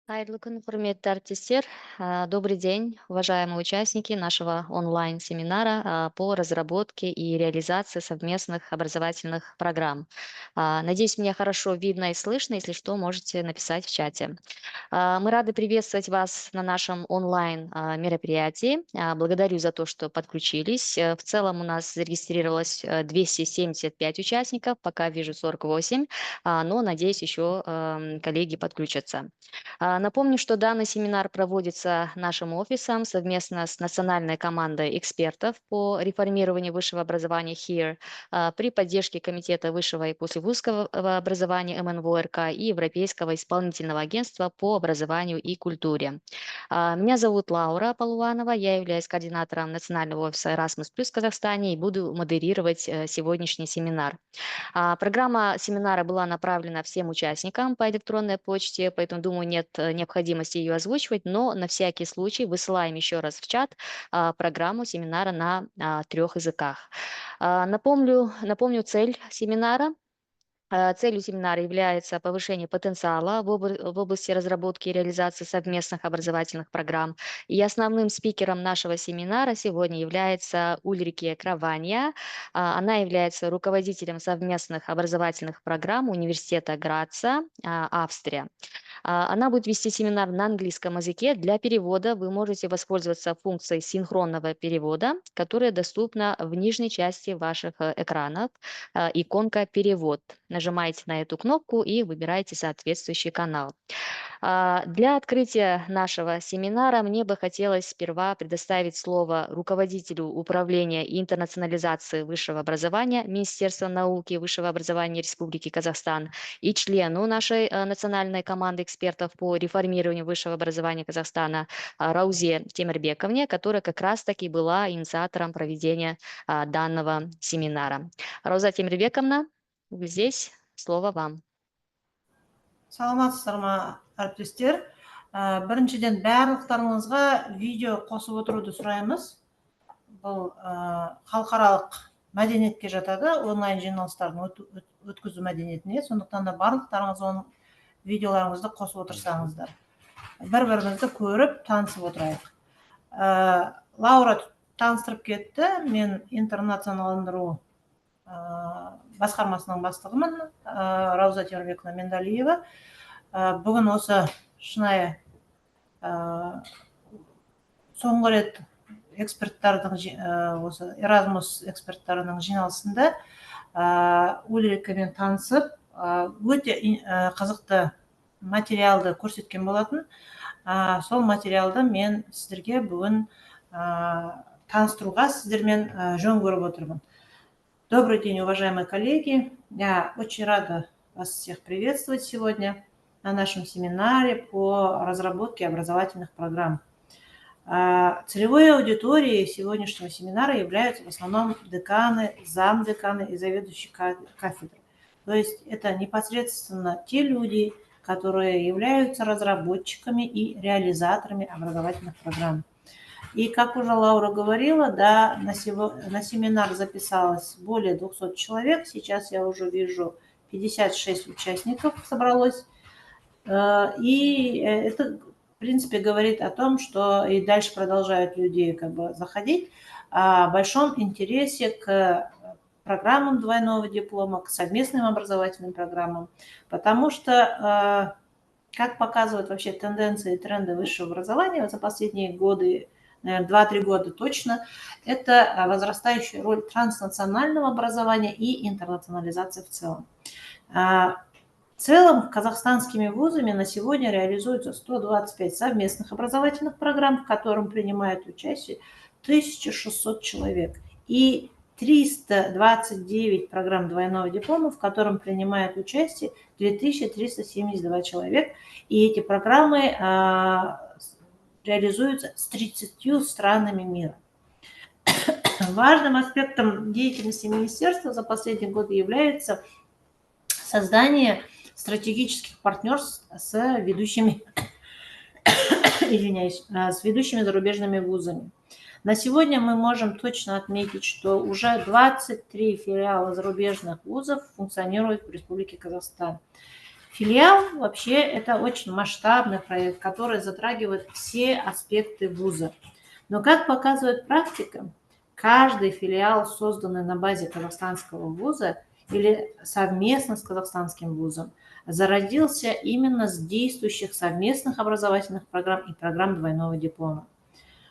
Хайрлы күн, құрметті әріптестер. Добрый день, уважаемые участники нашего онлайн-семинара по разработке и реализации совместных образовательных программ. Надеюсь, меня хорошо видно и слышно. Если что, можете написать в чате. Мы рады приветствовать вас на нашем онлайн-мероприятии. Благодарю за то, что подключились. В целом у нас зарегистрировалось 275 участников, пока вижу 48, но, надеюсь, еще коллеги подключатся. Напомню, что данный семинар проводится нашим офисом совместно с национальной командой экспертов по реформированию высшего образования HERE при поддержке Комитета высшего и послевузского образования МНВО-РК и Европейского исполнительного агентства по образованию и культуре. Меня зовут Лаура Полуанова, я являюсь координатором национального офиса Erasmus+ в Казахстане и буду модерировать сегодняшний семинар. Программа семинара была направлена всем участникам по электронной почте, поэтому, думаю, нет необходимости ее озвучивать, но на всякий случай высылаем еще раз в чат программу семинара на 3 языках. Напомню цель семинара. Целью семинара является повышение потенциала в области разработки и реализации совместных образовательных программ. И основным спикером нашего семинара сегодня является Ульрике Краванья. Она является руководителем совместных образовательных программ Университета Граца, Австрия. Она будет вести семинар на английском языке. Для перевода вы можете воспользоваться функцией синхронного перевода, которая доступна в нижней части ваших экранов. Иконка «Перевод». Нажимаете на эту кнопку и выбираете соответствующий канал. Для открытия нашего семинара мне бы хотелось сперва предоставить слово руководителю управления и интернационализации высшего образования Министерства науки и высшего образования Республики Казахстан и члену нашей национальной команды экспертов по реформированию высшего образования Казахстана Раузе Темирбековне, которая как раз-таки была инициатором проведения данного семинара. Рауза Темирбековна, вы здесь, слово вам. Саламатсыздар ма, әріптестер? Біріншіден барлықтарыңызға видео қосып отыруды сұраймыз. Бұл халықаралық мәдениетке жатады, онлайн жиналыстарын өткізу мәдениетіне. Сондықтан да барлықтарыңыз оның видеоларыңызды қосып отырсаңыздар. Бір-бірімізді көріп, танысып отырайық. Лаура таныстырып кетті. Мен интернационалдандыру басқармасының бастығымын, Рауза Темирбековна Мендалиева. Бүгін осы шынайы соңғы рет эксперттардың, осы Erasmus эксперттарының жиналысында Ульрикамен танысып, өте қызықты материалды көрсеткен болатын. Сол материалды мен сіздерге бүгін таныстыруға сіздермен жөн көріп отырмын. Добрый день, уважаемые коллеги. Я очень рада вас всех приветствовать сегодня на нашем семинаре по разработке образовательных программ. Целевой аудиторией сегодняшнего семинара являются в основном деканы, замдеканы и заведующие кафедры. То есть это непосредственно те люди, которые являются разработчиками и реализаторами образовательных программ. И, как уже Лаура говорила, да, на семинар записалось более 200 человек. Сейчас я уже вижу 56 участников собралось. И это, в принципе, говорит о том, что и дальше продолжают люди заходить, о большом интересе к программам двойного диплома, к совместным образовательным программам. Потому что, как показывают вообще тенденции и тренды высшего образования за последние годы, наверное, 2-3 года точно, это возрастающая роль транснационального образования и интернационализации в целом. В целом, казахстанскими вузами на сегодня реализуется 125 совместных образовательных программ, в котором принимают участие 1600 человек, и 329 программ двойного диплома, в котором принимают участие 2372 человека, и эти программы реализуются с 30 странами мира. Важным аспектом деятельности министерства за последние годы является создание стратегических партнерств с ведущими зарубежными вузами. На сегодня мы можем точно отметить, что уже 23 филиала зарубежных вузов функционируют в Республике Казахстан. Филиал вообще это очень масштабный проект, который затрагивает все аспекты вуза. Но как показывает практика, каждый филиал, созданный на базе казахстанского вуза или совместно с казахстанским вузом, зародился именно с действующих совместных образовательных программ и программ двойного диплома.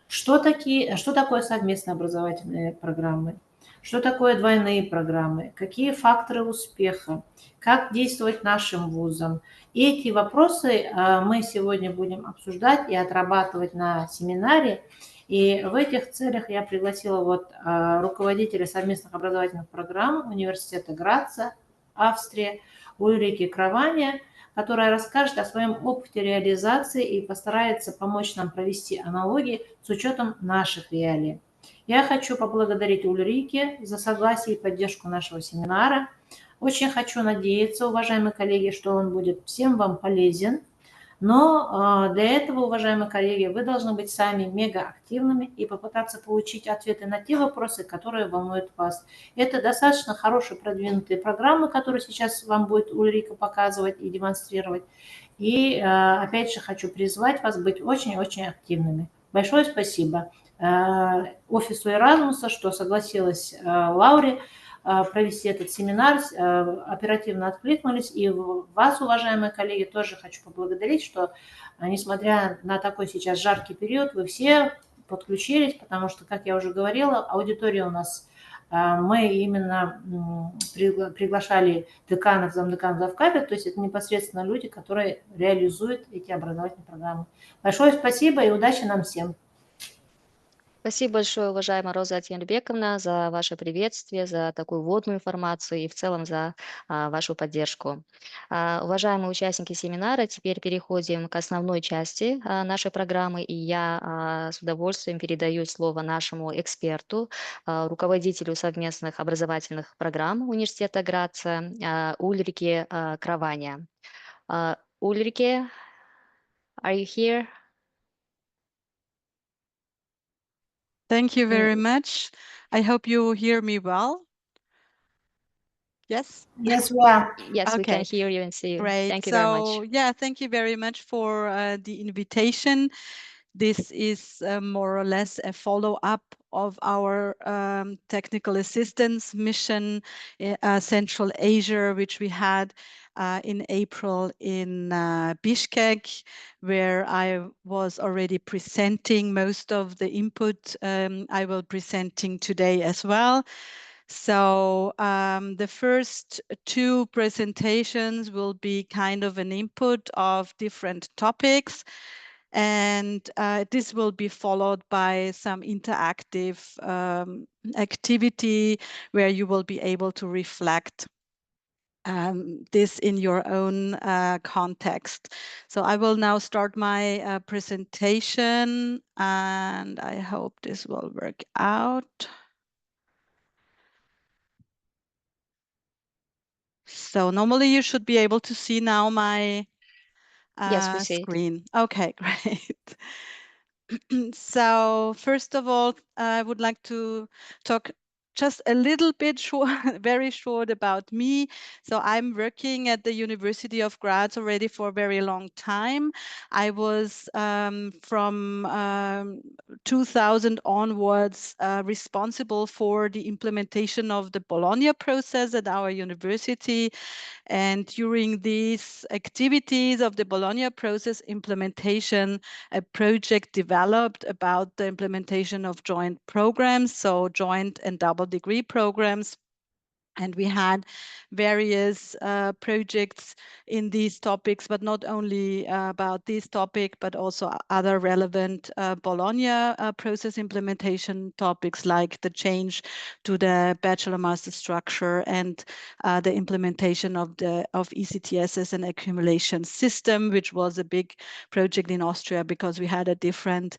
Что такое совместные образовательные программы? Что такое двойные программы? Какие факторы успеха? Как действовать нашим вузам? Эти вопросы мы сегодня будем обсуждать и отрабатывать на семинаре. И в этих целях я пригласила руководителя совместных образовательных программ Университета Граца, Австрия, Ульрики Кравания, которая расскажет о своем опыте реализации и постарается помочь нам провести аналогии с учетом наших реалий. Я хочу поблагодарить Ульрике за согласие и поддержку нашего семинара. Очень хочу надеяться, уважаемые коллеги, что он будет всем вам полезен. Но для этого, уважаемые коллеги, вы должны быть сами мегаактивными и попытаться получить ответы на те вопросы, которые волнуют вас. Это достаточно хорошие продвинутые программы, которые сейчас вам будет Ульрика показывать и демонстрировать. И опять же хочу призвать вас быть очень-очень активными. Большое спасибо офису Эразмуса, что согласилась Лауре провести этот семинар, оперативно откликнулись. И вас, уважаемые коллеги, тоже хочу поблагодарить, что, несмотря на такой сейчас жаркий период, вы все подключились, потому что, как я уже говорила, аудитория у нас, мы именно приглашали деканов, замдеканов, завкафедр, то есть это непосредственно люди, которые реализуют эти образовательные программы. Большое спасибо и удачи нам всем. Спасибо большое, уважаемая Роза Атьянбековна, за ваше приветствие, за такую вводную информацию и в целом за вашу поддержку. Уважаемые участники семинара, теперь переходим к основной части нашей программы, и я с удовольствием передаю слово нашему эксперту, руководителю совместных образовательных программ Университета Граца Ульрике Кравания. Ульрике, are you here? Thank you very much. I hope you hear me well. Yes? Yes, we are. Yes, we can hear you and see you. Great. Thank you very much. So, yeah, thank you very much for the invitation. This is more or less a follow-up of our technical assistance mission Central Asia, which we had in April in Bishkek, where I was already presenting most of the input I will presenting today as well. So the first two presentations will be kind of an input of different topics. And this will be followed by some interactive activity where you will be able to reflect this in your own context. So I will now start my presentation, and I hope this will work out. So normally you should be able to see now my Yes, we see screen. Okay, great. So first of all, I would like to talk just a little bit short, very short about me. So I'm working at the University of Graz already for a very long time. I was from 2000 onwards responsible for the implementation of the Bologna process at our university. And during these activities of the Bologna process implementation, a project developed about the implementation of joint programs, so joint and double degree programs. And we had various projects in these topics, but not only about this topic, but also other relevant Bologna process implementation topics like the change to the bachelor-master structure and the implementation of ECTS as an accumulation system, which was a big project in Austria because we had a different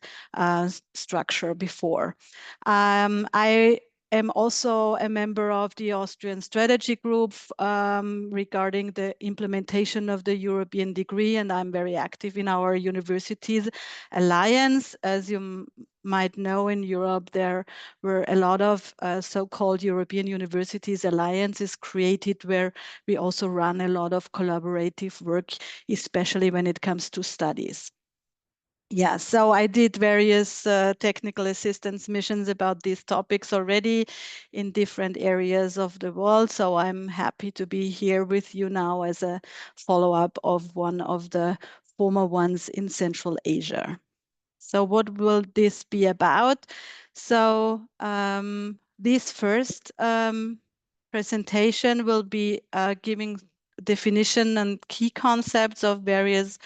structure before. I am also a member of the Austrian strategy group regarding the implementation of the European degree, and I'm very active in our universities alliance. As you might know, in Europe, there were a lot of so-called European universities alliances created, where we also run a lot of collaborative work, especially when it comes to studies. Yeah, so I did various technical assistance missions about these topics already in different areas of the world. So I'm happy to be here with you now as a follow-up of one of the former ones in Central Asia. So what will this be about? So this first presentation will be giving definition and key concepts of various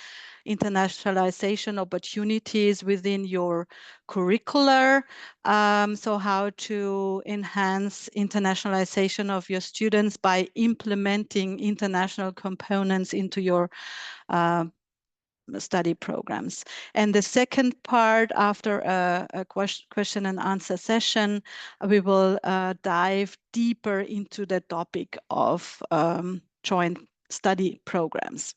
internationalization opportunities within your curricular. So how to enhance internationalization of your students by implementing international components into your study programs. And the second part, after a question and answer session, we will dive deeper into the topic of joint study programs.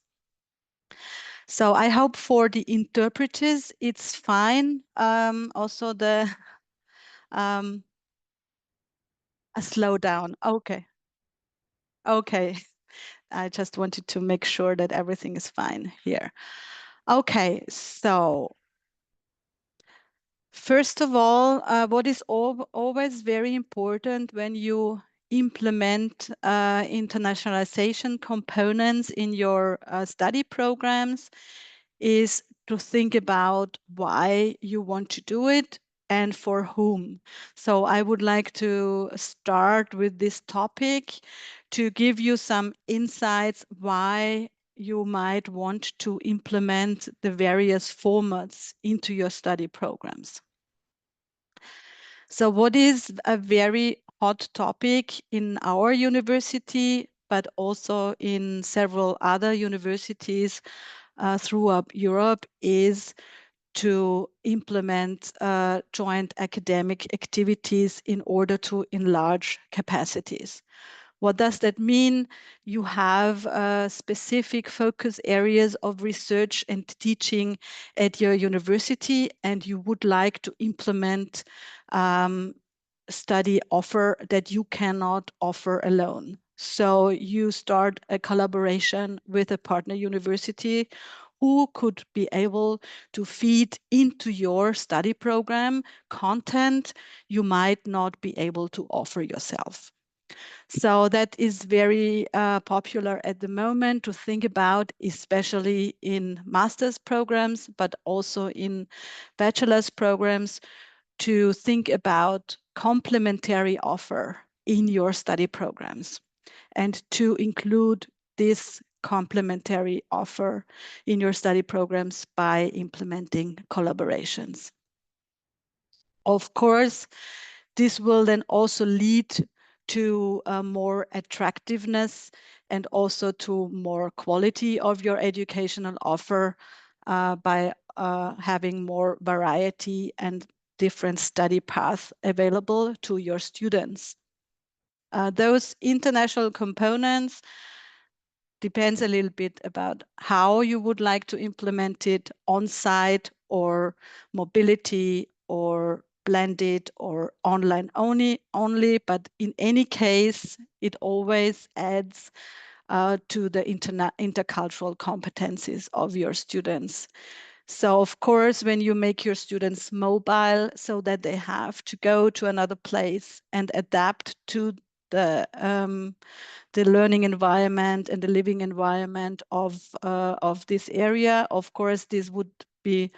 So I hope for the interpreters it's fine. Also the a slowdown. Okay. Okay. I just wanted to make sure that everything is fine here. Okay, so first of all, what is always very important when you implement internationalization components in your study programs is to think about why you want to do it and for whom. So I would like to start with this topic to give you some insights why you might want to implement the various formats into your study programs. So what is a very hot topic in our university, but also in several other universities throughout Europe, is to implement joint academic activities in order to enlarge capacities. What does that mean? You have specific focus areas of research and teaching at your university, and you would like to implement study offer that you cannot offer alone. So you start a collaboration with a partner university who could be able to feed into your study program content you might not be able to offer yourself. So that is very popular at the moment to think about, especially in master's programs, but also in bachelor's programs, to think about complementary offer in your study programs and to include this complementary offer in your study programs by implementing collaborations. Of course, this will then also lead to more attractiveness and also to more quality of your educational offer by having more variety and different study paths available to your students. Those international components depends a little bit about how you would like to implement it on-site or mobility or blended or online only, but in any case, it always adds to the intercultural competencies of your students. So of course, when you make your students mobile so that they have to go to another place and adapt to the learning environment and the living environment of this area, of course, this would be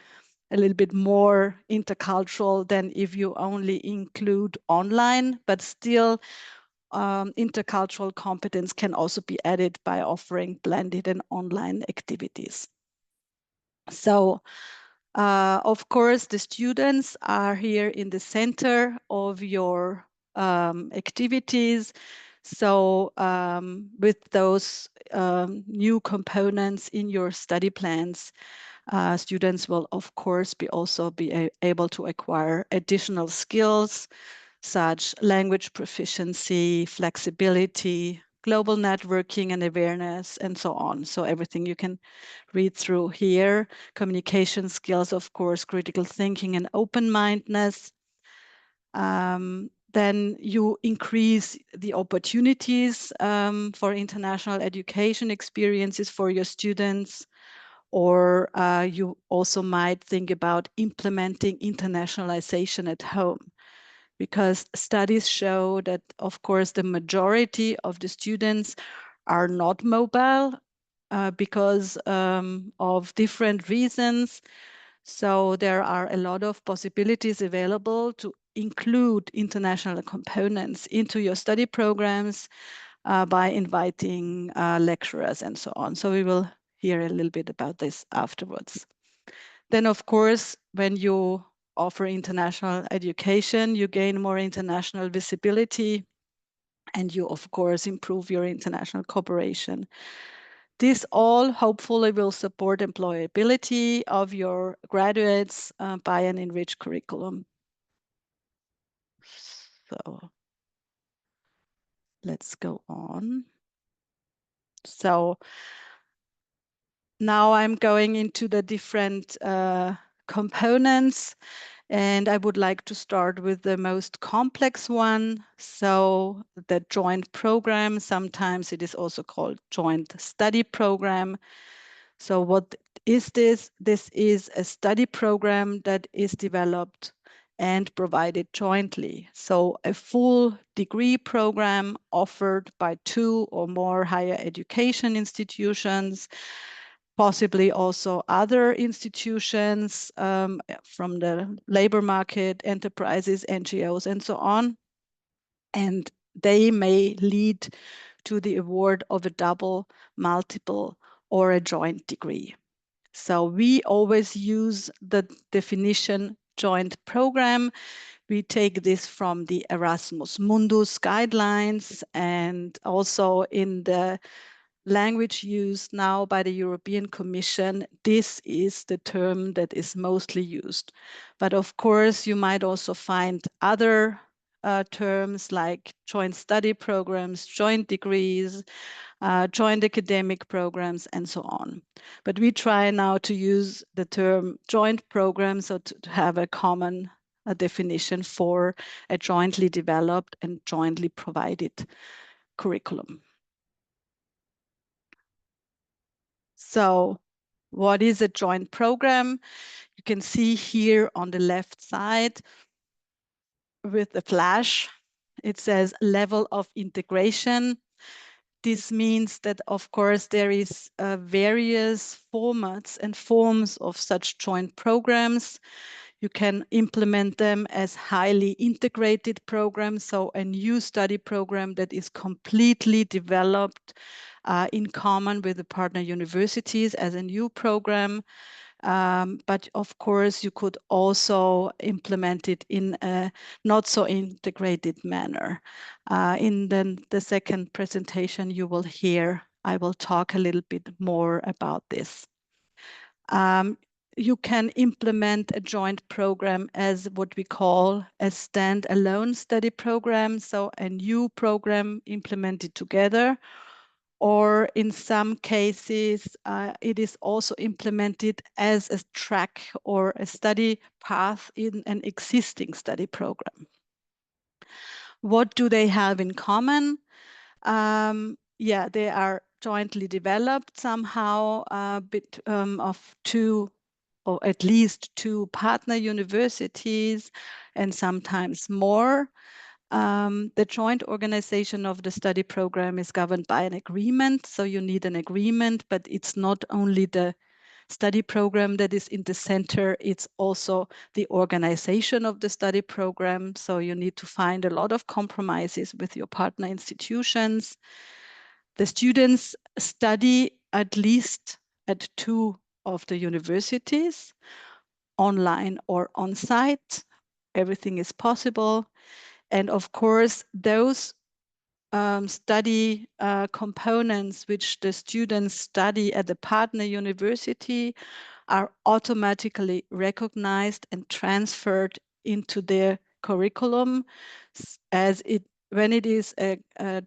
a little bit more intercultural than if you only include online, but still intercultural competence can also be added by offering blended and online activities. So of course, the students are here in the center of your activities. So with those new components in your study plans, students will of course also be able to acquire additional skills such language proficiency, flexibility, global networking and awareness, and so on. So everything you can read through here. Communication skills, of course, critical thinking and open-mindedness. Then you increase the opportunities for international education experiences for your students, or you also might think about implementing internationalization at home, because studies show that, of course, the majority of the students are not mobile because of different reasons. So there are a lot of possibilities available to include international components into your study programs by inviting lecturers and so on. So we will hear a little bit about this afterwards. Then, of course, when you offer international education, you gain more international visibility, and you, of course, improve your international cooperation. This all hopefully will support employability of your graduates by an enriched curriculum. So let's go on. So now I'm going into the different components, and I would like to start with the most complex one. So the joint program, sometimes it is also called joint study program. So what is this? This is a study program that is developed and provided jointly. So a full degree program offered by 2 or more higher education institutions, possibly also other institutions from the labor market, enterprises, NGOs, and so on. And they may lead to the award of a double, multiple, or a joint degree. So we always use the definition joint program. We take this from the Erasmus Mundus guidelines, and also in the language used now by the European Commission, this is the term that is mostly used. But of course, you might also find other terms like joint study programs, joint degrees, joint academic programs, and so on. But we try now to use the term joint program, so to have a common definition for a jointly developed and jointly provided curriculum. So what is a joint program? You can see here on the left side with the flash, it says level of integration. This means that, of course, there is various formats and forms of such joint programs. You can implement them as highly integrated programs, so a new study program that is completely developed in common with the partner universities as a new program. But of course, you could also implement it in a not so integrated manner. In the second presentation you will hear, I will talk a little bit more about this. You can implement a joint program as what we call a stand-alone study program, so a new program implemented together. Or in some cases, it is also implemented as a track or a study path in an existing study program. What do they have in common? Yeah, they are jointly developed somehow of 2 or at least 2 partner universities and sometimes more. The joint organization of the study program is governed by an agreement. So you need an agreement, but it's not only the study program that is in the center, it's also the organization of the study program. So you need to find a lot of compromises with your partner institutions. The students study at least at 2 of the universities, online or on site. Everything is possible. And of course, those study components which the students study at the partner university are automatically recognized and transferred into their curriculum. when it is a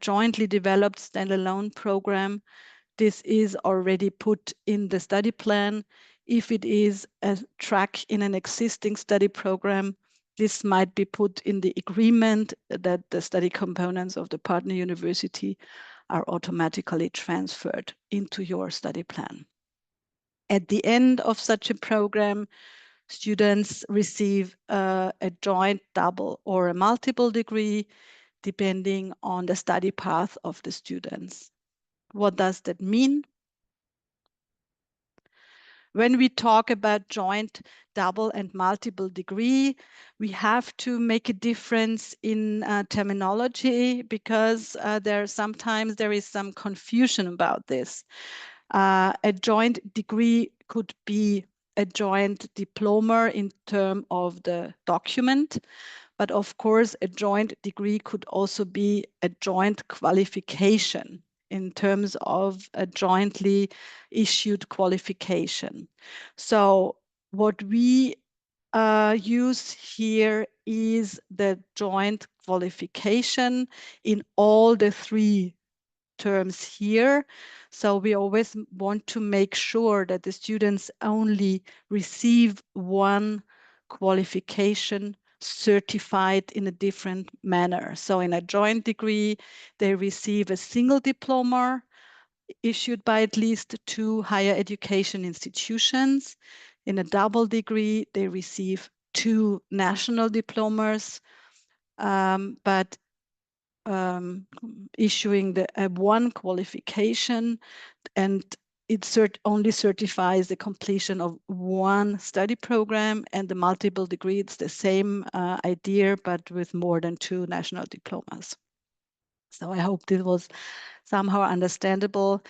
jointly developed standalone program, this is already put in the study plan. If it is a track in an existing study program, this might be put in the agreement that the study components of the partner university are automatically transferred into your study plan. At the end of such a program, students receive a joint, double, or a multiple degree, depending on the study path of the students. What does that mean? When we talk about joint, double, and multiple degree, we have to make a difference in terminology, because sometimes there is some confusion about this. A joint degree could be a joint diploma in terms of the document, but of course a joint degree could also be a joint qualification in terms of a jointly issued qualification. So what we use here is the joint qualification in all the three terms here. So we always want to make sure that the students only receive one qualification certified in a different manner. So in a joint degree, they receive a single diploma issued by at least 2 higher education institutions. In a double degree, they receive 2 national diplomas, but issuing the one qualification, and it only certifies the completion of one study program. And the multiple degree, it's the same idea, but with more than 2 national diplomas. So I hope this was somehow understandable,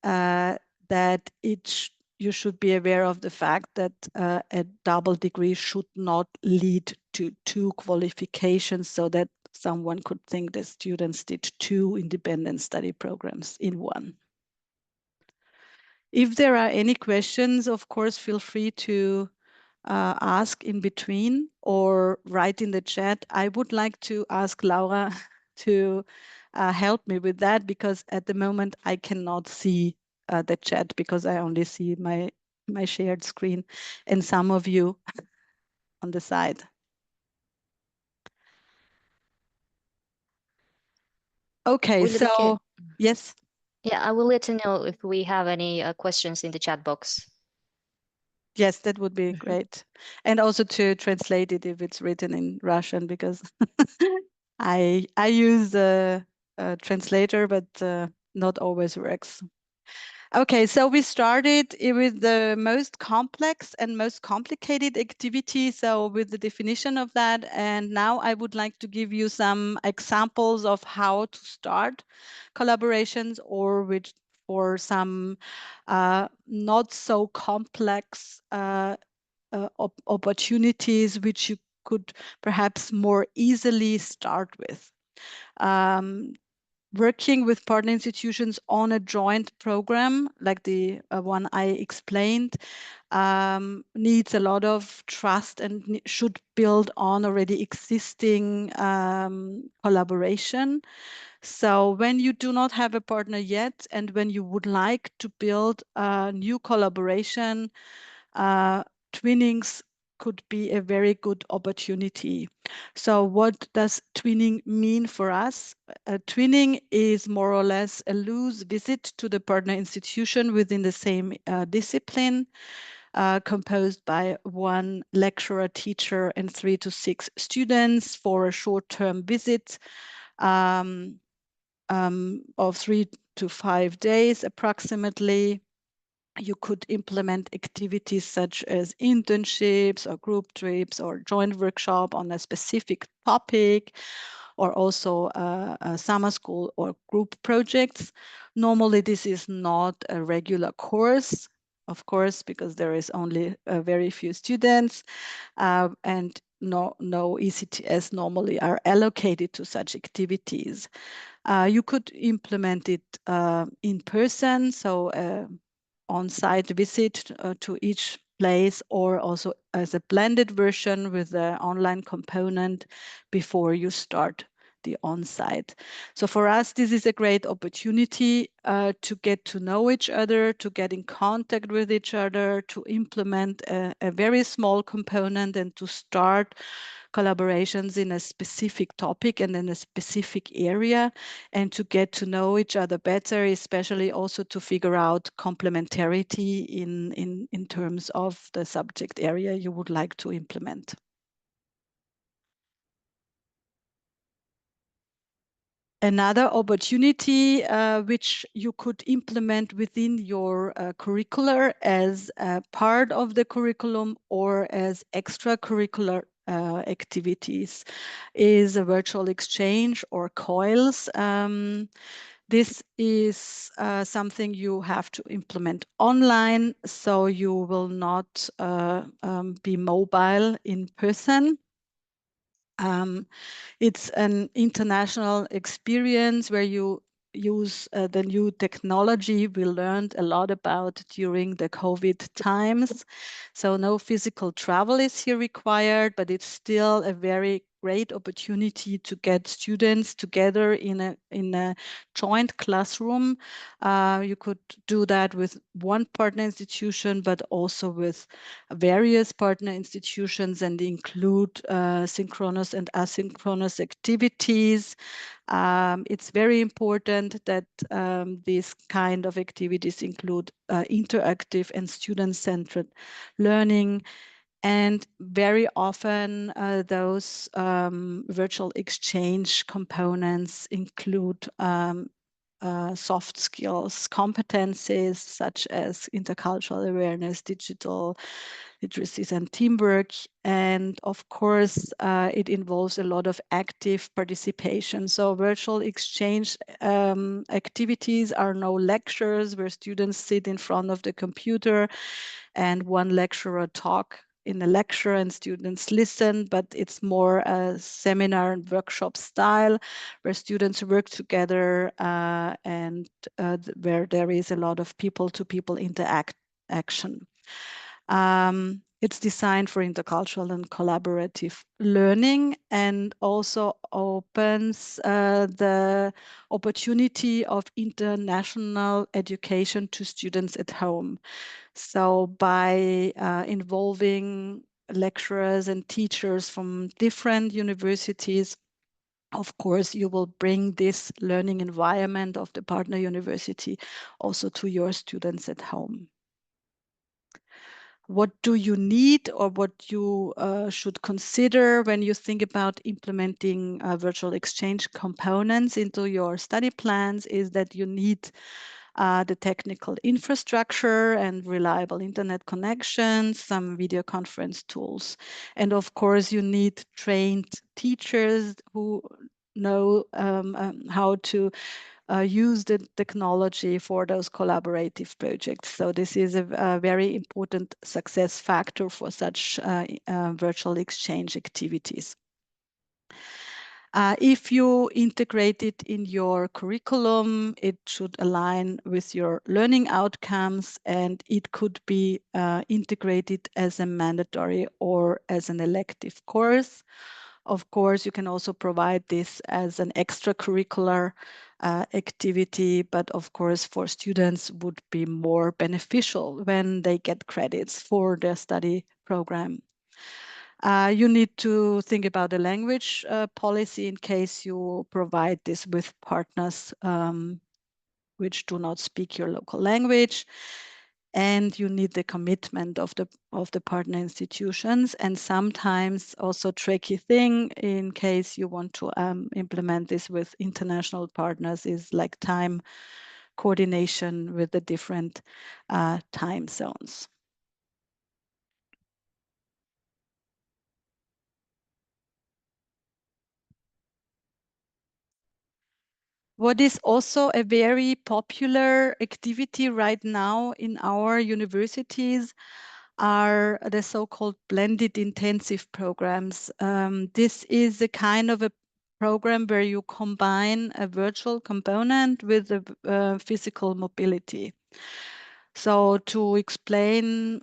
that you should be aware of the fact that a double degree should not lead to 2 qualifications, so that someone could think the students did 2 independent study programs in one. If there are any questions, of course, feel free to ask in between or write in the chat. I would like to ask Laura to help me with that, because at the moment I cannot see the chat, because I only see my shared screen and some of you on the side. Okay, Ulrike, yes. yeah, I will let you know if we have any questions in the chat box. Yes, that would be great. And also to translate it if it's written in Russian, because I use a translator, but not always works. Okay, so we started with the most complex and most complicated activity, so with the definition of that. And now I would like to give you some examples of how to start collaborations, or for some not so complex opportunities which you could perhaps more easily start with. Working with partner institutions on a joint program like the one I explained needs a lot of trust and should build on already existing collaboration. So when you do not have a partner yet, and when you would like to build a new collaboration, twinnings could be a very good opportunity. So what does twinning mean for us? Twinning is more or less a loose visit to the partner institution within the same discipline, composed by 1 lecturer, teacher, and 3 to 6 students for a short-term visit of 3 to 5 days approximately. You could implement activities such as internships or group trips or joint workshop on a specific topic, or also a summer school or group projects. Normally, this is not a regular course, of course, because there is only very few students, and no ECTS normally are allocated to such activities. You could implement it in person, so on-site visit to each place, or also as a blended version with the online component before you start the on-site. So for us, this is a great opportunity to get to know each other, to get in contact with each other, to implement a very small component and to start collaborations in a specific topic and in a specific area, and to get to know each other better, especially also to figure out complementarity in terms of the subject area you would like to implement. Another opportunity which you could implement within your curricular as a part of the curriculum or as extracurricular activities is a virtual exchange or COILS. This is something you have to implement online, so you will not be mobile in person. It's an international experience where you use the new technology we learned a lot about during the COVID times. So no physical travel is here required, but it's still a very great opportunity to get students together in a joint classroom. You could do that with one partner institution, but also with various partner institutions, and include synchronous and asynchronous activities. It's very important that these kind of activities include interactive and student-centered learning. And very often those virtual exchange components include soft skills, competencies such as intercultural awareness, digital literacies, and teamwork. And of course, it involves a lot of active participation. So virtual exchange activities are no lectures where students sit in front of the computer and one lecturer talk in a lecture and students listen, but it's more a seminar and workshop style where students work together and where there is a lot of people-to-people interaction. It's designed for intercultural and collaborative learning, and also opens the opportunity of international education to students at home. So by involving lecturers and teachers from different universities, of course, you will bring this learning environment of the partner university also to your students at home. What do you need, or what you should consider when you think about implementing virtual exchange components into your study plans is that you need the technical infrastructure and reliable internet connections, some video conference tools. And of course, you need trained teachers who know how to use the technology for those collaborative projects. So this is a very important success factor for such virtual exchange activities. If you integrate it in your curriculum, it should align with your learning outcomes, and it could be integrated as a mandatory or as an elective course. Of course, you can also provide this as an extracurricular activity, but of course for students would be more beneficial when they get credits for their study program. You need to think about the language policy in case you provide this with partners which do not speak your local language. And you need the commitment of the partner institutions. And sometimes also tricky thing in case you want to implement this with international partners is like time coordination with the different time zones. What is also a very popular activity right now in our universities are the so-called blended intensive programs. This is a kind of a program where you combine a virtual component with a physical mobility. So to explain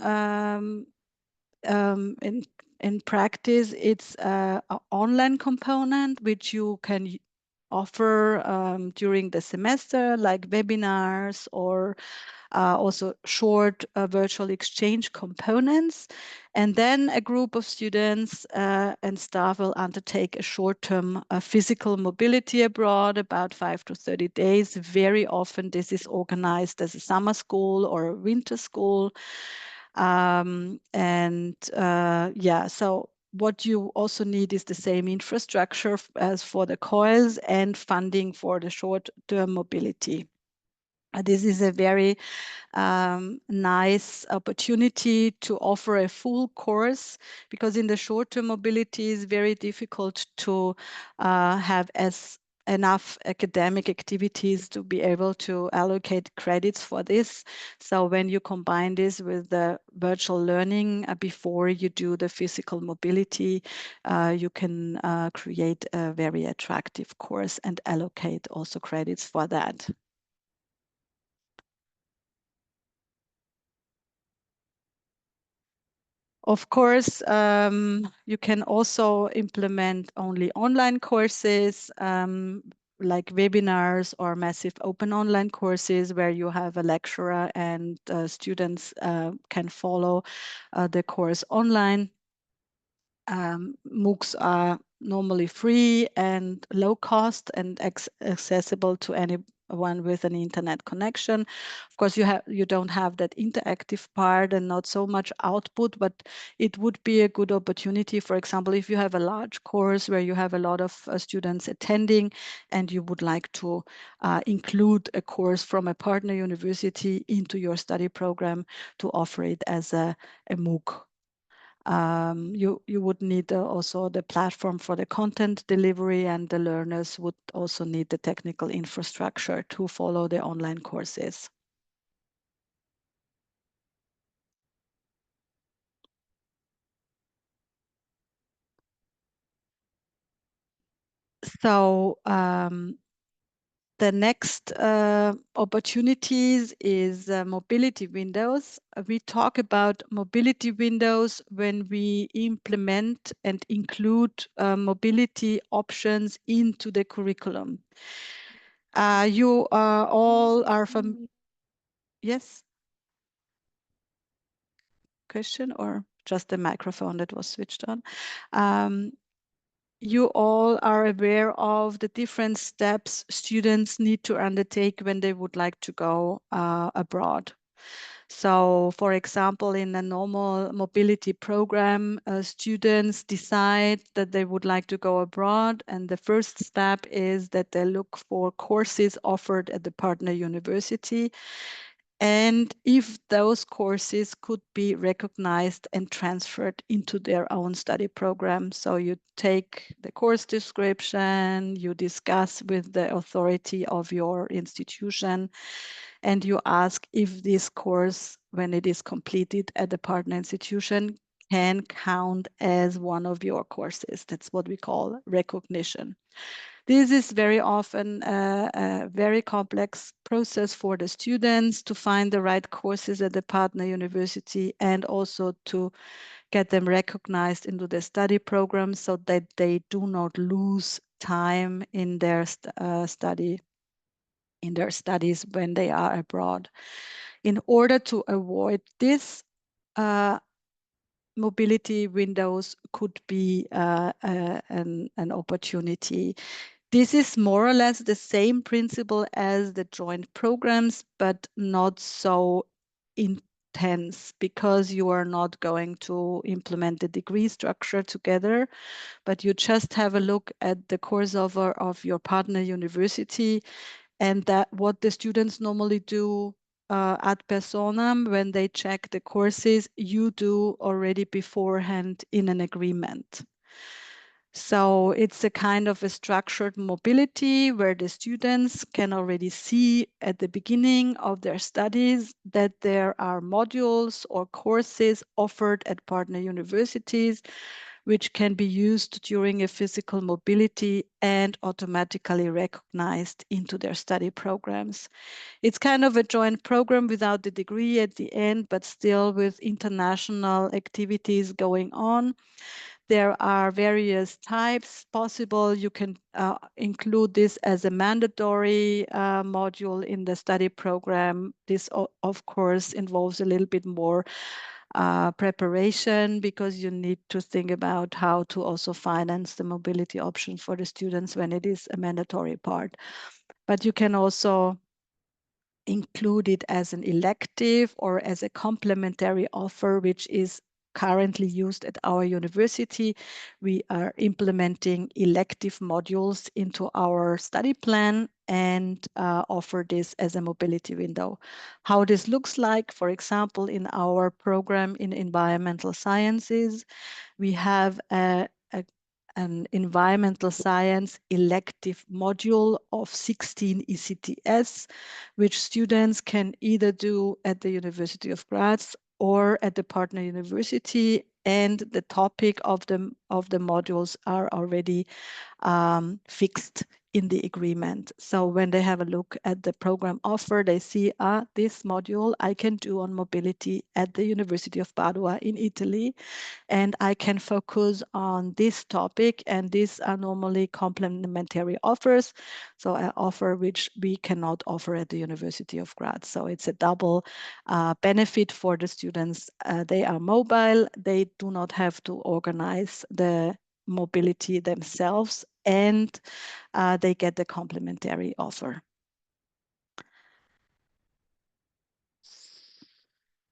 in practice, it's an online component which you can offer during the semester, like webinars or also short virtual exchange components. And then a group of students and staff will undertake a short-term physical mobility abroad, about 5 to 30 days. Very often this is organized as a summer school or a winter school. Yeah, so what you also need is the same infrastructure as for the coils and funding for the short-term mobility. This is a very nice opportunity to offer a full course, because in the short-term mobility is very difficult to have enough academic activities to be able to allocate credits for this. So when you combine this with the virtual learning before you do the physical mobility, you can create a very attractive course and allocate also credits for that. Of course, you can also implement only online courses, like webinars or massive open online courses where you have a lecturer and students can follow the course online. MOOCs are normally free and low cost and accessible to anyone with an internet connection. Of course, you don't have that interactive part and not so much output, but it would be a good opportunity. For example, if you have a large course where you have a lot of students attending and you would like to include a course from a partner university into your study program to offer it as a MOOC. You would need also the platform for the content delivery, and the learners would also need the technical infrastructure to follow the online courses. So the next opportunities is mobility windows. We talk about mobility windows when we implement and include mobility options into the curriculum. You all are from, yes? Question or just the microphone that was switched on? You all are aware of the different steps students need to undertake when they would like to go abroad. So, for example, in a normal mobility program, students decide that they would like to go abroad, and the first step is that they look for courses offered at the partner university, and if those courses could be recognized and transferred into their own study program. So you take the course description, you discuss with the authority of your institution, and you ask if this course, when it is completed at the partner institution, can count as one of your courses. That's what we call recognition. This is very often a very complex process for the students to find the right courses at the partner university and also to get them recognized into the study program so that they do not lose time in their studies when they are abroad. In order to avoid this, mobility windows could be an opportunity. This is more or less the same principle as the joint programs, but not so intense, because you are not going to implement the degree structure together, but you just have a look at the course offer of your partner university, and that what the students normally do ad personam when they check the courses, you do already beforehand in an agreement. So it's a kind of a structured mobility where the students can already see at the beginning of their studies that there are modules or courses offered at partner universities which can be used during a physical mobility and automatically recognized into their study programs. It's kind of a joint program without the degree at the end, but still with international activities going on. There are various types possible. You can include this as a mandatory module in the study program. This, of course, involves a little bit more preparation, because you need to think about how to also finance the mobility option for the students when it is a mandatory part. But you can also include it as an elective or as a complementary offer, which is currently used at our university. We are implementing elective modules into our study plan and offer this as a mobility window. How this looks like, for example, in our program in environmental sciences, we have an environmental science elective module of 16 ECTS, which students can either do at the University of Graz or at the partner university, and the topic of the modules are already fixed in the agreement. So when they have a look at the program offer, they see, this module I can do on mobility at the University of Padua in Italy, and I can focus on this topic, and these are normally complementary offers. So an offer which we cannot offer at the University of Graz. So it's a double benefit for the students. They are mobile, they do not have to organize the mobility themselves, and they get the complementary offer.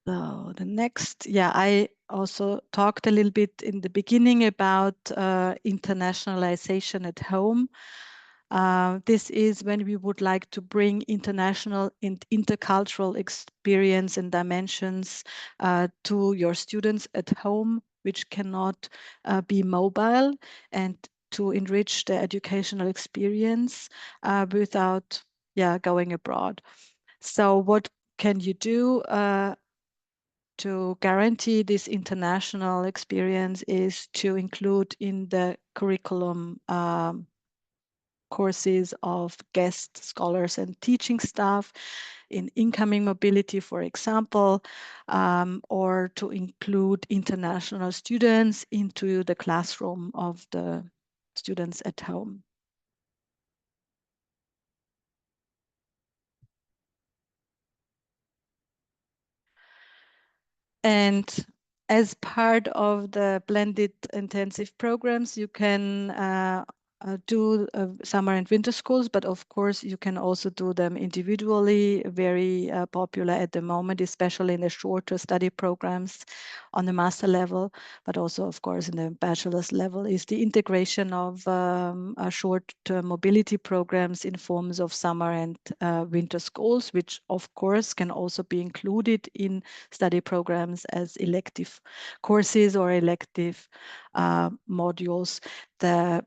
So the next, I also talked a little bit in the beginning about internationalization at home. This is when we would like to bring international and intercultural experience and dimensions to your students at home, which cannot be mobile, and to enrich the educational experience without going abroad. So what can you do to guarantee this international experience is to include in the curriculum courses of guest scholars and teaching staff in incoming mobility, for example, or to include international students into the classroom of the students at home. And as part of the blended intensive programs, you can do summer and winter schools, but of course you can also do them individually. Very popular at the moment, especially in the shorter study programs on the master level, but also of course in the bachelor's level, is the integration of short-term mobility programs in forms of summer and winter schools, which of course can also be included in study programs as elective courses or elective modules. The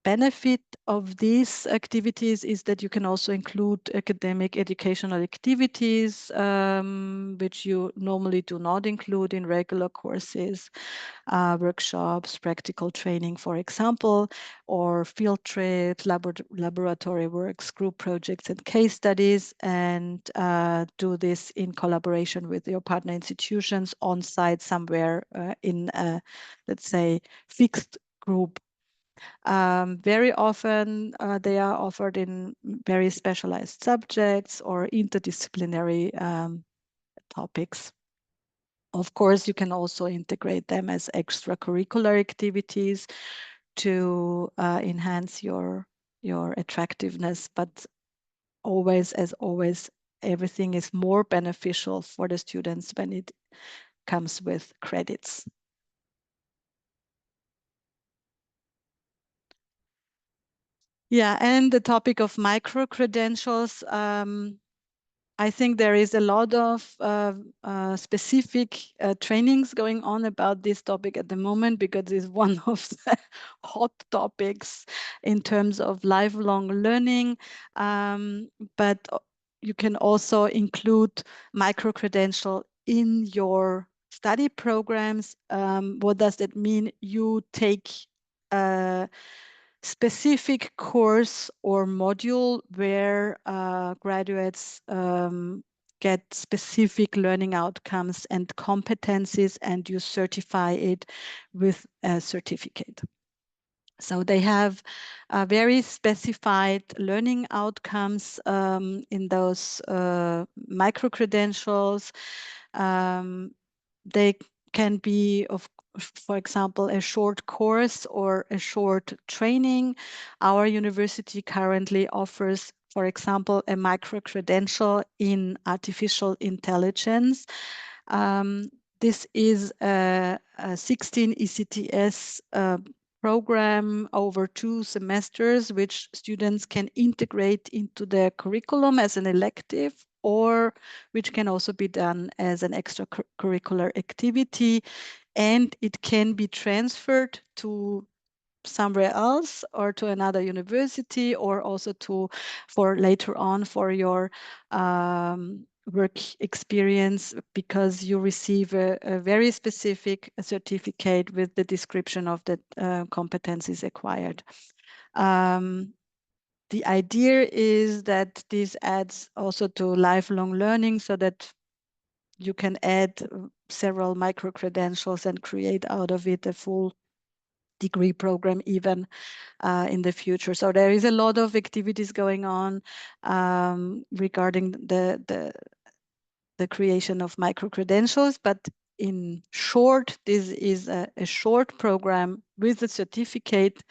benefit of these activities is that you can also include academic educational activities, which you normally do not include in regular courses, workshops, practical training, for example, or field trips, laboratory works, group projects, and case studies, and do this in collaboration with your partner institutions on site somewhere in a, let's say, fixed group. Very often they are offered in very specialized subjects or interdisciplinary topics. Of course, you can also integrate them as extracurricular activities to enhance your attractiveness, but always, as always, everything is more beneficial for the students when it comes with credits. Yeah, and the topic of micro-credentials, I think there is a lot of specific trainings going on about this topic at the moment, because it's one of the hot topics in terms of lifelong learning. But you can also include micro-credential in your study programs, what does that mean? You take a specific course or module where graduates get specific learning outcomes and competencies, and you certify it with a certificate. So they have very specified learning outcomes in those micro-credentials. They can be, for example, a short course or a short training. Our university currently offers, for example, a micro-credential in artificial intelligence. This is a 16 ECTS program over 2 semesters, which students can integrate into their curriculum as an elective, or which can also be done as an extracurricular activity. And it can be transferred to somewhere else or to another university, or also for later on for your work experience, because you receive a very specific certificate with the description of the competencies acquired. The idea is that this adds also to lifelong learning, so that you can add several micro-credentials and create out of it a full degree program even in the future. So there is a lot of activities going on regarding the creation of micro-credentials, but in short, this is a short program with a certificate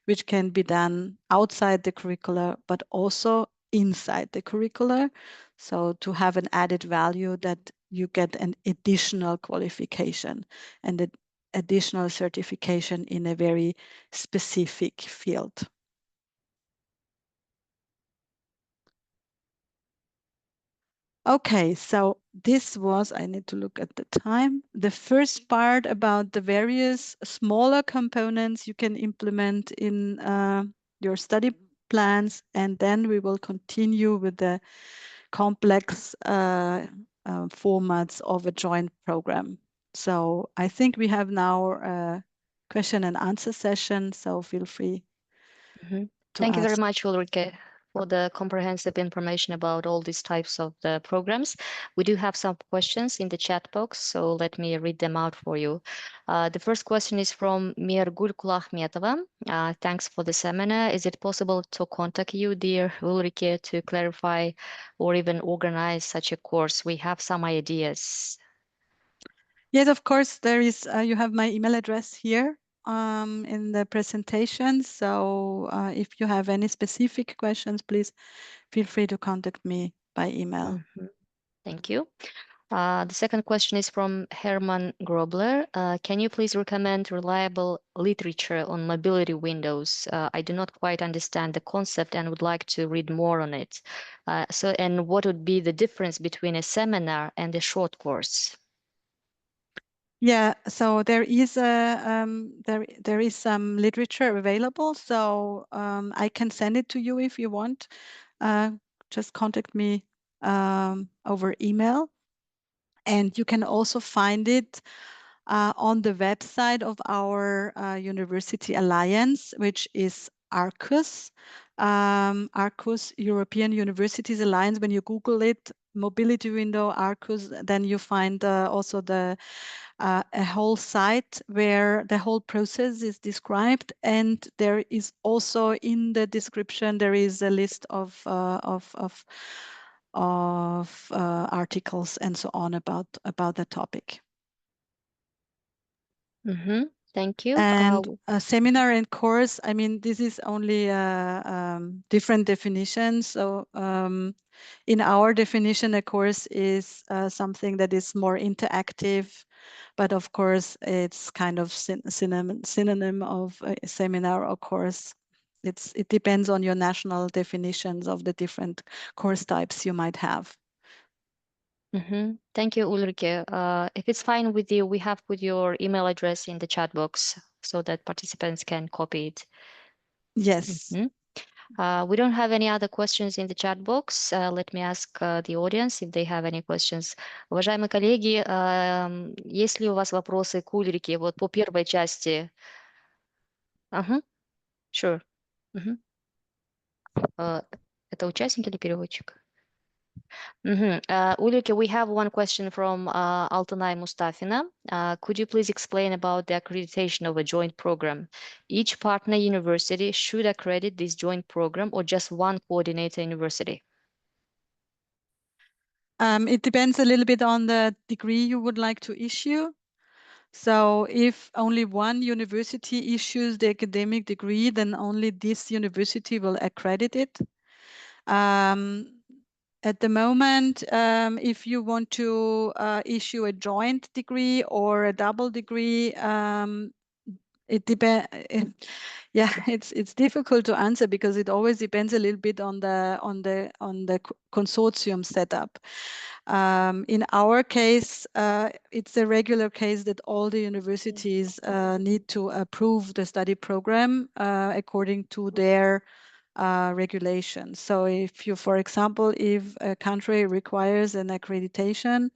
which can be done outside the curricula, but also inside the curricula. So to have an added value that you get an additional qualification and an additional certification in a very specific field. Okay, so this was, I need to look at the time, the first part about the various smaller components you can implement in your study plans, and then we will continue with the complex formats of a joint program. So I think we have now a question and answer session, so feel free to Thank you very ask. much, Ulrike, for the comprehensive information about all these types of the programs. We do have some questions in the chat box, so let me read them out for you. The first question is from Mirgul Kulahmetova. Thanks for the seminar. Is it possible to contact you, dear Ulrike, to clarify or even organize such a course? We have some ideas. Yes, of course, there is, you have my email address here in the presentation. So if you have any specific questions, please feel free to contact me by email. Thank you. The second question is from Herman Grobler. Can you please recommend reliable literature on mobility windows? I do not quite understand the concept and would like to read more on it. And what would be the difference between a seminar and a short course? Yeah, so there is a there is some literature available, so I can send it to you if you want. Just contact me over email, and you can also find it on the website of our University Alliance, which is ARCUS, ARCUS European Universities Alliance. When you Google it, mobility window ARCUS, then you find also the a whole site where the whole process is described, and there is also in the description there is a list of articles and so on about the topic. Thank you. And a seminar and course, I mean, this is only different definitions. So in our definition, a course is something that is more interactive, but of course, it's kind of synonym of a seminar or course. It depends on your national definitions of the different course types you might have. Thank you, Ulrike. If it's fine with you, we have put your email address in the chat box so that participants can copy it. Yes. We don't have any other questions in the chat box. Let me ask the audience if they have any questions. Уважаемые коллеги, есть ли у вас вопросы к Ульрике вот по первой части? Sure. Это участник или переводчик? Ulrike, we have one question from Altanay Mustafina. Could you please explain about the accreditation of a joint program? Each partner university should accredit this joint program or just one coordinator university? It depends a little bit on the degree you would like to issue. So if only one university issues the academic degree, then only this university will accredit it. At the moment, if you want to issue a joint degree or a double degree, it depends. Yeah, it's difficult to answer because it always depends a little bit on the consortium setup. In our case, it's a regular case that all the universities need to approve the study program according to their regulations. So if you, for example, if a country requires an accreditation,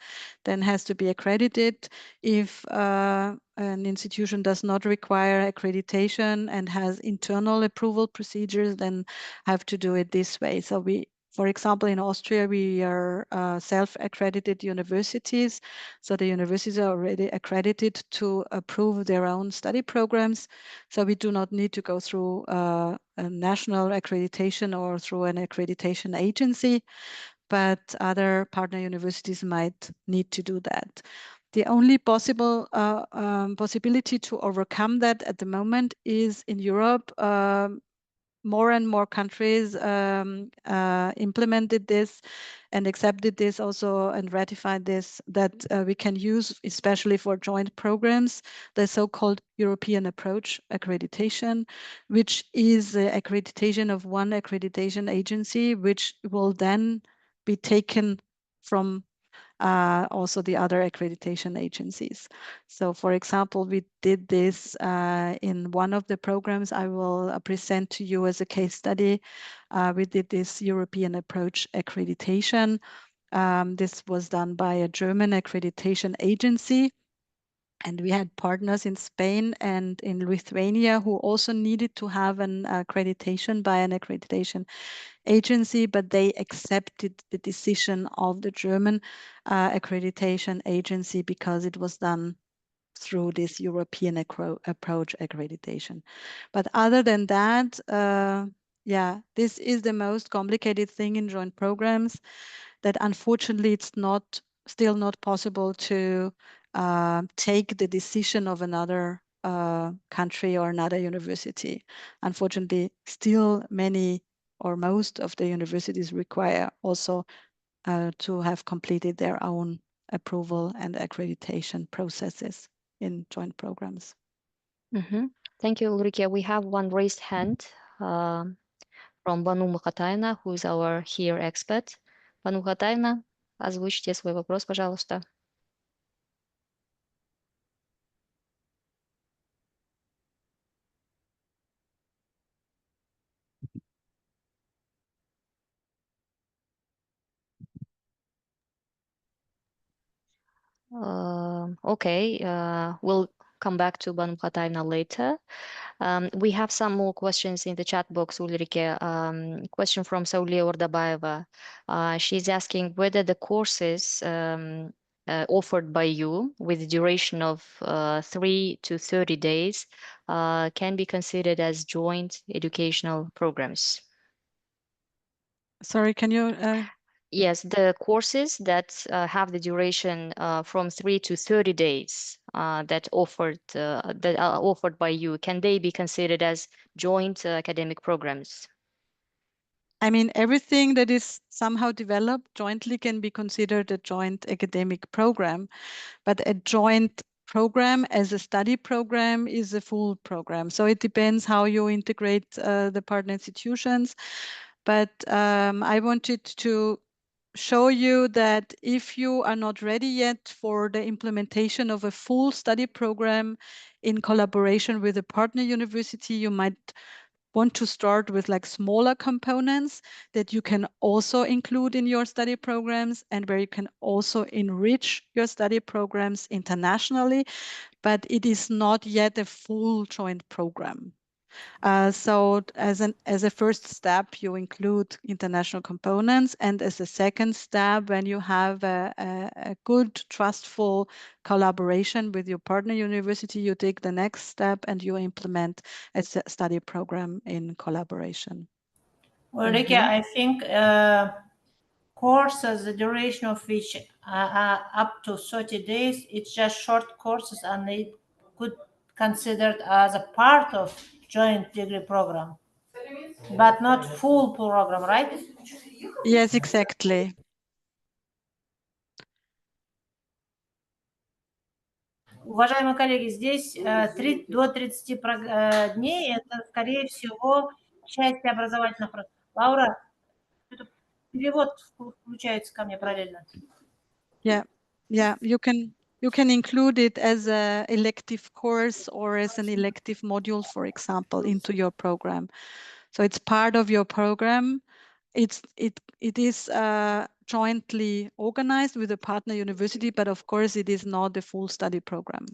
then has to be accredited. If an institution does not require accreditation and has internal approval procedures, then have to do it this way. So we, for example, in Austria, we are self-accredited universities. So the universities are already accredited to approve their own study programs. So we do not need to go through a national accreditation or through an accreditation agency, but other partner universities might need to do that. The only possible possibility to overcome that at the moment is in Europe. More and more countries implemented this and accepted this also and ratified this, that we can use, especially for joint programs, the so-called European approach accreditation, which is the accreditation of one accreditation agency, which will then be taken from also the other accreditation agencies. So for example, we did this in one of the programs I will present to you as a case study. We did this European approach accreditation. This was done by a German accreditation agency. And we had partners in Spain and in Lithuania who also needed to have an accreditation by an accreditation agency, but they accepted the decision of the German accreditation agency because it was done through this European approach accreditation. But other than that, yeah, this is the most complicated thing in joint programs, that unfortunately it's still not possible to take the decision of another country or another university. Unfortunately, still many or most of the universities require also to have completed their own approval and accreditation processes in joint programs. Thank you, Ulrike. We have one raised hand from Бану Мухатаевна, who is our here expert. Бану Мухатаевна, озвучьте свой вопрос, пожалуйста. Okay, we'll come back to Banu Khatayna later. We have some more questions in the chat box, Ulrike. Question from Sauli Ordabaeva. She's asking whether the courses offered by you with a duration of 3 to 30 days can be considered as joint educational programs. Sorry, can you? Yes, the courses that have the duration from 3 to 30 days that are offered by you, can they be considered as joint academic programs? I mean, everything that is somehow developed jointly can be considered a joint academic program, but a joint program as a study program is a full program. So it depends how you integrate the partner institutions. But I wanted to show you that if you are not ready yet for the implementation of a full study program in collaboration with a partner university, you might want to start with like smaller components that you can also include in your study programs and where you can also enrich your study programs internationally, but it is not yet a full joint program. So as a first step, you include international components, and as a second step, when you have a good, trustful collaboration with your partner university, you take the next step and you implement a study program in collaboration. Ulrike, I think courses, the duration of which are up to 30 days, it's just short courses and they could considered as a part of joint degree program, but not full program, right? Yes, exactly. Уважаемые коллеги, здесь до 30 дней это, скорее всего, часть образовательных программ. Лаура, перевод включается ко мне параллельно. Yeah, you can include it as an elective course or as an elective module, for example, into your program. So it's part of your program. It is jointly organized with a partner university, but of course it is not the full study program.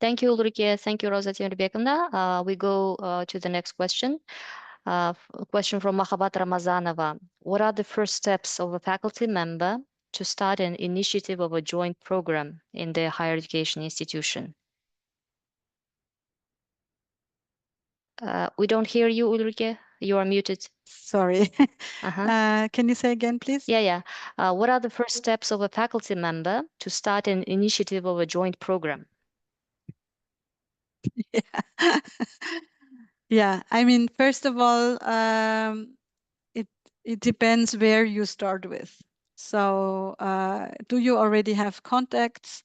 Thank you, Ulrike. Thank you, Rosa Timirbekovna. We go to the next question. A question from Mahabat Ramazanova. What are the first steps of a faculty member to start an initiative of a joint program in their higher education institution? We don't hear you, Ulrike. You are muted. Sorry. Can you say again, please? Yeah. What are the first steps of a faculty member to start an initiative of a joint program? Yeah. Yeah, I mean, first of all, it depends where you start with. So do you already have contacts,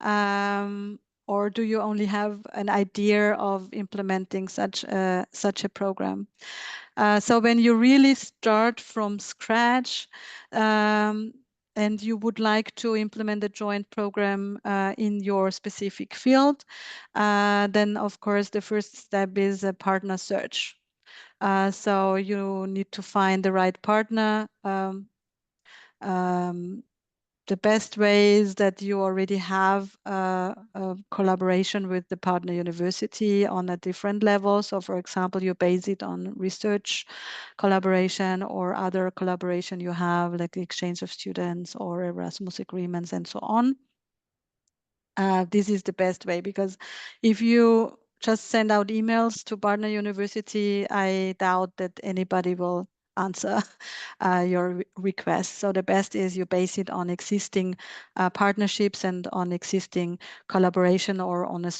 or do you only have an idea of implementing such a program? So when you really start from scratch, and you would like to implement a joint program in your specific field, then of course the first step is a partner search. So you need to find the right partner. The best way is that you already have a collaboration with the partner university on a different level. So for example, you base it on research collaboration or other collaboration you have, like the exchange of students or Erasmus agreements and so on. This is the best way, because if you just send out emails to partner university, I doubt that anybody will answer your request. So the best is you base it on existing partnerships and on existing collaboration or on a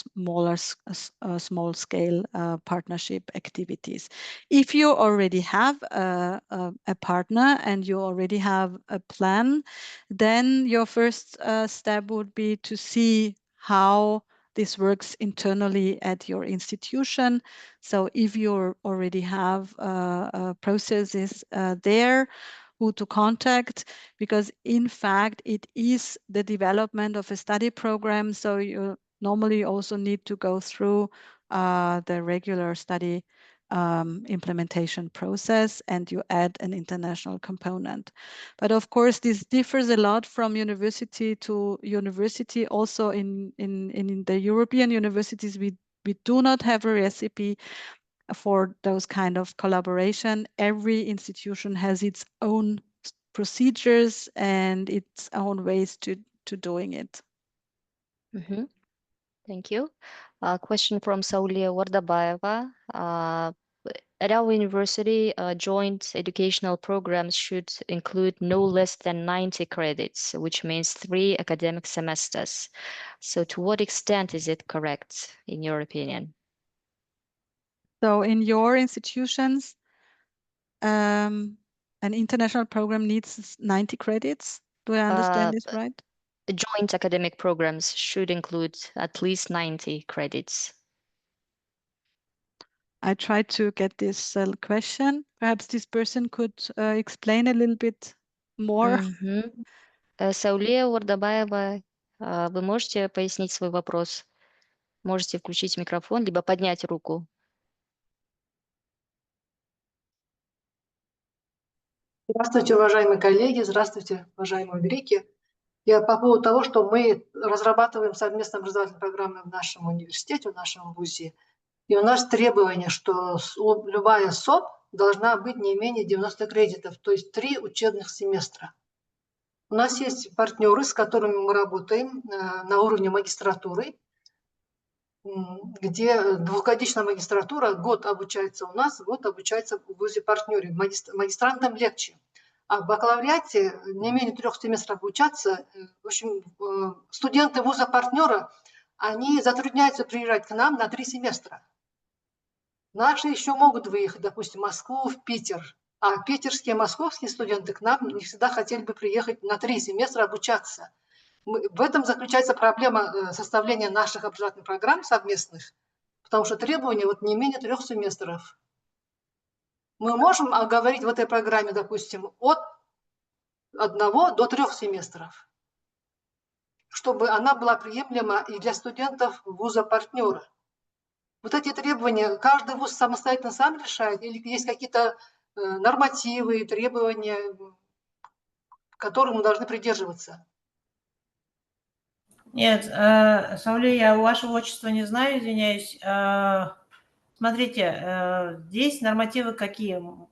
small scale partnership activities. If you already have a partner and you already have a plan, then your first step would be to see how this works internally at your institution. So if you already have processes there, who to contact, because in fact it is the development of a study program. So you normally also need to go through the regular study implementation process, and you add an international component. But of course, this differs a lot from university to university. Also in the European universities, we do not have a recipe for those kind of collaboration. Every institution has its own procedures and its own ways to doing it. Thank you. Question from Saulia Wardabaeva. At our university, joint educational programs should include no less than 90 credits, which means 3 academic semesters. So to what extent is it correct, in your opinion? So in your institutions, an international program needs 90 credits. Do I understand this right? Joint academic programs should include at least 90 credits. I tried to get this question. Perhaps this person could explain a little bit more. Саулия Вардабаева, вы можете пояснить свой вопрос? можете включить микрофон, либо поднять руку. Здравствуйте, уважаемые коллеги, здравствуйте, уважаемые греки. Я по поводу того, что мы разрабатываем совместные образовательные программы в нашем университете, в нашем вузе, и у нас требование, что любая СОП должна быть не менее 90 кредитов, то есть 3 учебных семестра. У нас есть партнеры, с которыми мы работаем на уровне магистратуры, где двухгодичная магистратура, год обучается у нас, год обучается в вузе-партнере. Магистрантам легче. А в бакалавриате не менее 3 семестров обучаться. В общем, студенты вуза-партнера, они затрудняются приезжать к нам на 3 семестра. Наши еще могут выехать, допустим, в Москву, в Питер. А питерские, московские студенты к нам не всегда хотели бы приехать на 3 семестра обучаться. В этом заключается проблема составления наших образовательных программ совместных, потому что требования вот не менее 3 семестров. Мы можем оговорить в этой программе, допустим, от 1 до 3 семестров, чтобы она была приемлема и для студентов вуза-партнера. Вот эти требования каждый вуз самостоятельно сам решает, или есть какие-то нормативы, требования, которым мы должны придерживаться? Нет, Сауле, я вашего отчества не знаю, извиняюсь. Смотрите, здесь нормативы какие? У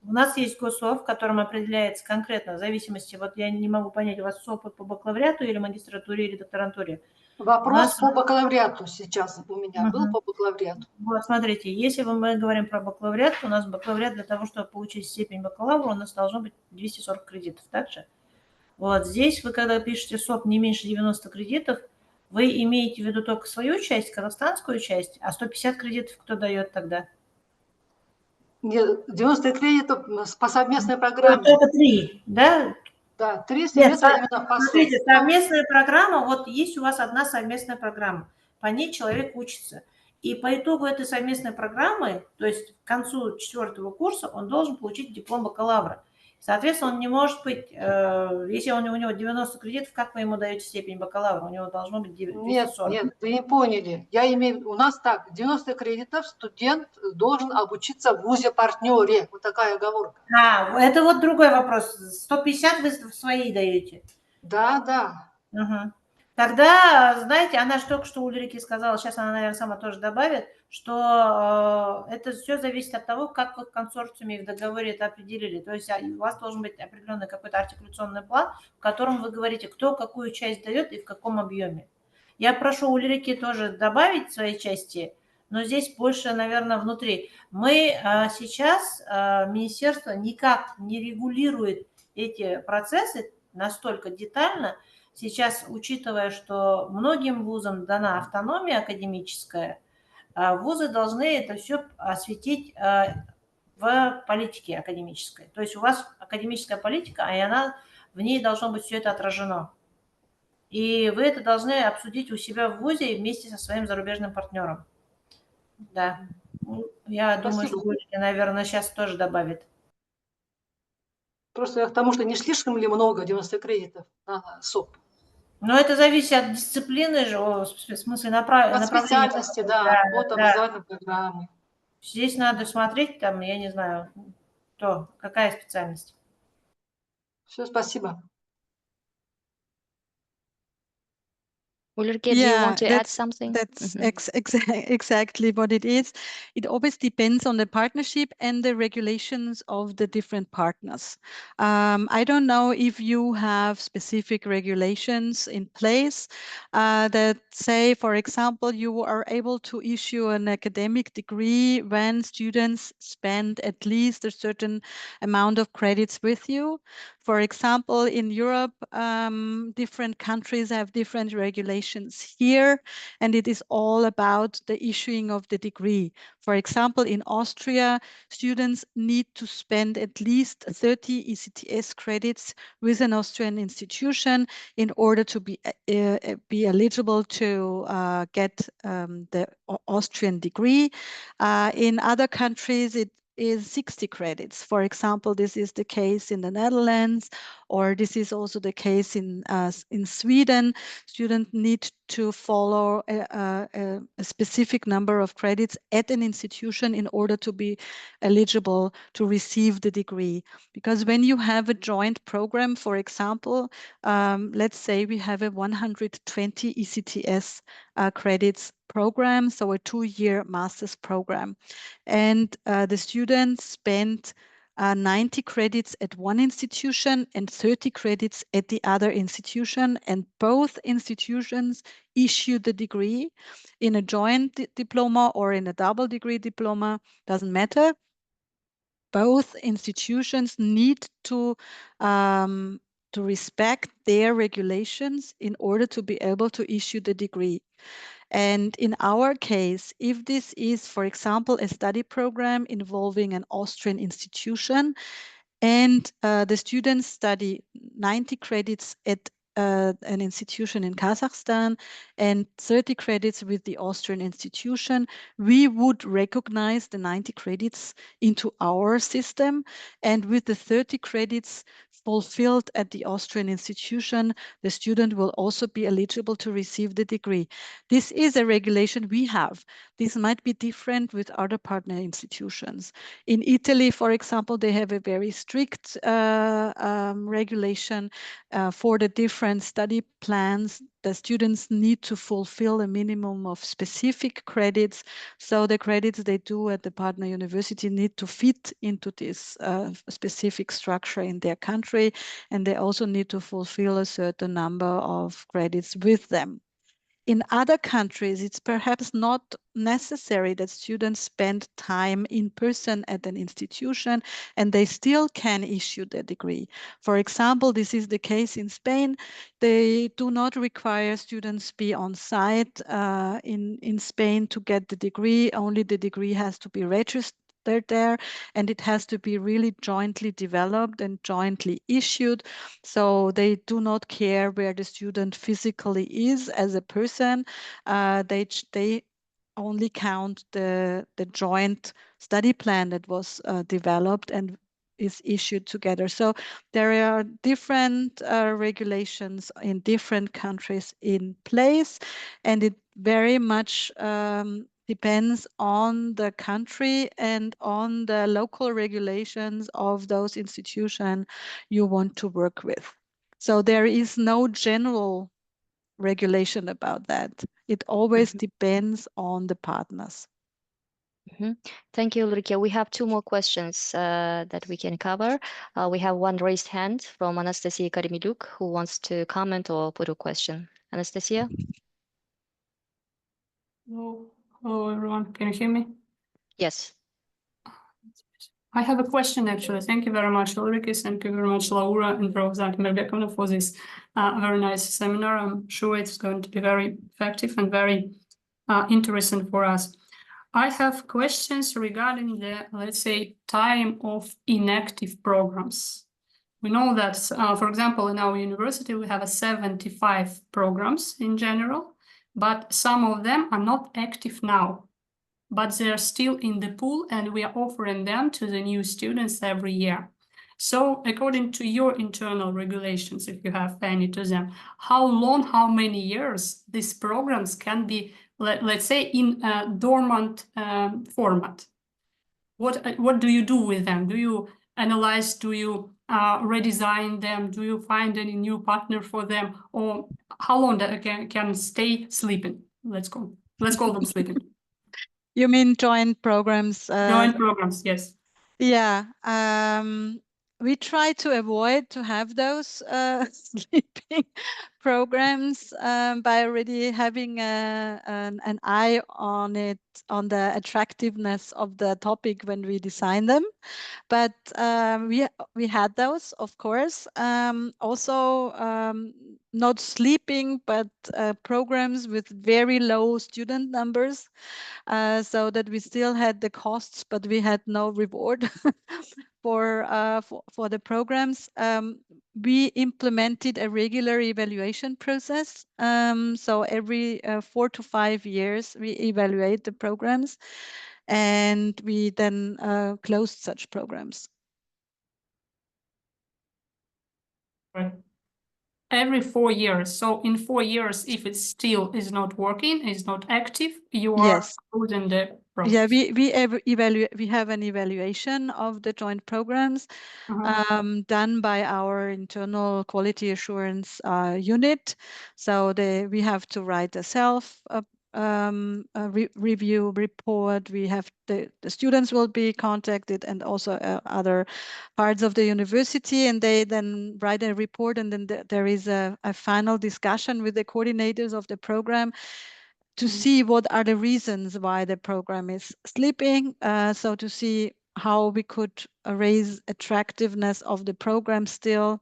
нас есть госов, в котором определяется конкретно, в зависимости, вот я не могу понять, у вас СОПы по бакалавриату или магистратуре, или докторантуре? Вопрос по бакалавриату сейчас у меня был, по бакалавриату. Вот, смотрите, если мы говорим про бакалавриат, то у нас бакалавриат для того, чтобы получить степень бакалавра, у нас должно быть 240 кредитов, так же? Вот здесь вы, когда пишете СОП не меньше 90 кредитов, вы имеете в виду только свою часть, казахстанскую часть, а 150 кредитов кто дает тогда? 90 кредитов по совместной программе. Только 3, да? Да, 3 семестра именно по Смотрите, совместная программа, вот есть у вас одна совместная программа, по ней человек учится. И по итогу этой совместной программы, то есть к концу 4-го курса, он должен получить диплом бакалавра. Соответственно, он не может быть, если у него 90 кредитов, как вы ему даете степень бакалавра? У него должно быть 240. Нет, вы не поняли. У нас так, 90 кредитов студент должен обучиться в вузе-партнере. Вот такая оговорка. Это вот другой вопрос. 150 вы свои даете? Да. Угу. Тогда, знаете, она же только что Ульрике сказала, сейчас она, наверное, сама тоже добавит, что это все зависит от того, как вы в консорциуме и в договоре это определили. То есть у вас должен быть определенный какой-то артикуляционный план, в котором вы говорите, кто какую часть дает и в каком объеме. Я прошу Ульрике тоже добавить свои части, но здесь больше, наверное, внутри. Мы сейчас, министерство никак не регулирует эти процессы настолько детально. Сейчас, учитывая, что многим вузам дана автономия академическая, вузы должны это все осветить в политике академической. То есть у вас академическая политика, в ней должно быть все это отражено. И вы это должны обсудить у себя в вузе вместе со своим зарубежным партнером. Да. Я думаю, что Гулья, наверное, сейчас тоже добавит. Просто к тому, что не слишком ли много 90 кредитов на СОП? Но это зависит от дисциплины же, в смысле направления. От специальности, от образовательной программы. Здесь надо смотреть, там, я не знаю, какая специальность. Все, спасибо. Ulrike, do you want to add something? That's exactly what it is. It always depends on the partnership and the regulations of the different partners. I don't know if you have specific regulations in place that say, for example, you are able to issue an academic degree when students spend at least a certain amount of credits with you. For example, in Europe, different countries have different regulations here, and it is all about the issuing of the degree. For example, in Austria, students need to spend at least 30 ECTS credits with an Austrian institution in order to be eligible to get the Austrian degree. In other countries, is 60 credits. For example, this is the case in the Netherlands, or this is also the case in Sweden. Students need to follow a specific number of credits at an institution in order to be eligible to receive the degree. Because when you have a joint program, for example, let's say we have a 120 ECTS credits program, so a 2-year master's program. And the students spent 90 credits at one institution and 30 credits at the other institution. And both institutions issue the degree in a joint diploma or in a double degree diploma, doesn't matter. Both institutions need to respect their regulations in order to be able to issue the degree. And in our case, if this is, for example, a study program involving an Austrian institution, and the students study 90 credits at an institution in Kazakhstan and 30 credits with the Austrian institution, we would recognize the 90 credits into our system. And with the 30 credits fulfilled at the Austrian institution, the student will also be eligible to receive the degree. This is a regulation we have. This might be different with other partner institutions. In Italy, for example, they have a very strict regulation for the different study plans. The students need to fulfill a minimum of specific credits. So the credits they do at the partner university need to fit into this specific structure in their country. And they also need to fulfill a certain number of credits with them. In other countries, it's perhaps not necessary that students spend time in person at an institution and they still can issue the degree. For example, this is the case in Spain. They do not require students be on site in Spain to get the degree. Only the degree has to be registered there, and it has to be really jointly developed and jointly issued. So they do not care where the student physically is as a person. They only count the joint study plan that was developed and is issued together. So there are different regulations in different countries in place, and it very much depends on the country and on the local regulations of those institutions you want to work with. So there is no general regulation about that. It always depends on the partners. Thank you, Ulrike. We have 2 more questions that we can cover. We have one raised hand from Anastasia Karimiluk, who wants to comment or put a question. Anastasia? Hello, everyone. Can you hear me? Yes. I have a question, actually. Thank you very much, Ulrike. Thank you very much, Laura and Roxanne Merbekovna, for this very nice seminar. I'm sure it's going to be very effective and very interesting for us. I have questions regarding the, let's say, time of inactive programs. We know that, for example, in our university, we have 75 programs in general, but some of them are not active now, but they're still in the pool and we are offering them to the new students every year. So according to your internal regulations, if you have any to them, how long, how many years these programs can be, let's say, in a dormant format? What do you do with them? Do you analyze, do you redesign them? Do you find any new partner for them? Or how long they can stay sleeping? Let's call them sleeping. You mean joint programs? Joint programs, yes. Yeah, we try to avoid to have those sleeping programs by already having an eye on it, on the attractiveness of the topic when we design them. But we had those, of course. Also, not sleeping, but programs with very low student numbers. So that we still had the costs, but we had no reward for the programs. We implemented a regular evaluation process. So every 4 to 5 years, we evaluate the programs. and we then closed such programs. Right. Every 4 years. So in 4 years, if it still is not working, is not active, you are Yes. closing the Yeah, process. we have an evaluation of the joint programs done by our internal quality assurance unit. So we have to write a review report. We have the students will be contacted, and also other parts of the university, and they then write a report, and then there is a final discussion with the coordinators of the program to see what are the reasons why the program is sleeping. So to see how we could raise attractiveness of the program still,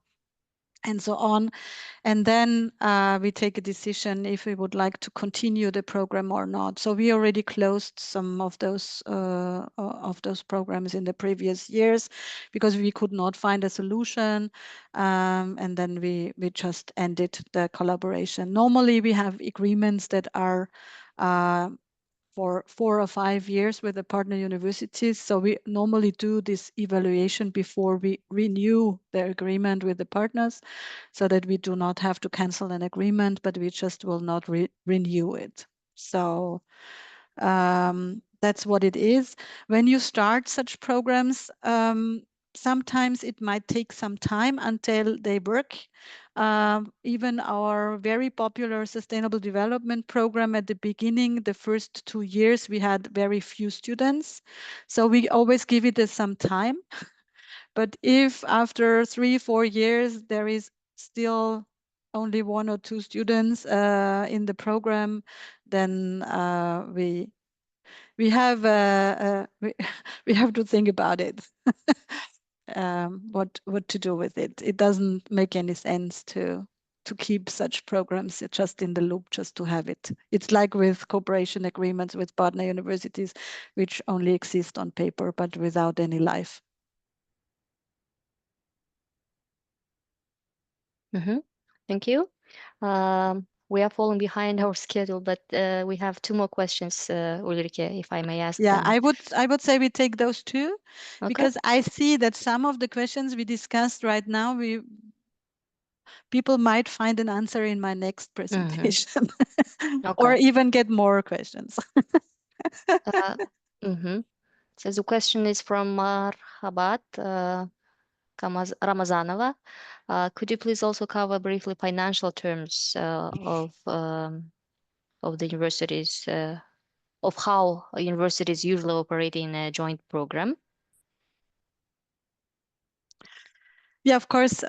and so on. And then we take a decision if we would like to continue the program or not. So we already closed some of those programs in the previous years because we could not find a solution, and then we just ended the collaboration. Normally we have agreements that are for 4 or 5 years with the partner universities. So we normally do this evaluation before we renew the agreement with the partners, so that we do not have to cancel an agreement, but we just will not renew it. So that's what it is. When you start such programs, sometimes it might take some time until they work. Even our very popular sustainable development program at the beginning, the first 2 years, we had very few students. So we always give it some time. But if after 3-4 years, there is still only 1 or 2 students in the program, then we have we have to think about it. What to do with it. It doesn't make any sense to keep such programs just in the loop, just to have it. It's like with cooperation agreements with partner universities, which only exist on paper, but without any life. Thank you. We are falling behind our schedule, but we have 2 more questions, Ulrike, if I may ask Yeah, them. I would say we take those 2, Okay. because I see that some of the questions we discussed right now, people might find an answer in my next presentation, or Okay. even get more questions. So the question is from Marhabat Ramazanova. Could you please also cover briefly financial terms of the universities, of how universities usually operate in a joint program? Yeah, of course.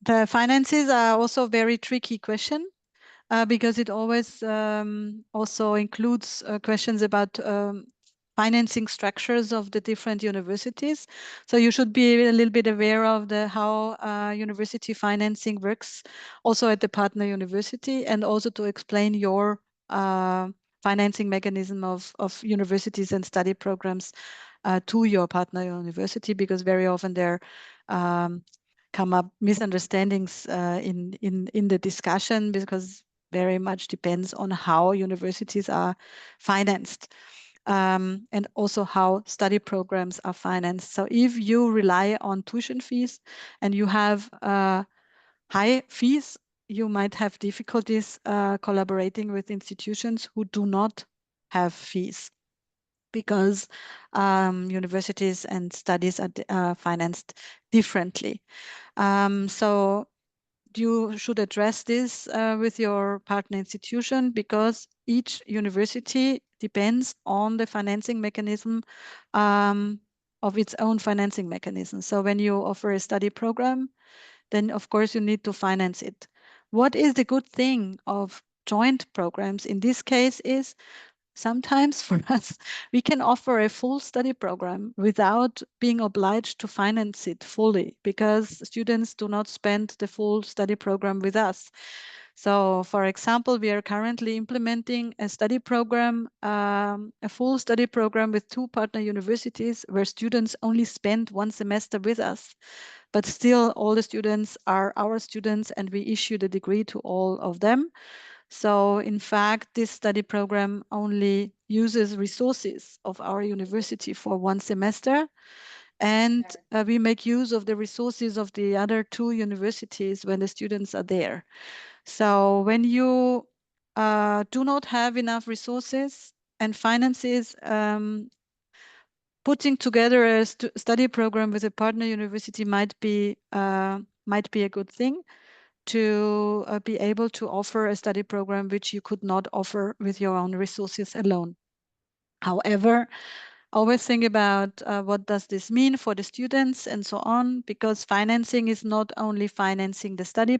The finances are also a very tricky question, because it always also includes questions about financing structures of the different universities. So you should be a little bit aware of how university financing works also at the partner university, and also to explain your financing mechanism of universities and study programs to your partner university, because very often there come up misunderstandings in the discussion, because very much depends on how universities are financed, and also how study programs are financed. So if you rely on tuition fees and you have high fees, you might have difficulties collaborating with institutions who do not have fees, because universities and studies are financed differently. So you should address this with your partner institution, because each university depends on the financing mechanism of its own financing mechanism. So when you offer a study program, then of course you need to finance it. What is the good thing of joint programs in this case is, sometimes for us, we can offer a full study program without being obliged to finance it fully, because students do not spend the full study program with us. So for example, we are currently implementing a study program, a full study program with 2 partner universities, where students only spend 1 semester with us. But still all the students are our students, and we issue the degree to all of them. So in fact, this study program only uses resources of our university for 1 semester. And we make use of the resources of the other 2 universities when the students are there. So when you do not have enough resources and finances, putting together a study program with a partner university might be a good thing to be able to offer a study program which you could not offer with your own resources alone. However, always think about what does this mean for the students and so on, because financing is not only financing the study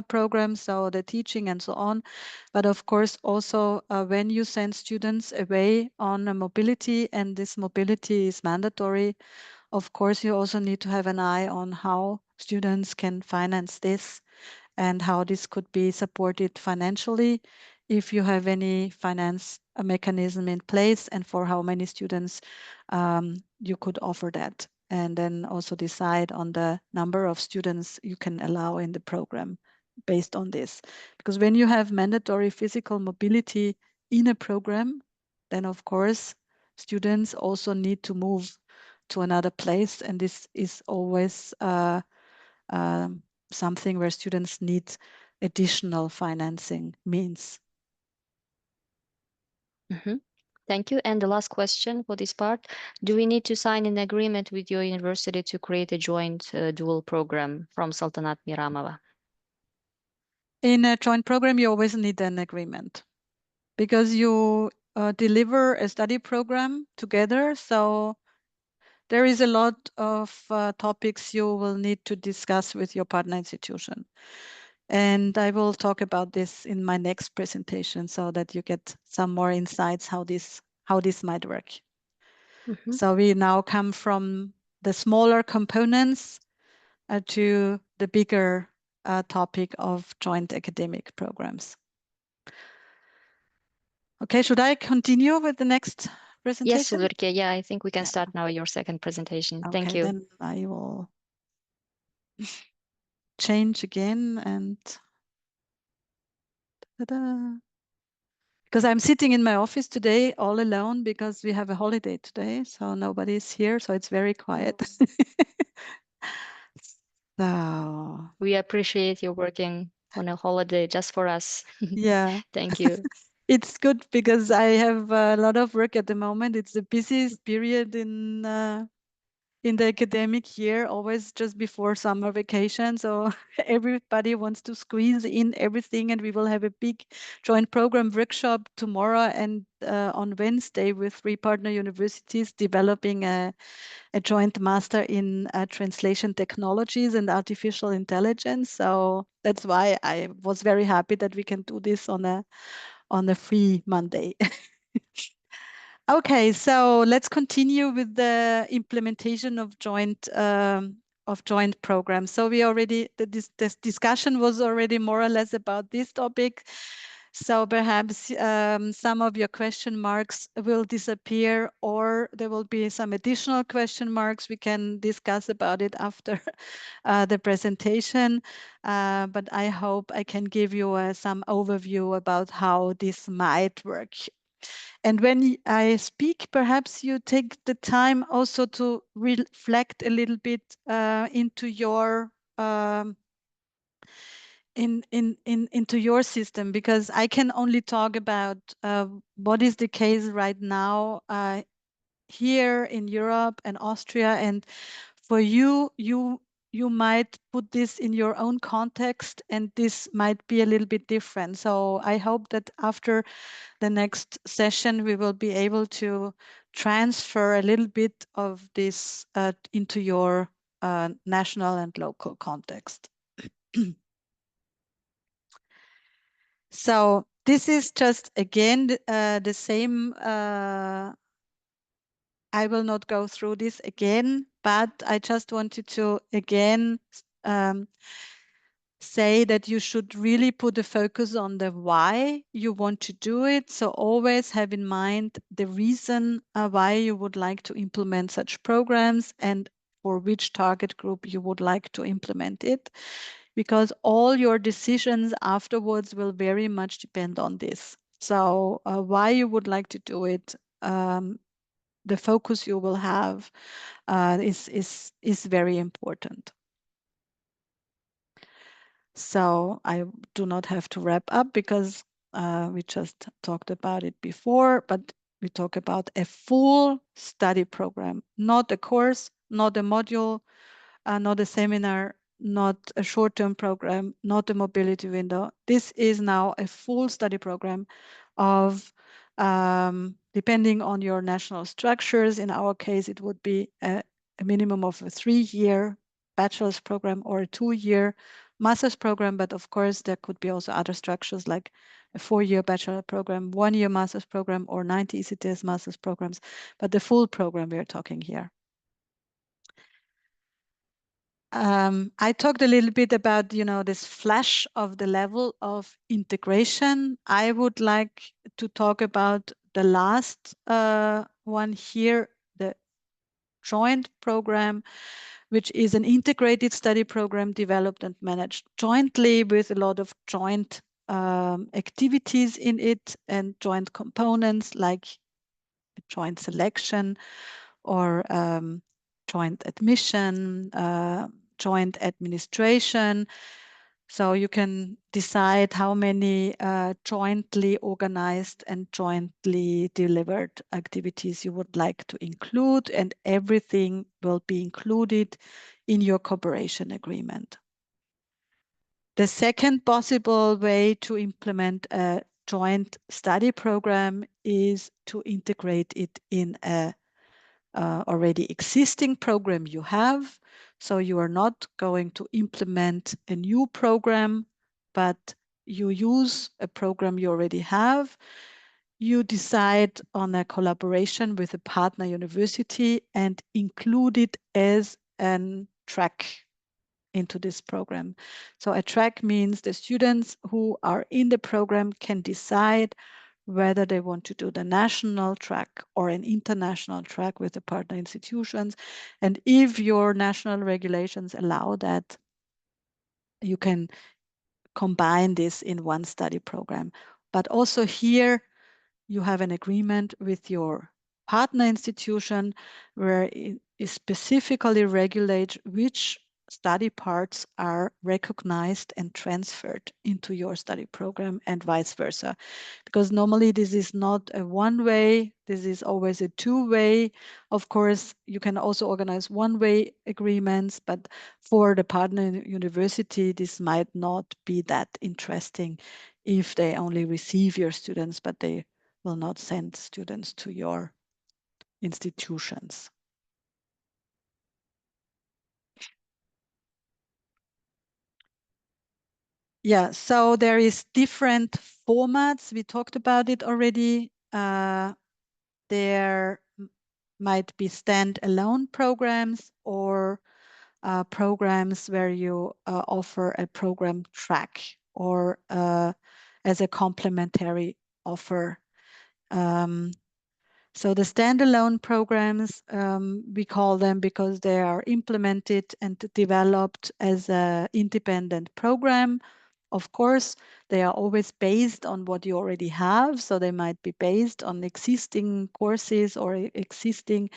program, so the teaching and so on, but of course also when you send students away on a mobility, and this mobility is mandatory, of course you also need to have an eye on how students can finance this and how this could be supported financially, if you have any finance mechanism in place, and for how many students you could offer that. And then also decide on the number of students you can allow in the program based on this. Because when you have mandatory physical mobility in a program, then of course students also need to move to another place, and this is always something where students need additional financing means. Thank you. And the last question for this part, do we need to sign an agreement with your university to create a joint dual program from Saltanat Miramova? In a joint program, you always need an agreement because you deliver a study program together. So there is a lot of topics you will need to discuss with your partner institution. And I will talk about this in my next presentation so that you get some more insights how this might work. So we now come from the smaller components to the bigger topic of joint academic programs. Okay, should I continue with the next presentation? Yes, Ulrike. Yeah, I think we can start now your second presentation. Okay, Thank you. then I will change again and because I'm sitting in my office today all alone because we have a holiday today, so nobody's here, so it's very quiet. So we appreciate you working on a holiday just for us. Yeah. Thank you. It's good because I have a lot of work at the moment. It's the busiest period in the academic year, always just before summer vacation. So everybody wants to squeeze in everything, and we will have a big joint program workshop tomorrow and on Wednesday with 3 partner universities developing a joint master in translation technologies and artificial intelligence. So that's why I was very happy that we can do this on a free Monday. Okay, so let's continue with the implementation of joint programs. So we already this discussion was already more or less about this topic. So perhaps some of your question marks will disappear, or there will be some additional question marks. We can discuss about it after the presentation. But I hope I can give you some overview about how this might work. And when I speak, perhaps you take the time also to reflect a little bit into your into your system, because I can only talk about what is the case right now here in Europe and Austria. And for you might put this in your own context, and this might be a little bit different. So I hope that after the next session, we will be able to transfer a little bit of this into your national and local context. So this is just, again, the same. I will not go through this again, but I just wanted to, again, say that you should really put the focus on the why you want to do it. So always have in mind the reason why you would like to implement such programs and for which target group you would like to implement it. because all your decisions afterwards will very much depend on this. So why you would like to do it, the focus you will have is very important. So I do not have to wrap up because we just talked about it before, but we talk about a full study program, not a course, not a module, not a seminar, not a short-term program, not a mobility window. This is now a full study program of, depending on your national structures, in our case, it would be a minimum of a 3-year bachelor's program or a 2-year master's program, but of course there could be also other structures like a 4-year bachelor program, 1-year master's program, or 90 ECTS master's programs, but the full program we are talking here. I talked a little bit about, this flash of the level of integration. I would like to talk about the last one here, the joint program, which is an integrated study program developed and managed jointly with a lot of joint activities in it and joint components like joint selection or joint admission, joint administration. So you can decide how many jointly organized and jointly delivered activities you would like to include, and everything will be included in your cooperation agreement. The second possible way to implement a joint study program is to integrate it in a already existing program you have. So you are not going to implement a new program, but you use a program you already have. You decide on a collaboration with a partner university and include it as a track into this program. So a track means the students who are in the program can decide whether they want to do the national track or an international track with the partner institutions. And if your national regulations allow that, you can combine this in one study program. But also here, you have an agreement with your partner institution where it specifically regulates which study parts are recognized and transferred into your study program and vice versa. Because normally this is not a one-way, this is always a two-way. Of course, you can also organize one-way agreements, but for the partner university, this might not be that interesting if they only receive your students, but they will not send students to your institutions. Yeah, so there is different formats. We talked about it already. There might be standalone programs or programs where you offer a program track or as a complementary offer. So the standalone programs, we call them because they are implemented and developed as an independent program. Of course, they are always based on what you already have. So they might be based on existing courses or existing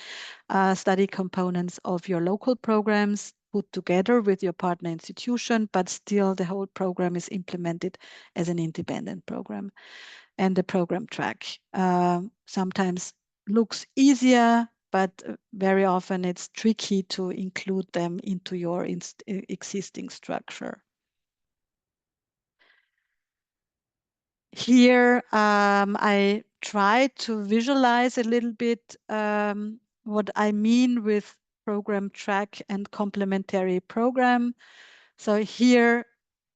study components of your local programs put together with your partner institution, but still the whole program is implemented as an independent program. And the program track sometimes looks easier, but very often it's tricky to include them into your existing structure. Here, I try to visualize a little bit what I mean with program track and complementary program. So here,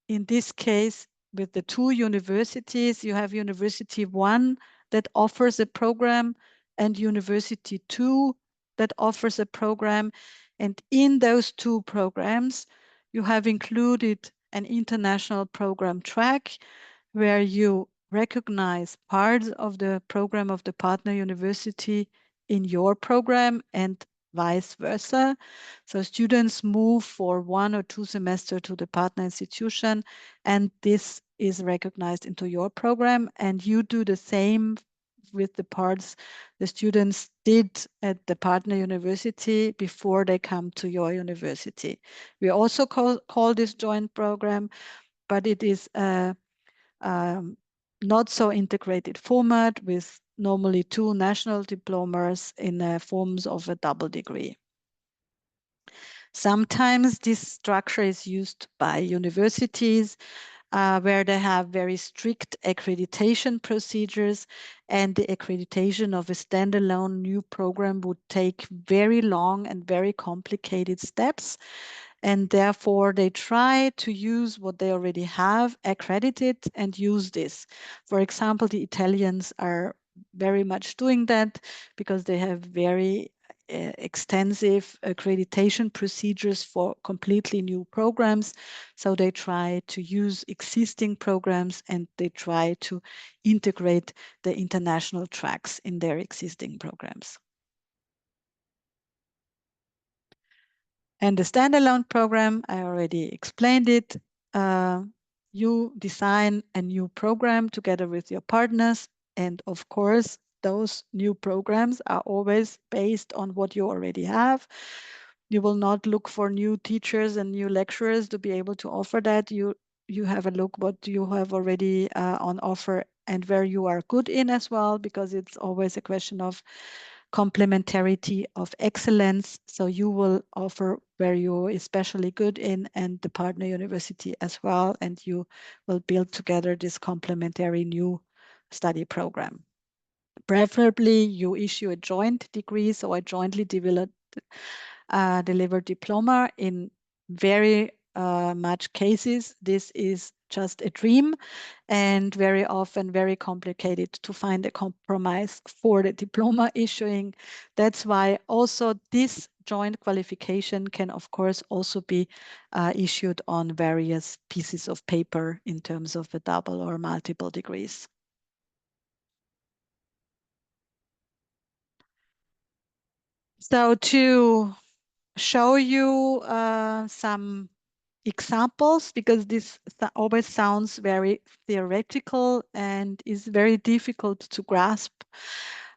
in this case, with the two universities, you have University 1 that offers a program and University 2 that offers a program. And in those two programs, you have included an international program track where you recognize parts of the program of the partner university in your program and vice versa. So students move for 1 or 2 semesters to the partner institution, and this is recognized into your program, and you do the same with the parts the students did at the partner university before they come to your university. We also call this joint program, but it is a not so integrated format with normally 2 national diplomas in forms of a double degree. Sometimes this structure is used by universities where they have very strict accreditation procedures, and the accreditation of a standalone new program would take very long and very complicated steps. And therefore, they try to use what they already have accredited and use this. For example, the Italians are very much doing that because they have very extensive accreditation procedures for completely new programs. So they try to use existing programs and they try to integrate the international tracks in their existing programs. And the standalone program, I already explained it. You design a new program together with your partners. And of course, those new programs are always based on what you already have. You will not look for new teachers and new lecturers to be able to offer that. You have a look what you have already on offer and where you are good in as well, because it's always a question of complementarity of excellence. So you will offer where you're especially good in and the partner university as well, and you will build together this complementary new study program. Preferably you issue a joint degree, so a jointly delivered diploma. In very much cases, this is just a dream, and very often very complicated to find a compromise for the diploma issuing. That's why also this joint qualification can of course also be issued on various pieces of paper in terms of a double or multiple degrees. So to show you some examples, because this always sounds very theoretical and is very difficult to grasp.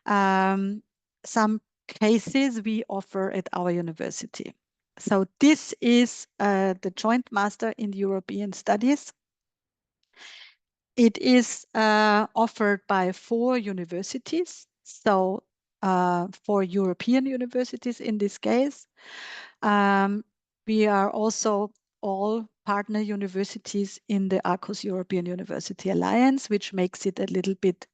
Some cases we offer at our university. So this is the joint master in European studies. It is offered by 4 universities. So 4 European universities in this case. We are also all partner universities in the ACUS European University Alliance, which makes it a little bit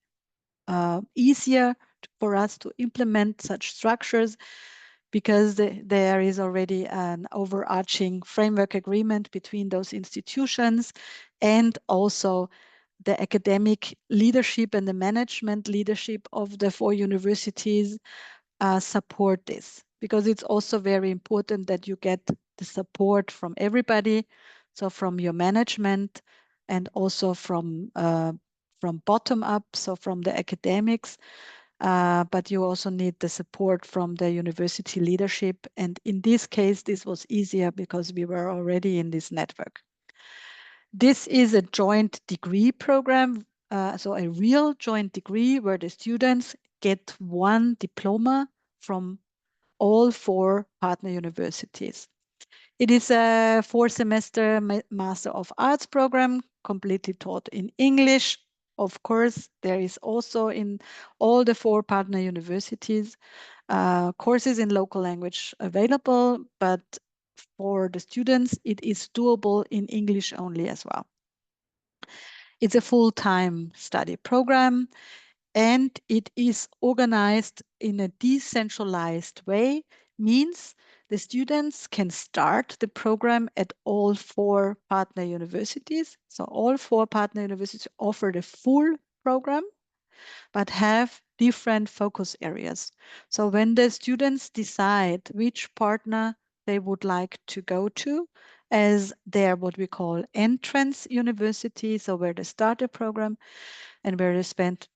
easier for us to implement such structures, because there is already an overarching framework agreement between those institutions, and also the academic leadership and the management leadership of the 4 universities support this, because it's also very important that you get the support from everybody. So from your management and also from bottom up, so from the academics, but you also need the support from the university leadership. And in this case, this was easier because we were already in this network. This is a joint degree program, so a real joint degree where the students get 1 diploma from all 4 partner universities. It is a 4-semester Master of Arts program, completely taught in English. Of course, there is also in all the 4 partner universities courses in local language available, but for the students, it is doable in English only as well. It's a full-time study program, and it is organized in a decentralized way, means the students can start the program at all 4 partner universities. So all 4 partner universities offer the full program, but have different focus areas. So when the students decide which partner they would like to go to as their what we call entrance university, so where they start the program and where they spend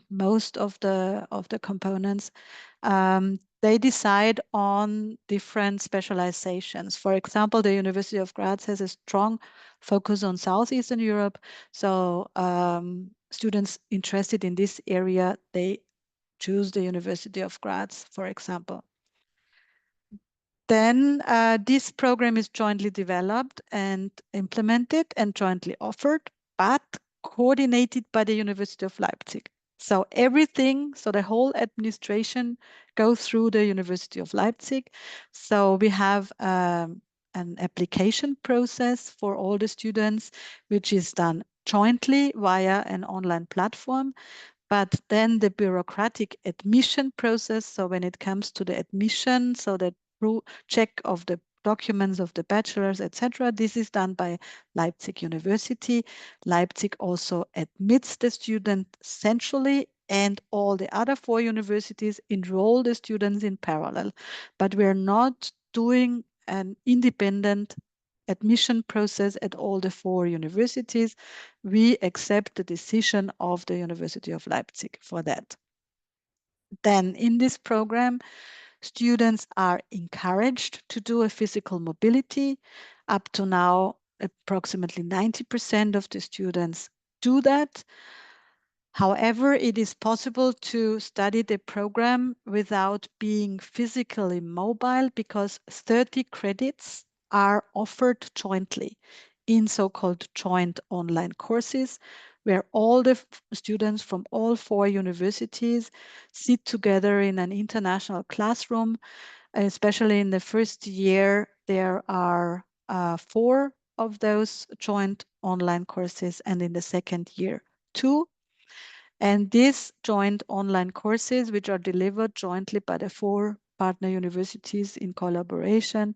most of the components, they decide on different specializations. For example, the University of Graz has a strong focus on Southeastern Europe. So students interested in this area, they choose the University of Graz, for example. Then this program is jointly developed and implemented and jointly offered, but coordinated by the University of Leipzig. So everything, so the whole administration goes through the University of Leipzig. So we have an application process for all the students, which is done jointly via an online platform. But then the bureaucratic admission process, so when it comes to the admission, so the check of the documents of the bachelors, etc., this is done by Leipzig University. Leipzig also admits the student centrally, and all the other 4 universities enroll the students in parallel. But we're not doing an independent admission process at all the 4 universities. We accept the decision of the University of Leipzig for that. Then in this program, students are encouraged to do a physical mobility. Up to now, approximately 90% of the students do that. However, it is possible to study the program without being physically mobile because 30 credits are offered jointly in so-called joint online courses, where all the students from all 4 universities sit together in an international classroom. Especially in the first year, there are 4 of those joint online courses, and in the second year, 2. And these joint online courses, which are delivered jointly by the 4 partner universities in collaboration,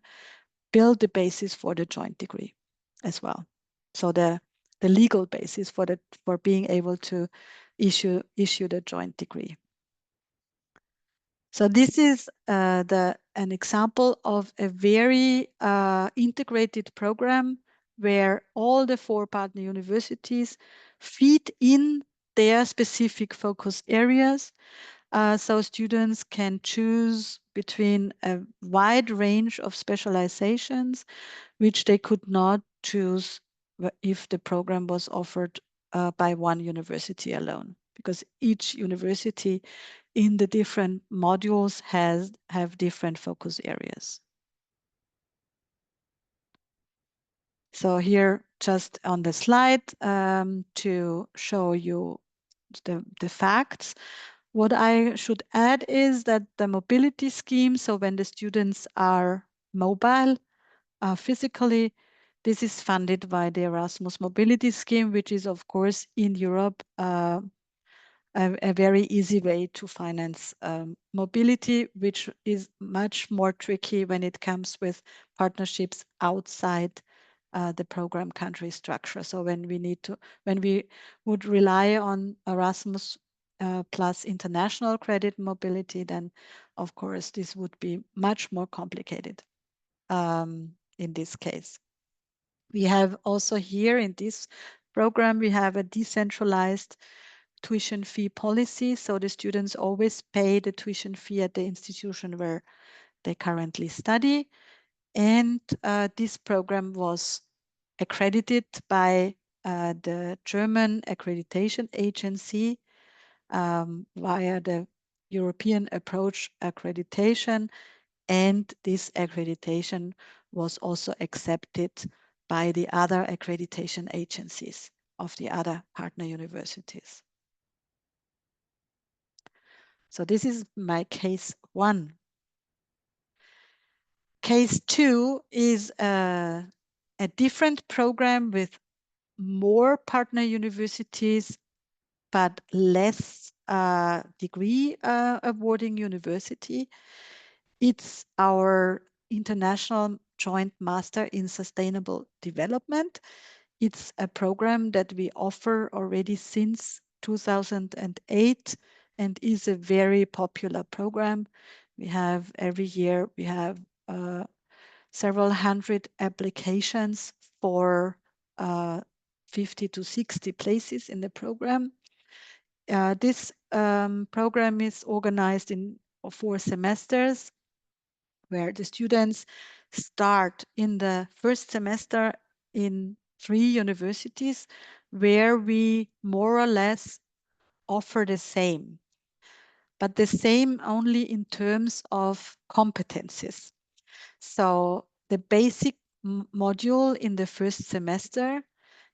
build the basis for the joint degree as well. So the legal basis for being able to issue the joint degree. So this is an example of a very integrated program where all the 4 partner universities feed in their specific focus areas. So students can choose between a wide range of specializations, which they could not choose if the program was offered by one university alone, because each university in the different modules have different focus areas. So here, just on the slide, to show you the facts. What I should add is that the mobility scheme, so when the students are mobile, physically, this is funded by the Erasmus Mobility Scheme, which is, of course, in Europe, a very easy way to finance mobility, which is much more tricky when it comes with partnerships outside the program country structure. So when we would rely on Erasmus plus international credit mobility, then of course this would be much more complicated in this case. We have also here in this program, we have a decentralized tuition fee policy. So the students always pay the tuition fee at the institution where they currently study. And this program was accredited by the German accreditation agency via the European Approach accreditation. And this accreditation was also accepted by the other accreditation agencies of the other partner universities. So this is my case 1. Case 2 is a different program with more partner universities, but less degree awarding university. It's our International Joint Master in Sustainable Development. It's a program that we offer already since 2008 and is a very popular program. We have every year, we have several hundred applications for 50 to 60 places in the program. This program is organized in or 4 semesters, where the students start in the first semester in 3 universities, where we more or less offer the same, but the same only in terms of competencies. So the basic module in the first semester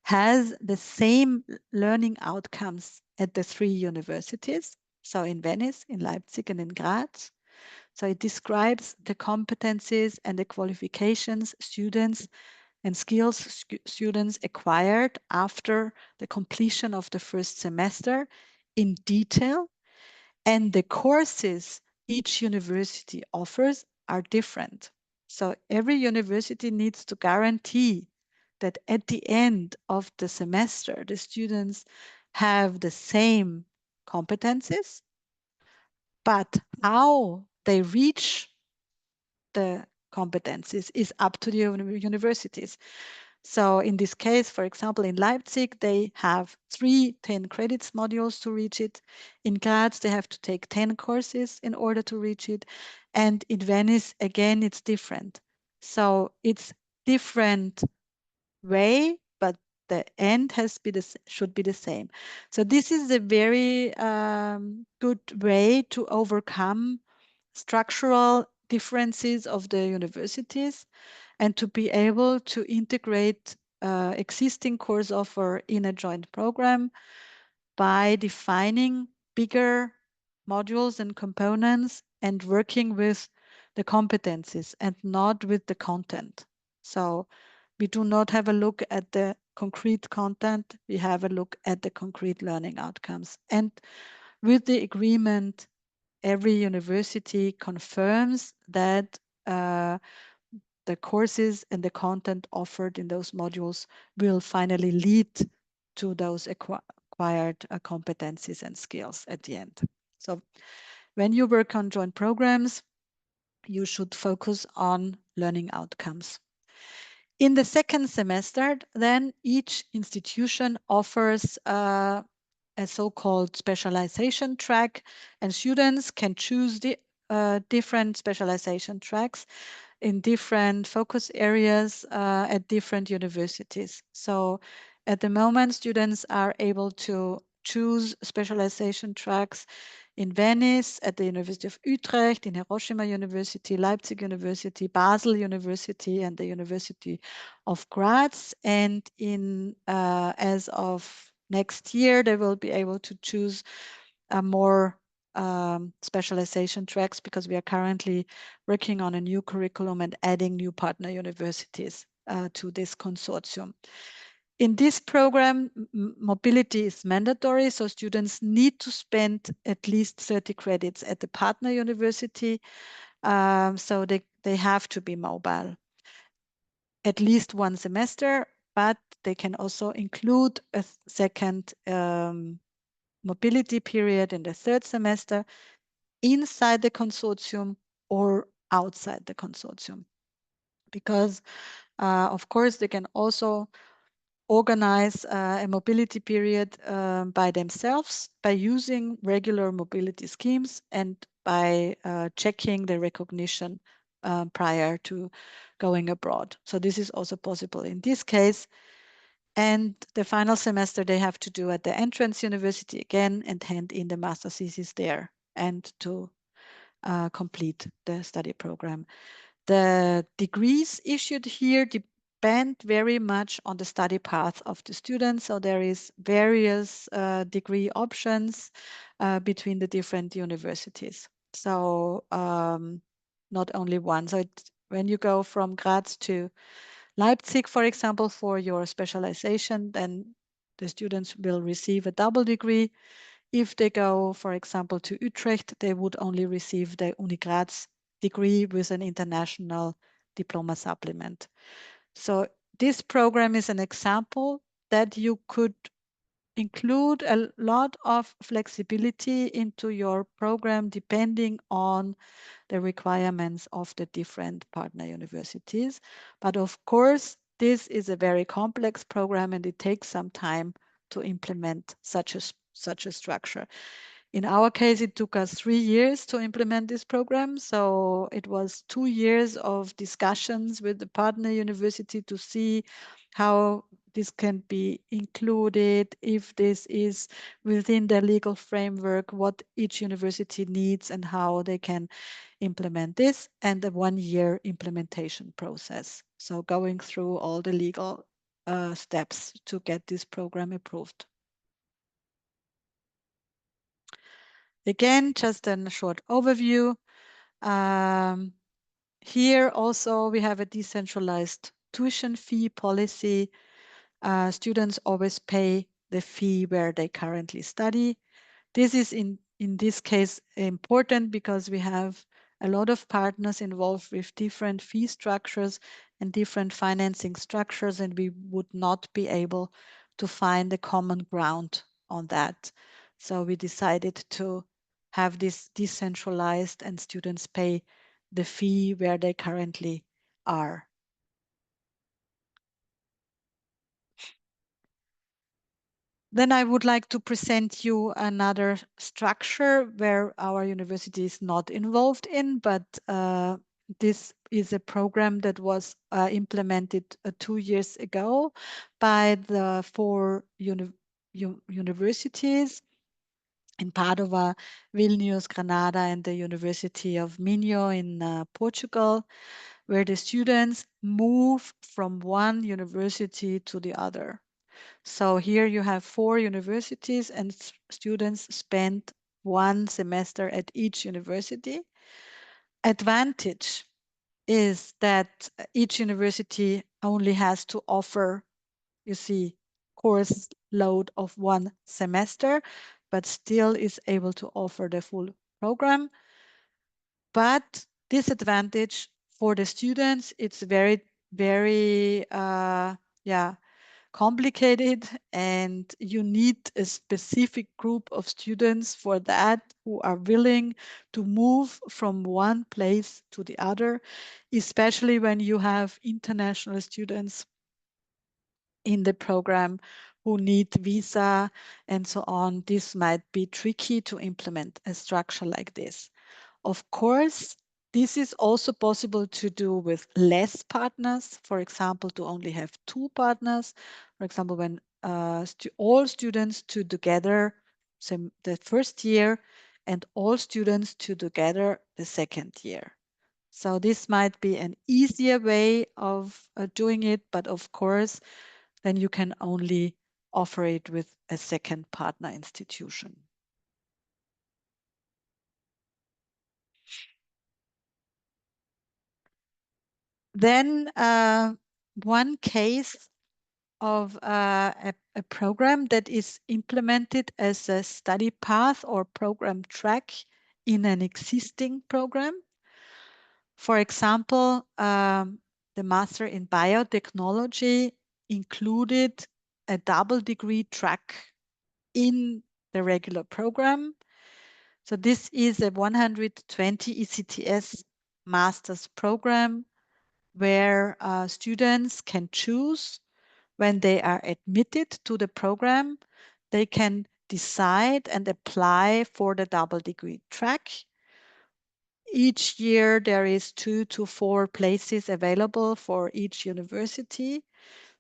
has the same learning outcomes at the 3 universities. So in Venice, in Leipzig, and in Graz. So it describes the competencies and the qualifications students and skills students acquired after the completion of the first semester in detail. And the courses each university offers are different. So every university needs to guarantee that at the end of the semester, the students have the same competencies, but how they reach the competencies is up to the universities. So in this case, for example, in Leipzig, they have 3 10 credits modules to reach it. In Graz, they have to take 10 courses in order to reach it. And in Venice, again, it's different. So it's different way, but the end should be the same. So this is a very good way to overcome structural differences of the universities and to be able to integrate existing course offer in a joint program by defining bigger modules and components and working with the competencies and not with the content. So we do not have a look at the concrete content, we have a look at the concrete learning outcomes. And with the agreement, every university confirms that the courses and the content offered in those modules will finally lead to those acquired competencies and skills at the end. So when you work on joint programs, you should focus on learning outcomes. In the second semester, then each institution offers a so-called specialization track, and students can choose the different specialization tracks in different focus areas at different universities. So at the moment, students are able to choose specialization tracks in Venice, at the University of Utrecht, in Hiroshima University, Leipzig University, Basel University, and the University of Graz. And in as of next year, they will be able to choose a more specialization tracks, because we are currently working on a new curriculum and adding new partner universities to this consortium. In this program, mobility is mandatory, so students need to spend at least 30 credits at the partner university, so they have to be mobile at least one semester, but they can also include a second mobility period in the third semester inside the consortium or outside the consortium. Because, of course, they can also organize a mobility period by themselves by using regular mobility schemes and by checking the recognition prior to going abroad. So this is also possible in this case. And the final semester they have to do at the entrance university again and hand in the master thesis there and to complete the study program. The degrees issued here depend very much on the study path of the student. So there is various degree options between the different universities. So not only one. So when you go from Graz to Leipzig, for example, for your specialization, then the students will receive a double degree. If they go, for example, to Utrecht, they would only receive the Uni Graz degree with an international diploma supplement. So this program is an example that you could include a lot of flexibility into your program depending on the requirements of the different partner universities. But of course, this is a very complex program and it takes some time to implement such a structure. In our case, it took us 3 years to implement this program. So it was 2 years of discussions with the partner university to see how this can be included, if this is within the legal framework, what each university needs and how they can implement this, and a 1-year implementation process. So going through all the legal steps to get this program approved. Again, just a short overview. Here also we have a decentralized tuition fee policy. Students always pay the fee where they currently study. This is in this case important because we have a lot of partners involved with different fee structures and different financing structures, and we would not be able to find a common ground on that. So we decided to have this decentralized and students pay the fee where they currently are. Then I would like to present you another structure where our university is not involved in, but this is a program that was implemented 2 years ago by the 4 universities in Padova, Vilnius, Granada, and the University of Minho in Portugal, where the students move from one university to the other. So here you have 4 universities and students spend 1 semester at each university. Advantage is that each university only has to offer, you see, course load of 1 semester, but still is able to offer the full program. But disadvantage for the students, it's very, very, complicated, and you need a specific group of students for that who are willing to move from one place to the other, especially when you have international students in the program who need visa and so on. This might be tricky to implement a structure like this. Of course, this is also possible to do with less partners. For example, to only have 2 partners. For example, when all students together the first year and all students together the second year. So this might be an easier way of doing it, but of course, then you can only offer it with a second partner institution. Then one case of a program that is implemented as a study path or program track in an existing program. For example, the Master in Biotechnology included a double degree track in the regular program. So this is a 120 ECTS master's program where students can choose when they are admitted to the program, they can decide and apply for the double degree track. Each year there is 2 to 4 places available for each university.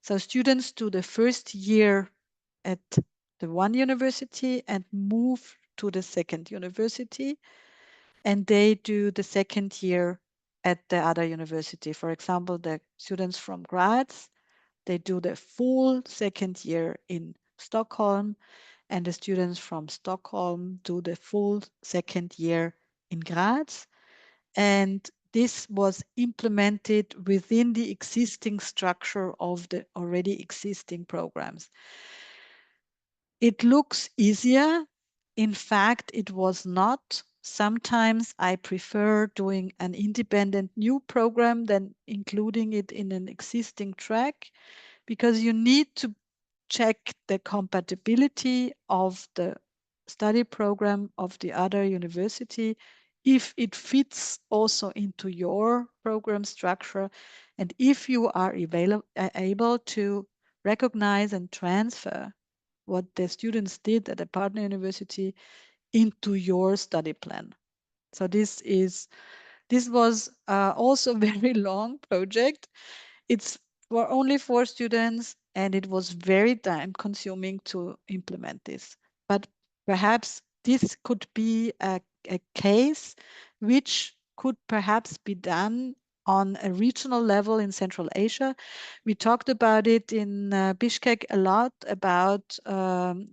So students do the first year at the one university and move to the second university, and they do the second year at the other university. For example, the students from Graz, they do the full second year in Stockholm, and the students from Stockholm do the full second year in Graz. And this was implemented within the existing structure of the already existing programs. It looks easier. In fact, it was not. Sometimes I prefer doing an independent new program than including it in an existing track, because you need to check the compatibility of the study program of the other university, if it fits also into your program structure, and if you are able to recognize and transfer what the students did at a partner university into your study plan. So this was also a very long project. It's for only 4 students, and it was very time consuming to implement this. But perhaps this could be a case which could perhaps be done on a regional level in Central Asia. We talked about it in Bishkek a lot about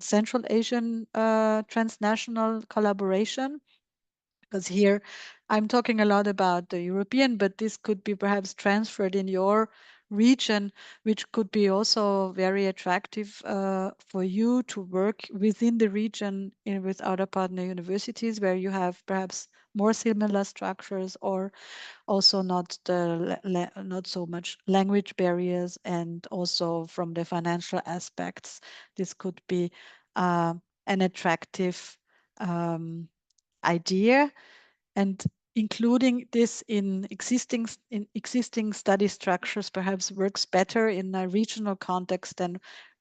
Central Asian transnational collaboration, because here I'm talking a lot about the European, but this could be perhaps transferred in your region, which could be also very attractive for you to work within the region with other partner universities where you have perhaps more similar structures, or also not so much language barriers, and also from the financial aspects, this could be an attractive idea. And including this in existing study structures perhaps works better in a regional context than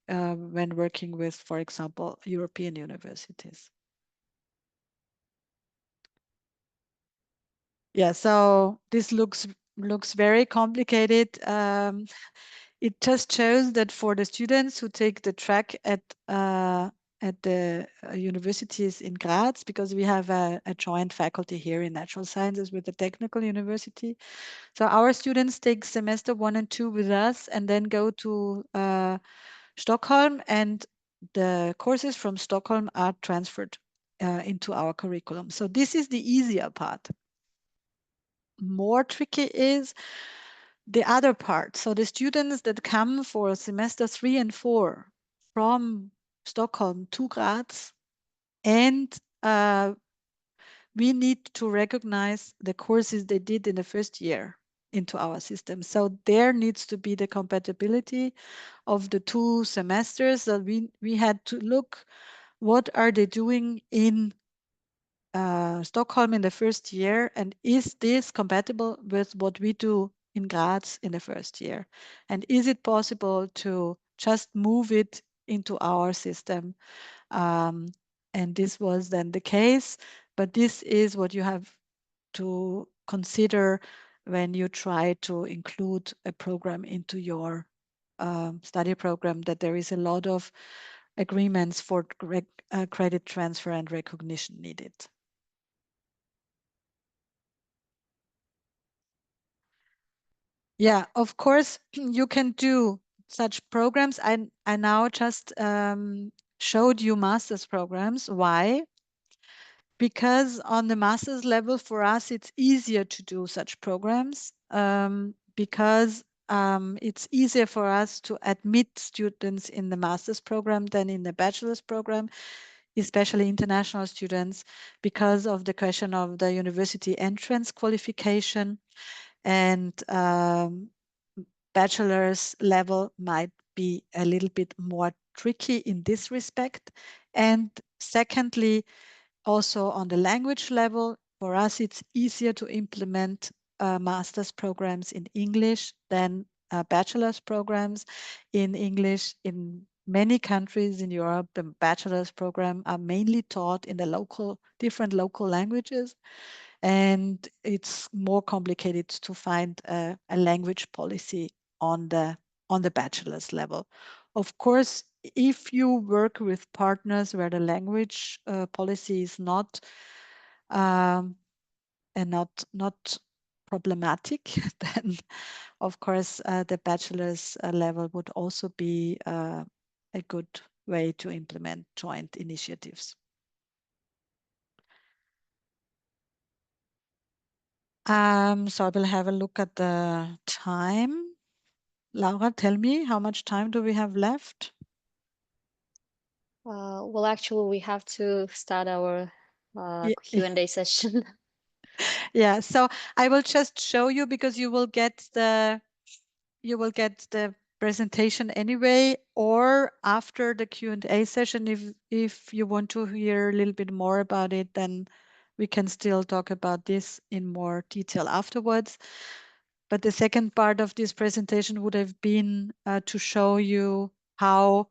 when working with, for example, European universities. Yeah, so this looks very complicated. It just shows that for the students who take the track at the universities in Graz, because we have a joint faculty here in natural sciences with the technical university. So our students take semester 1 and 2 with us, and then go to Stockholm, and the courses from Stockholm are transferred into our curriculum. So this is the easier part. More tricky is the other part. So the students that come for semester 3 and 4 from Stockholm to Graz, and we need to recognize the courses they did in the first year into our system. So there needs to be the compatibility of the 2 semesters. So we had to look what are they doing in Stockholm in the first year, and is this compatible with what we do in Graz in the first year? And is it possible to just move it into our system? And this was then the case, but this is what you have to consider when you try to include a program into your study program, that there is a lot of agreements for credit transfer and recognition needed. Yeah, of course, you can do such programs. I now just showed you master's programs. Why? Because on the master's level, for us, it's easier to do such programs because it's easier for us to admit students in the master's program than in the bachelor's program, especially international students, because of the question of the university entrance qualification. And bachelor's level might be a little bit more tricky in this respect. And secondly, also on the language level, for us, it's easier to implement master's programs in English than bachelor's programs in English. In many countries in Europe, the bachelor's program are mainly taught in the different local languages. And it's more complicated to find a language policy on the bachelor's level. Of course, if you work with partners where the language policy is not not problematic, then of course the bachelor's level would also be a good way to implement joint initiatives. So I will have a look at the time. Laura, tell me, how much time do we have left? Well, actually, we have to start our Q&A session. Yeah, so I will just show you, because you will get the presentation anyway, or after the Q&A session, if you want to hear a little bit more about it, then we can still talk about this in more detail afterwards. But the second part of this presentation would have been to show you how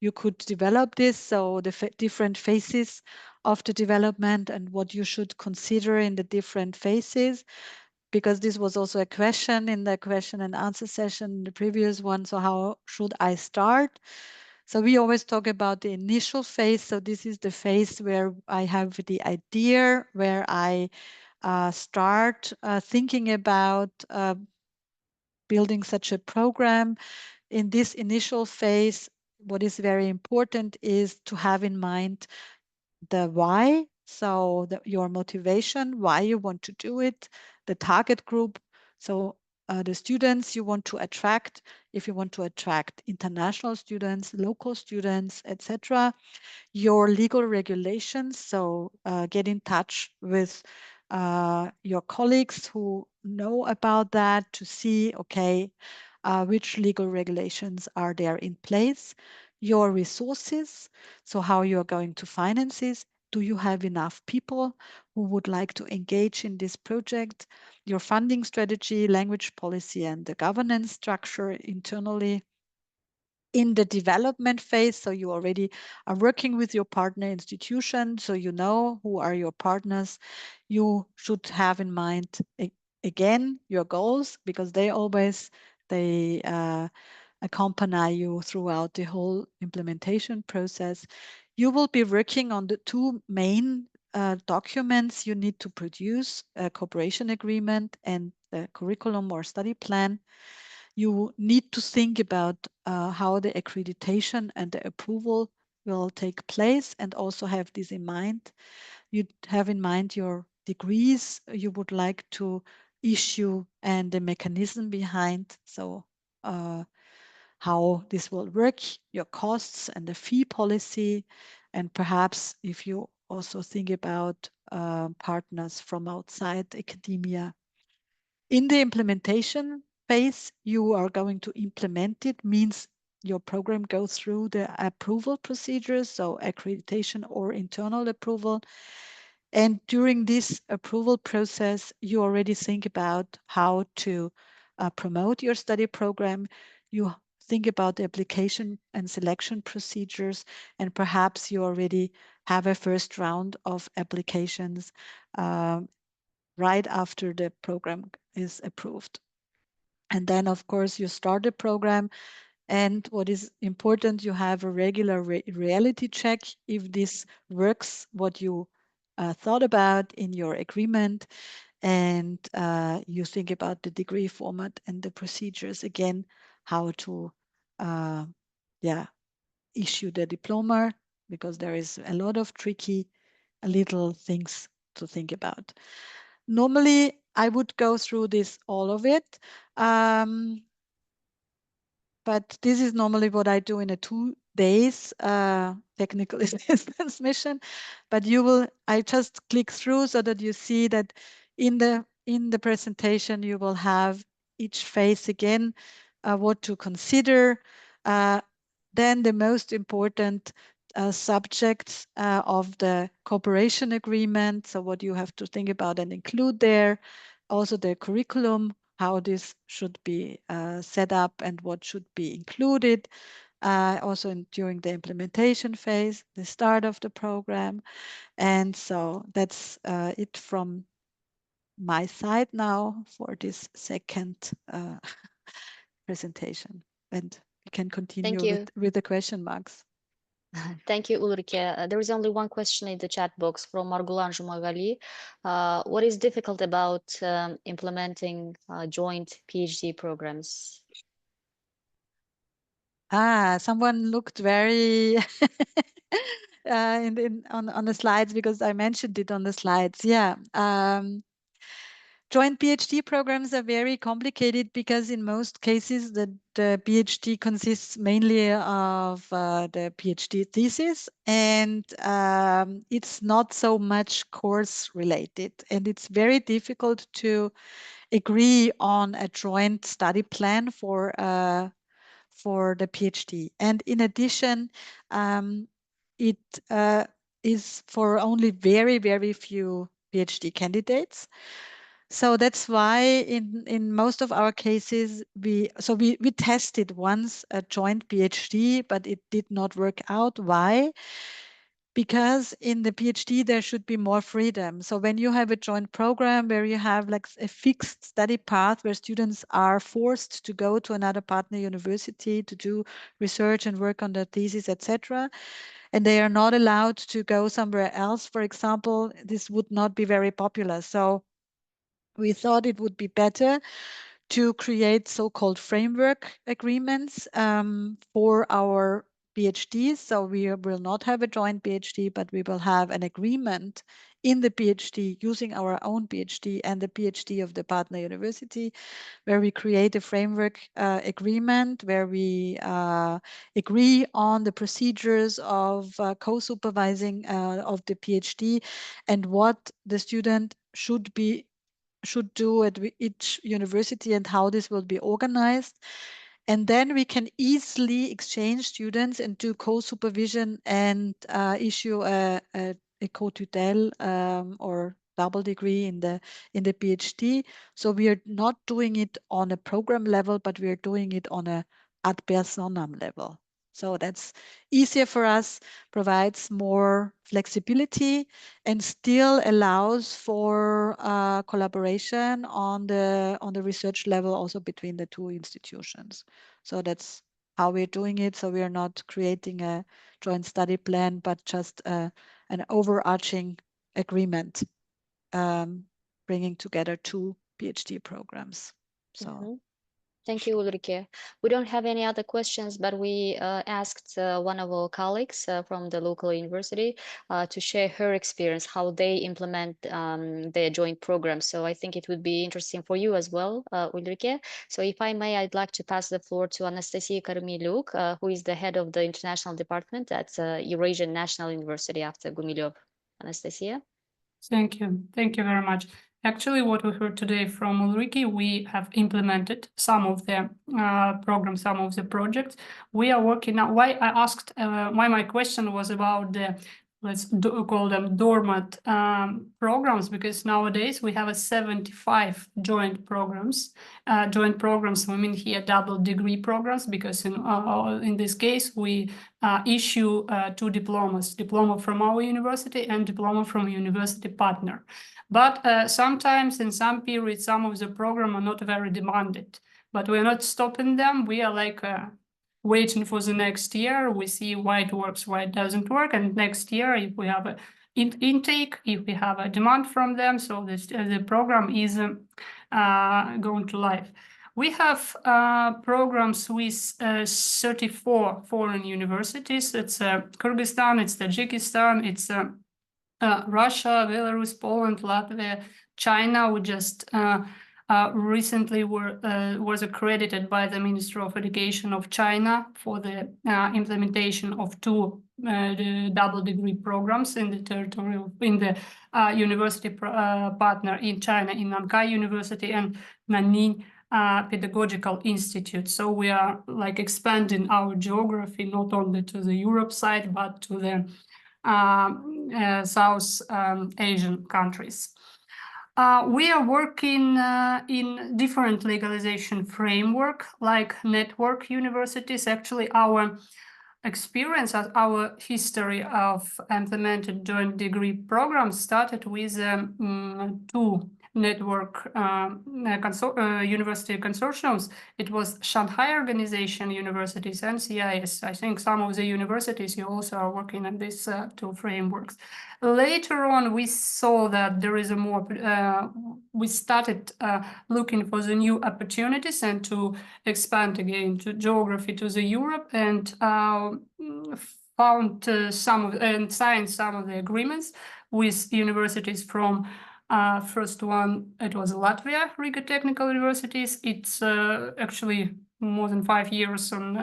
you could develop this, so the different phases of the development and what you should consider in the different phases, because this was also a question in the question and answer session, the previous one. So how should I start? So we always talk about the initial phase. So this is the phase where I have the idea, where I start thinking about building such a program. In this initial phase, what is very important is to have in mind the why. So your motivation, why you want to do it, the target group. So the students you want to attract, if you want to attract international students, local students, etc. Your legal regulations. So get in touch with your colleagues who know about that to see, okay, which legal regulations are there in place. Your resources, so how you're going to finance this. Do you have enough people who would like to engage in this project? Your funding strategy, language policy, and the governance structure internally. In the development phase, so you already are working with your partner institution, so you know who are your partners. You should have in mind again your goals, because they accompany you throughout the whole implementation process. You will be working on the two main documents you need to produce: a cooperation agreement and the curriculum or study plan. You need to think about how the accreditation and the approval will take place, and also have this in mind. You have in mind your degrees you would like to issue and the mechanism behind. So how this will work, your costs and the fee policy, and perhaps if you also think about partners from outside academia. In the implementation phase, you are going to implement it, means your program goes through the approval procedures, so accreditation or internal approval. And during this approval process, you already think about how to promote your study program. You think about the application and selection procedures, and perhaps you already have a first round of applications right after the program is approved. And then, of course, you start the program. And what is important, you have a regular reality check if this works, what you thought about in your agreement. And you think about the degree format and the procedures again, how to issue the diploma, because there is a lot of tricky little things to think about. Normally, I would go through this, all of it. But this is normally what I do in a 2 days technical assistance mission. But I just click through so that you see that in the presentation, you will have each phase again, what to consider. Then the most important subjects of the cooperation agreement. So what you have to think about and include there. Also the curriculum, how this should be set up and what should be included. Also during the implementation phase, the start of the program. And so that's it from my side now for this second presentation. And you can Thank continue you. with the question marks. Thank you, Ulrike. There is only one question in the chat box from Margulan Jumagali. What is difficult about implementing joint PhD programs? Someone looked very on the slides, because I mentioned it on the slides. Yeah. Joint PhD programs are very complicated because in most cases the PhD consists mainly of the PhD thesis, and it's not so much course related, and it's very difficult to agree on a joint study plan for the PhD. And in addition, it is for only very, very few PhD candidates. So that's why in most of our cases, we tested once a joint PhD, but it did not work out. Why? because in the PhD there should be more freedom. So when you have a joint program where you have like a fixed study path where students are forced to go to another partner university to do research and work on their thesis, etc., and they are not allowed to go somewhere else, for example, this would not be very popular. So we thought it would be better to create so-called framework agreements for our PhDs. So we will not have a joint PhD, but we will have an agreement in the PhD using our own PhD and the PhD of the partner university, where we create a framework agreement, where we agree on the procedures of co-supervising of the PhD and what the student should do at each university and how this will be organized. And then we can easily exchange students and do co-supervision and issue a co-tutelle or double degree in the PhD. So we are not doing it on a program level, but we are doing it on a ad personam level. So that's easier for us, provides more flexibility, and still allows for collaboration on the research level also between the two institutions. So that's how we're doing it. So we are not creating a joint study plan, but just an overarching agreement, bringing together two PhD programs. So. Thank you, Ulrike. We don't have any other questions, but we asked one of our colleagues from the local university to share her experience, how they implement their joint program. So I think it would be interesting for you as well, Ulrike. So if I may, I'd like to pass the floor to Anastasia Kormiluk, who is the head of the international department at Eurasian National University after Gumilev. Anastasia? Thank you. Thank you very much. Actually, what we heard today from Ulrike, we have implemented some of the programs, some of the projects. We are working now. Why I asked, why my question was about the, let's call them dormant programs, because nowadays we have 75 joint programs. Joint programs, we mean here double degree programs, because in this case we issue two diplomas, diploma from our university and diploma from a university partner. But sometimes in some periods, some of the program are not very demanded, but we're not stopping them. We are like waiting for the next year. We see why it works, why it doesn't work. And next year, if we have an intake, if we have a demand from them, so the program is going to life. We have programs with 34 foreign universities. It's Kyrgyzstan, it's Tajikistan, it's Russia, Belarus, Poland, Latvia, China. We just recently was accredited by the Ministry of Education of China for the implementation of two double degree programs in the territory in the university partner in China, in Nankai University and Nanning Pedagogical Institute. So we are like expanding our geography not only to the Europe side but to the South Asian countries. We are working in different legalization framework, like network universities. Actually, our experience, our history of implemented joint degree programs started with two network university consortiums. It was Shanghai Organization Universities and CIS. I think some of the universities you also are working on these two frameworks. Later on, we saw that there is a more, we started looking for the new opportunities and to expand again to geography to the Europe, and found some of, and signed some of the agreements with universities from first one, it was Latvia, Riga Technical Universities. It's actually more than 5 years on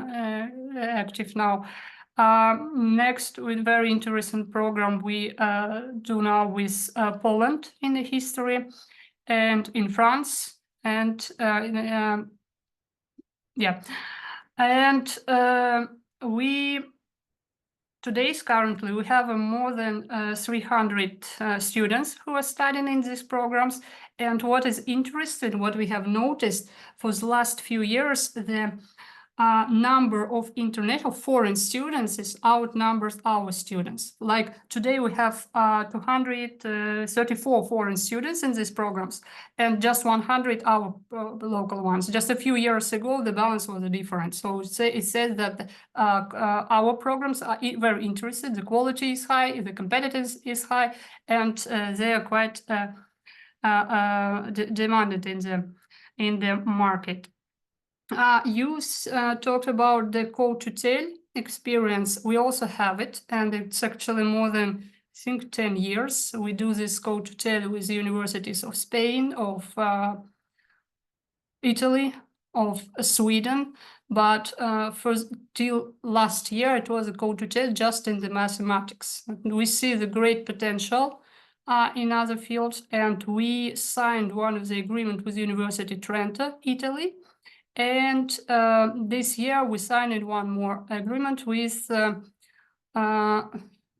active now. Next, with very interesting program we do now with Poland in the history, and in France, and yeah, and currently we have more than 300 students who are studying in these programs. And what is interesting, what we have noticed for the last few years, the number of international foreign students is outnumbers our students. Like today we have 234 foreign students in these programs and just 100 our local ones. Just a few years ago, the balance was different. So it says that our programs are very interested, the quality is high, the competitiveness is high, and they are quite demanded in the market. You talked about the code-to-tail experience. We also have it, and it's actually more than, I think, 10 years. We do this code-to-tail with the universities of Spain, of Italy, of Sweden, but till last year it was a code-to-tail just in the mathematics. We see the great potential in other fields, and we signed one of the agreement with University Trento, Italy. And this year we signed one more agreement with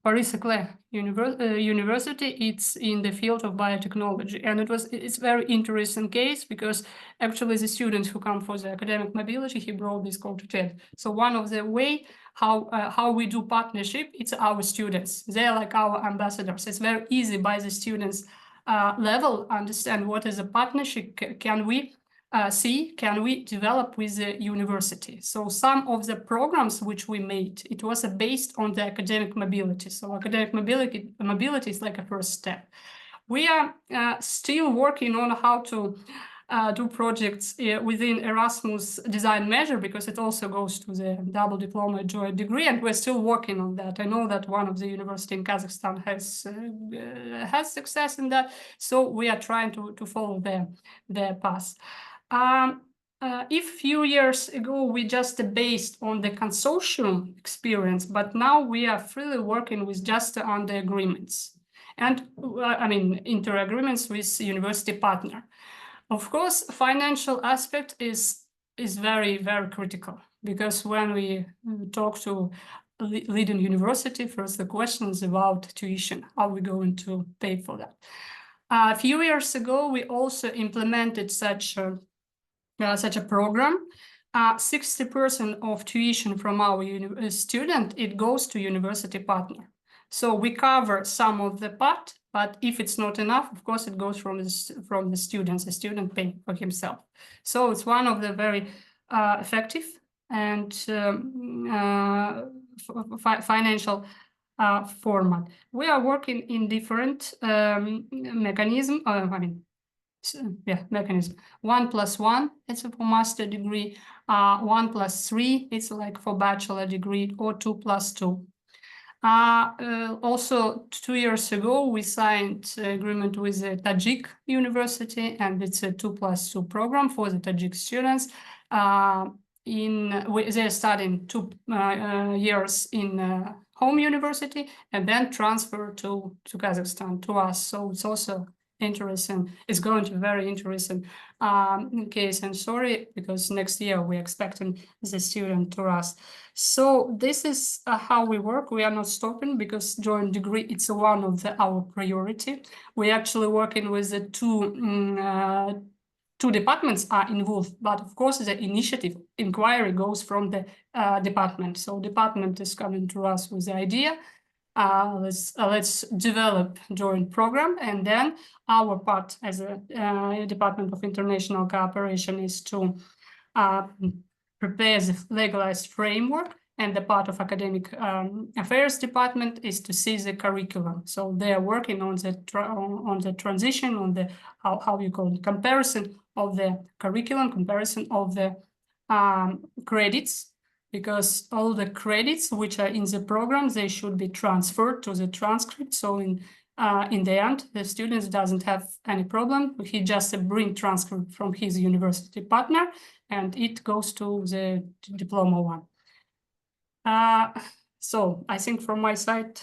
Paris-Saclay University. It's in the field of biotechnology, and it's very interesting case because actually the students who come for the academic mobility, he brought this code-to-tail. So one of the way how we do partnership, it's our students. They're like our ambassadors. It's very easy by the students level understand what is a partnership. Can we can we develop with the university? So some of the programs which we made, it was based on the academic mobility. So academic mobility is like a first step. We are still working on how to do projects within Erasmus design measure, because it also goes to the double diploma joint degree, and we're still working on that. I know that one of the university in Kazakhstan has success in that, so we are trying to follow their path. If few years ago we just based on the consortium experience, but now we are freely working with just on the agreements and I mean inter-agreements with university partner. Of course, financial aspect is very, very critical, because when we talk to leading university, first the question is about tuition. How are we going to pay for that? A few years ago, we also implemented such a program. 60% of tuition from our student, it goes to university partner. So we cover some of the part, but if it's not enough, of course, it goes from the students. The student paying for himself. So it's one of the very effective and financial format. We are working in different mechanism. Mechanism. 1+1, it's for master degree. 1+3, it's like for bachelor degree, or 2+2. Also, 2 years ago, we signed agreement with the Tajik University, and it's a 2+2 program for the Tajik students. They're studying 2 years in home university and then transfer to Kazakhstan, to us. So it's also interesting. It's going to be very interesting case. And sorry, because next year we're expecting the student to us. So this is how we work. We are not stopping, because joint degree, it's one of our priority. We're actually working with the two departments are involved, but of course the initiative inquiry goes from the department. So department is coming to us with the idea. Let's develop joint program, and then our part as a Department of International Cooperation is to prepare the legalized framework, and the part of Academic Affairs Department is to see the curriculum. So they are working on the transition, on the how you call it, comparison of the curriculum, comparison of the credits, because all the credits which are in the program, they should be transferred to the transcript. So in the end, the student doesn't have any problem. He just bring transcript from his university partner, and it goes to the diploma one. So I think from my side,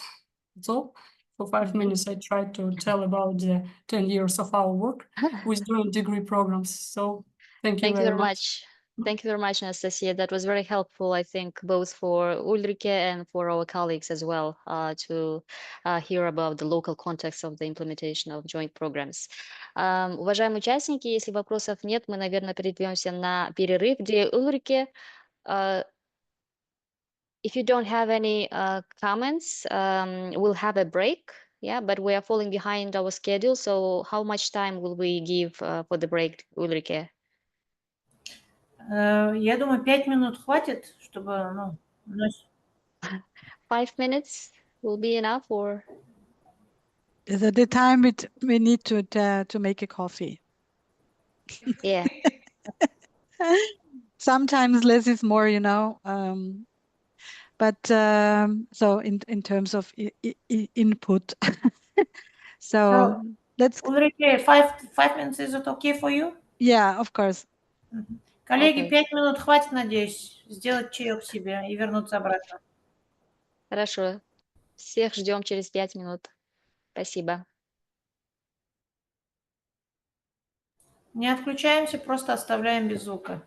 that's all. For 5 minutes, I tried to tell about the 10 years of our work with joint degree programs. So thank you very much. Thank you very much, Anastasia. That was very helpful, I think, both for Ulrike and for our colleagues as well, to hear about the local context of the implementation of joint programs. Уважаемые участники, если вопросов нет, мы, наверное, перейдемся на перерыв, где Ulrike If you don't have any comments, we'll have a break. Yeah, but we are falling behind our schedule. So how much time will we give for the break, Ulrike? Я думаю, 5 минут хватит, чтобы, ну, 5 minutes will be enough, or? The time we need to make a coffee. Yeah. Sometimes less is more, you know. But so in terms of input, so let's. Ulrike, 5 minutes, is it okay for you? Yeah, of course. Коллеги, Okay. 5 минут хватит, надеюсь, сделать чаек себе и вернуться обратно. Хорошо. Всех ждем через 5 минут. Спасибо. Не отключаемся, просто оставляем без звука.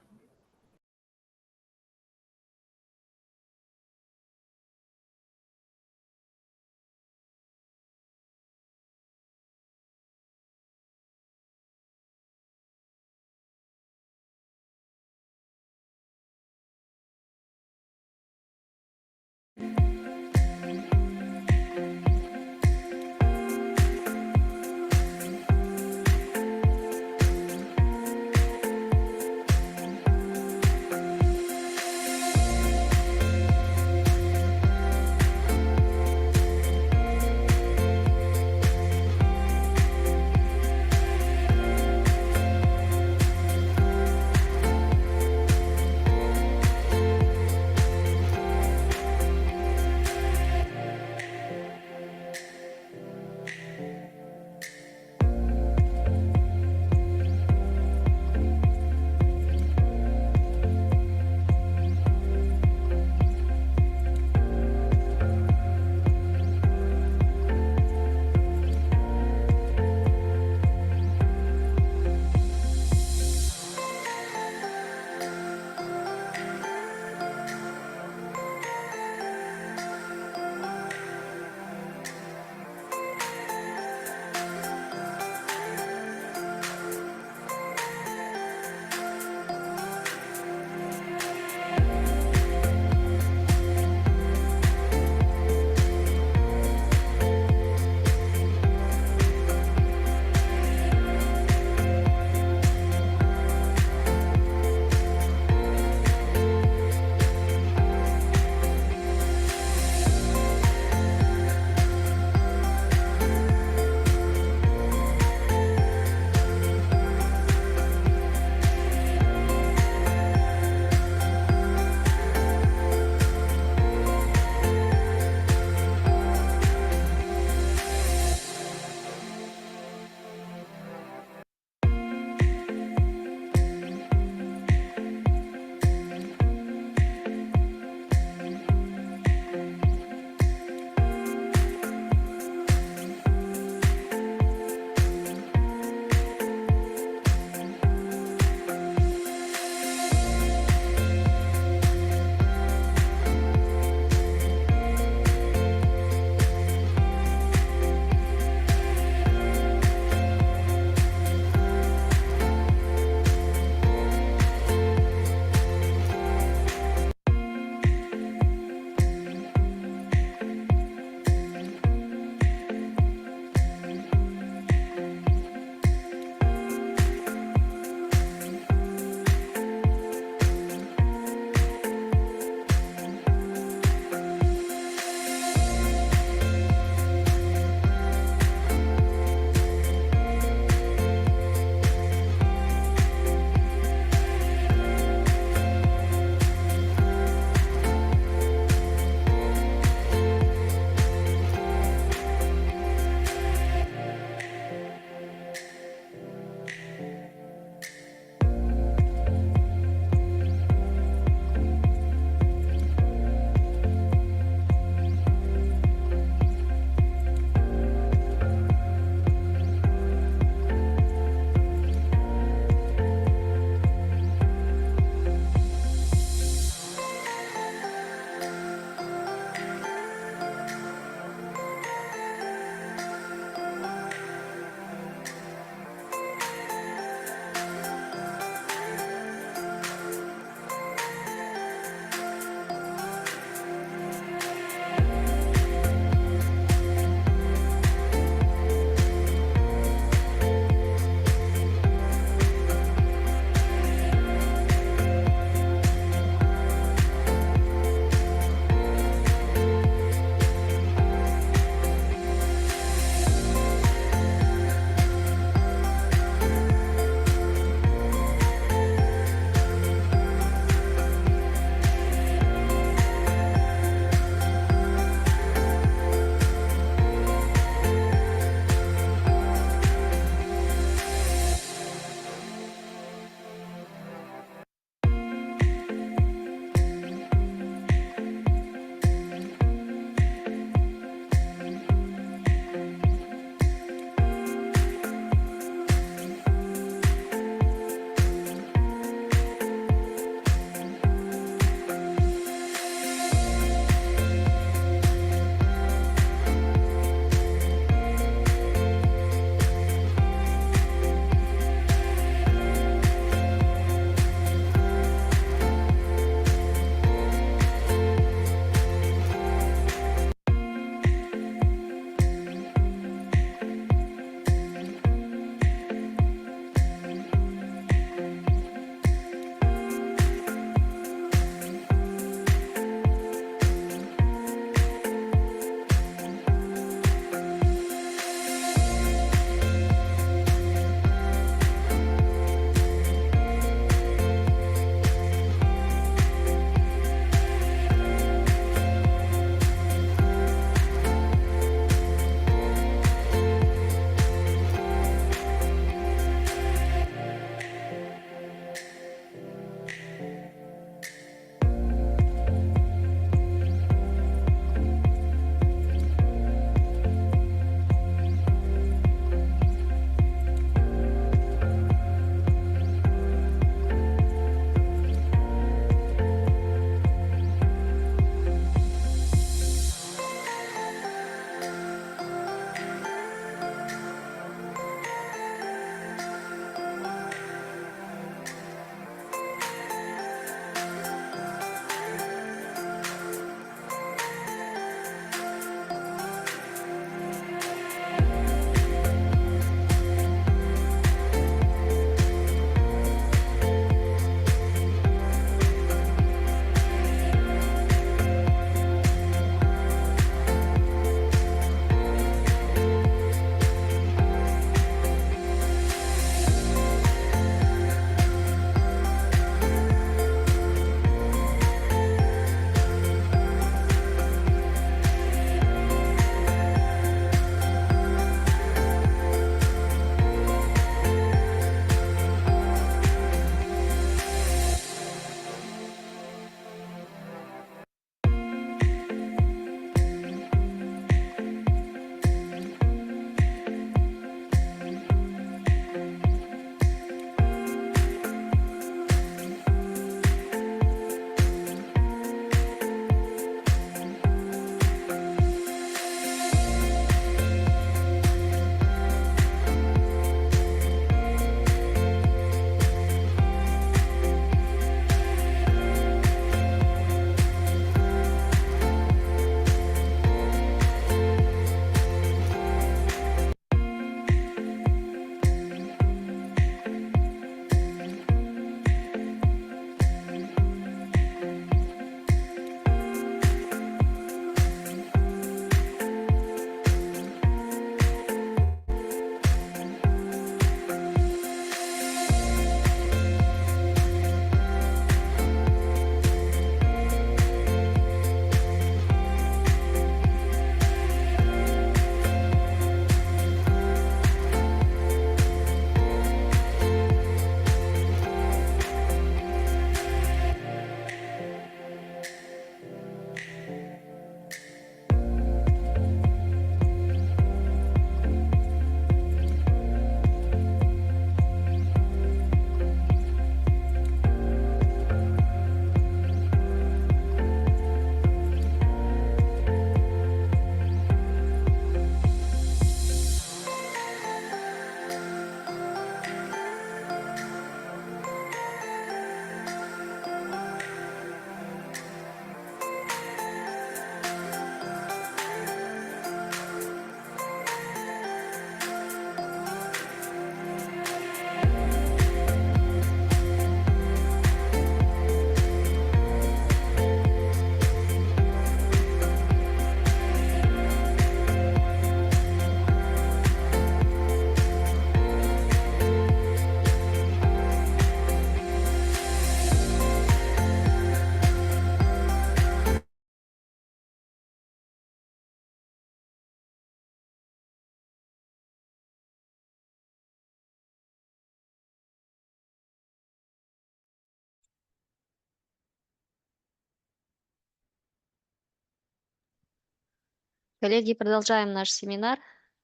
Коллеги, продолжаем наш семинар.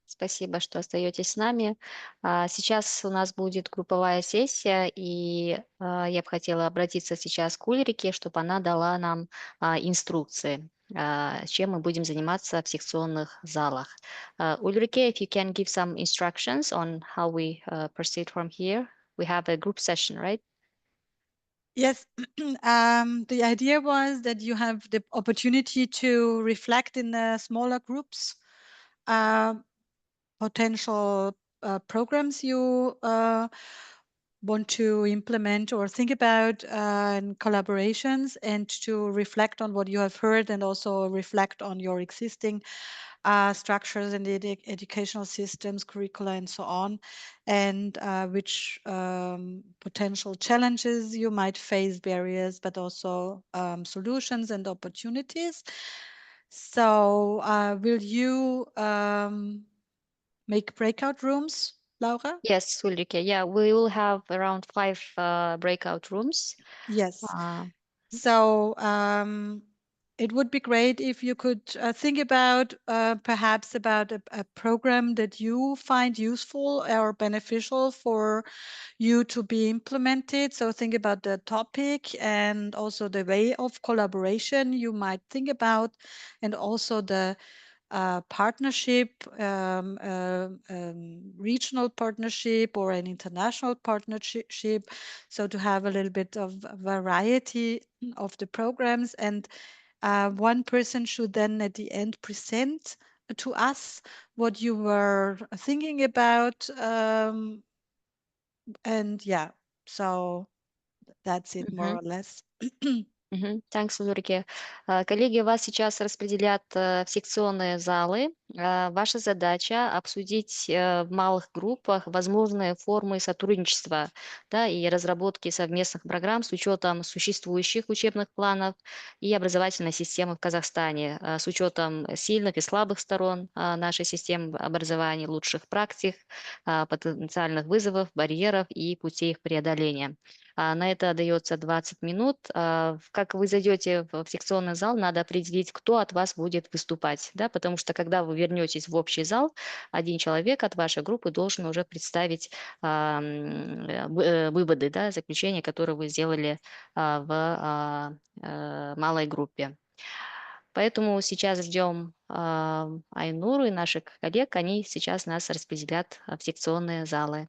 Спасибо, что остаетесь с нами. Сейчас у нас будет групповая сессия, и я бы хотела обратиться сейчас к Ульрике, чтобы она дала нам инструкции, чем мы будем заниматься в секционных залах. Ульрике, if you can give some instructions on how we proceed from here. We have a group session, right? Yes, the idea was that you have the opportunity to reflect in smaller groups, potential programs you want to implement or think about in collaborations, and to reflect on what you have heard, and also reflect on your existing structures and educational systems, curricula, and so on, and which potential challenges you might face, barriers, but also solutions and opportunities. So will you make breakout rooms, Laura? Yes, Ulrike. Yeah, we will have around 5 breakout rooms. Yes. Uh, So it would be great if you could think about perhaps about a program that you find useful or beneficial for you to be implemented. So think about the topic and also the way of collaboration you might think about, and also the partnership, regional partnership or an international partnership. So to have a little bit of variety of the programs, and one person should then at the end present to us what you were thinking about. And yeah, so that's it more or less. Thanks, Ulrike. Коллеги, вас сейчас распределят в секционные залы. Ваша задача обсудить в малых группах возможные формы сотрудничества, да, и разработки совместных программ с учетом существующих учебных планов и образовательной системы в Казахстане, с учетом сильных и слабых сторон нашей системы образования, лучших практик, потенциальных вызовов, барьеров и путей их преодоления. На это дается 20 минут. Как вы зайдете в секционный зал, надо определить, кто от вас будет выступать, да, потому что когда вы вернетесь в общий зал, один человек от вашей группы должен уже представить выводы, да, заключения, которые вы сделали в малой группе. Поэтому сейчас ждем Айнуру и наших коллег, они сейчас нас распределят в секционные залы.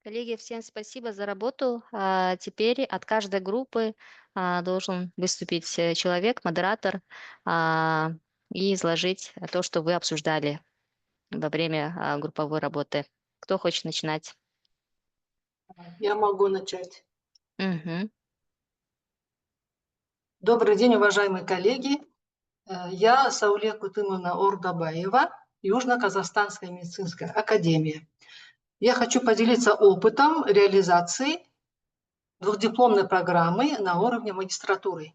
Коллеги, всем спасибо за работу. Теперь от каждой группы должен выступить человек, модератор, а, и изложить то, что вы обсуждали во время групповой работы. Кто хочет начинать? Я могу начать. Мгм. Добрый день, уважаемые коллеги. Я Сауле Кутымовна Ордабаева, Южно-Казахстанская медицинская академия. Я хочу поделиться опытом реализации двухдипломной программы на уровне магистратуры.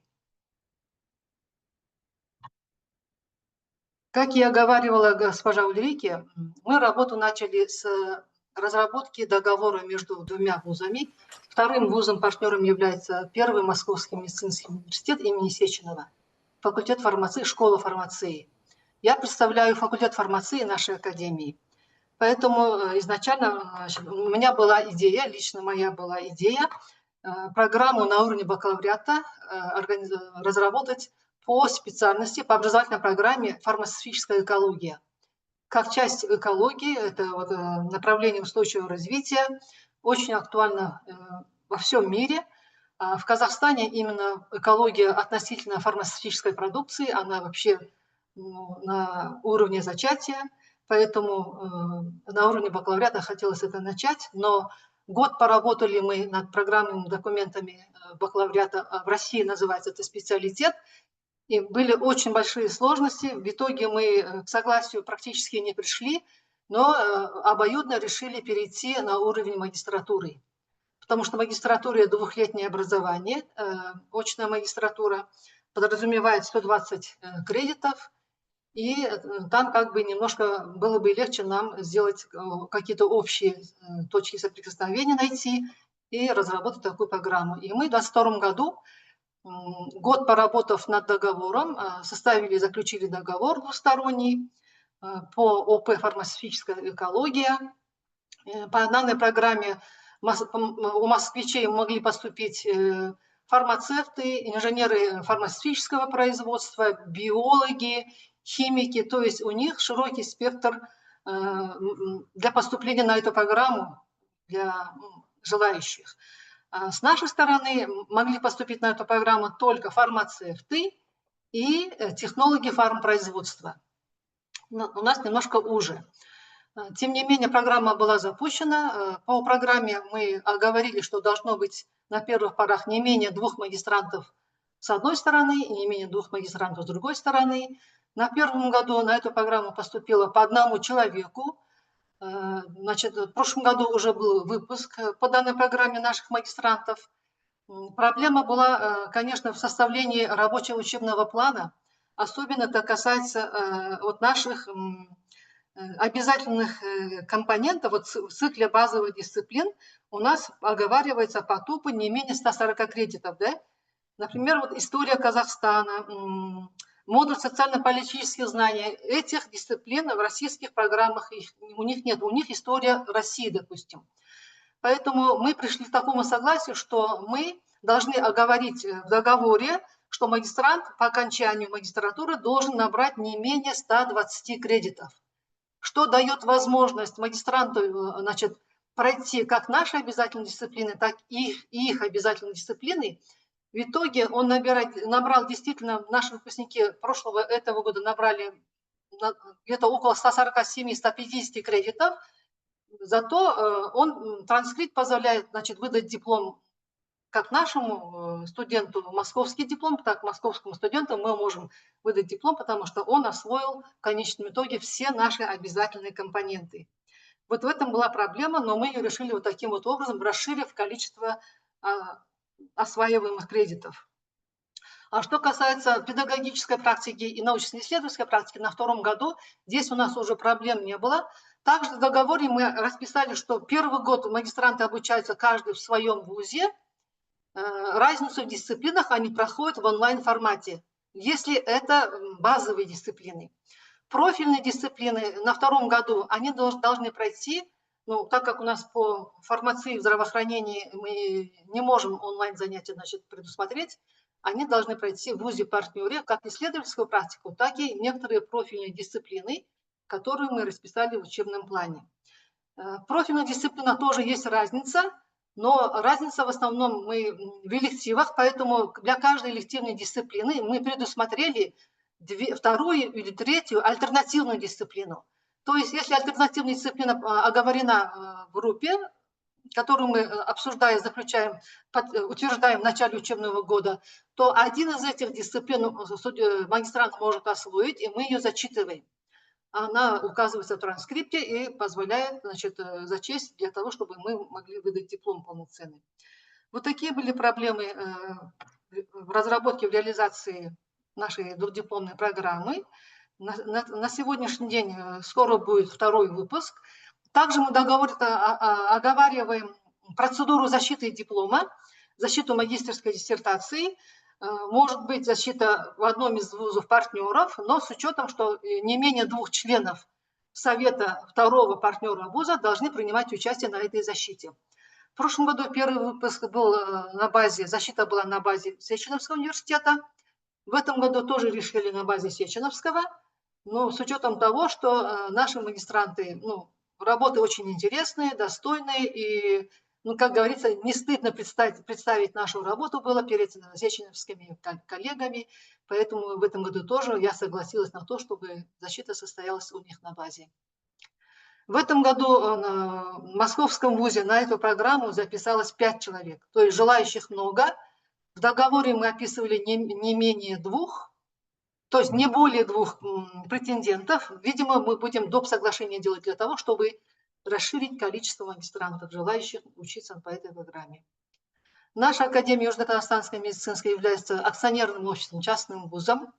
Как я говорила госпожа Ульрике, мы работу начали с разработки договора между двумя вузами. Вторым вузом-партнером является Первый Московский медицинский университет имени Сеченова, факультет фармации, школа фармации. Я представляю факультет фармации нашей академии. Поэтому изначально у меня была идея, лично моя была идея, программу на уровне бакалавриата разработать по специальности, по образовательной программе фармацевтическая экология. Как часть экологии, это вот направление устойчивого развития, очень актуально во всем мире. В Казахстане именно экология относительно фармацевтической продукции, она вообще на уровне зачатия, поэтому на уровне бакалавриата хотелось это начать, но год поработали мы над программными документами бакалавриата, в России называется это специалитет, и были очень большие сложности. В итоге мы к согласию практически не пришли, но обоюдно решили перейти на уровень магистратуры. Потому что магистратура – это двухлетнее образование, очная магистратура подразумевает 120 кредитов, и там как бы немножко было бы легче нам сделать какие-то общие точки соприкосновения найти и разработать такую программу. И мы в 2022 году, год поработав над договором, составили, заключили договор двусторонний по ОП «Фармацевтическая экология». По данной программе у москвичей могли поступить фармацевты, инженеры фармацевтического производства, биологи, химики, то есть у них широкий спектр для поступления на эту программу для желающих. С нашей стороны могли поступить на эту программу только фармацевты и технологи фармпроизводства. У нас немножко уже. Тем не менее, программа была запущена. По программе мы оговорили, что должно быть на первых порах не менее 2 магистрантов с одной стороны и не менее 2 магистрантов с другой стороны. На первом году на эту программу поступило по 1 человеку. Значит, в прошлом году уже был выпуск по данной программе наших магистрантов. Проблема была, конечно, в составлении рабочего учебного плана. Особенно это касается вот наших обязательных компонентов, вот в цикле базовых дисциплин у нас оговаривается по ТУПу не менее 140 кредитов. Да? Например, вот история Казахстана, модуль социально-политических знаний. Этих дисциплин в российских программах у них нет. У них история России, допустим. Поэтому мы пришли к такому согласию, что мы должны оговорить в договоре, что магистрант по окончанию магистратуры должен набрать не менее 120 кредитов, что дает возможность магистранту, значит, пройти как наши обязательные дисциплины, так и их обязательные дисциплины. В итоге он набрал действительно, наши выпускники этого года набрали где-то около 147-150 кредитов, зато транскрипт позволяет, значит, выдать диплом как нашему студенту московский диплом, так московскому студенту мы можем выдать диплом, потому что он освоил в конечном итоге все наши обязательные компоненты. Вот в этом была проблема, но мы ее решили вот таким вот образом, расширив количество осваиваемых кредитов. А что касается педагогической практики и научно-исследовательской практики, на 2 году здесь у нас уже проблем не было. Также в договоре мы расписали, что первый год магистранты обучаются каждый в своем вузе, разницу в дисциплинах они проходят в онлайн-формате, если это базовые дисциплины. Профильные дисциплины на 2 году они должны пройти, ну, так как у нас по фармации и здравоохранении мы не можем онлайн-занятия, значит, предусмотреть, они должны пройти в вузе-партнере как исследовательскую практику, так и некоторые профильные дисциплины, которые мы расписали в учебном плане. В профильных дисциплинах тоже есть разница, но разница в основном в элективах, поэтому для каждой элективной дисциплины мы предусмотрели вторую или третью альтернативную дисциплину. То есть если альтернативная дисциплина оговорена в группе, которую мы, обсуждая, заключаем, утверждаем в начале учебного года, то один из этих дисциплин магистрант может освоить, и мы ее зачитываем. Она указывается в транскрипте и позволяет, значит, зачесть для того, чтобы мы могли выдать диплом полноценный. Вот такие были проблемы в разработке, в реализации нашей двухдипломной программы. На сегодняшний день скоро будет второй выпуск. Также мы оговариваем процедуру защиты диплома, защиту магистерской диссертации. Может быть защита в одном из вузов партнеров, но с учетом, что не менее 2 членов совета второго партнера вуза должны принимать участие на этой защите. В прошлом году первый выпуск был защита была на базе Сеченовского университета. В этом году тоже решили на базе Сеченовского, но с учетом того, что наши магистранты, работы очень интересные, достойные, и, как говорится, не стыдно представить нашу работу было перед сеченовскими коллегами, поэтому в этом году тоже я согласилась на то, чтобы защита состоялась у них на базе. В этом году в Московском вузе на эту программу записалось 5 человек, то есть желающих много. В договоре мы описывали не менее 2, то есть не более 2 претендентов. Видимо, мы будем доп. Соглашение делать для того, чтобы расширить количество магистрантов, желающих учиться по этой программе. Наша Академия Южно-Казахстанская медицинская является акционерным обществом, частным вузом.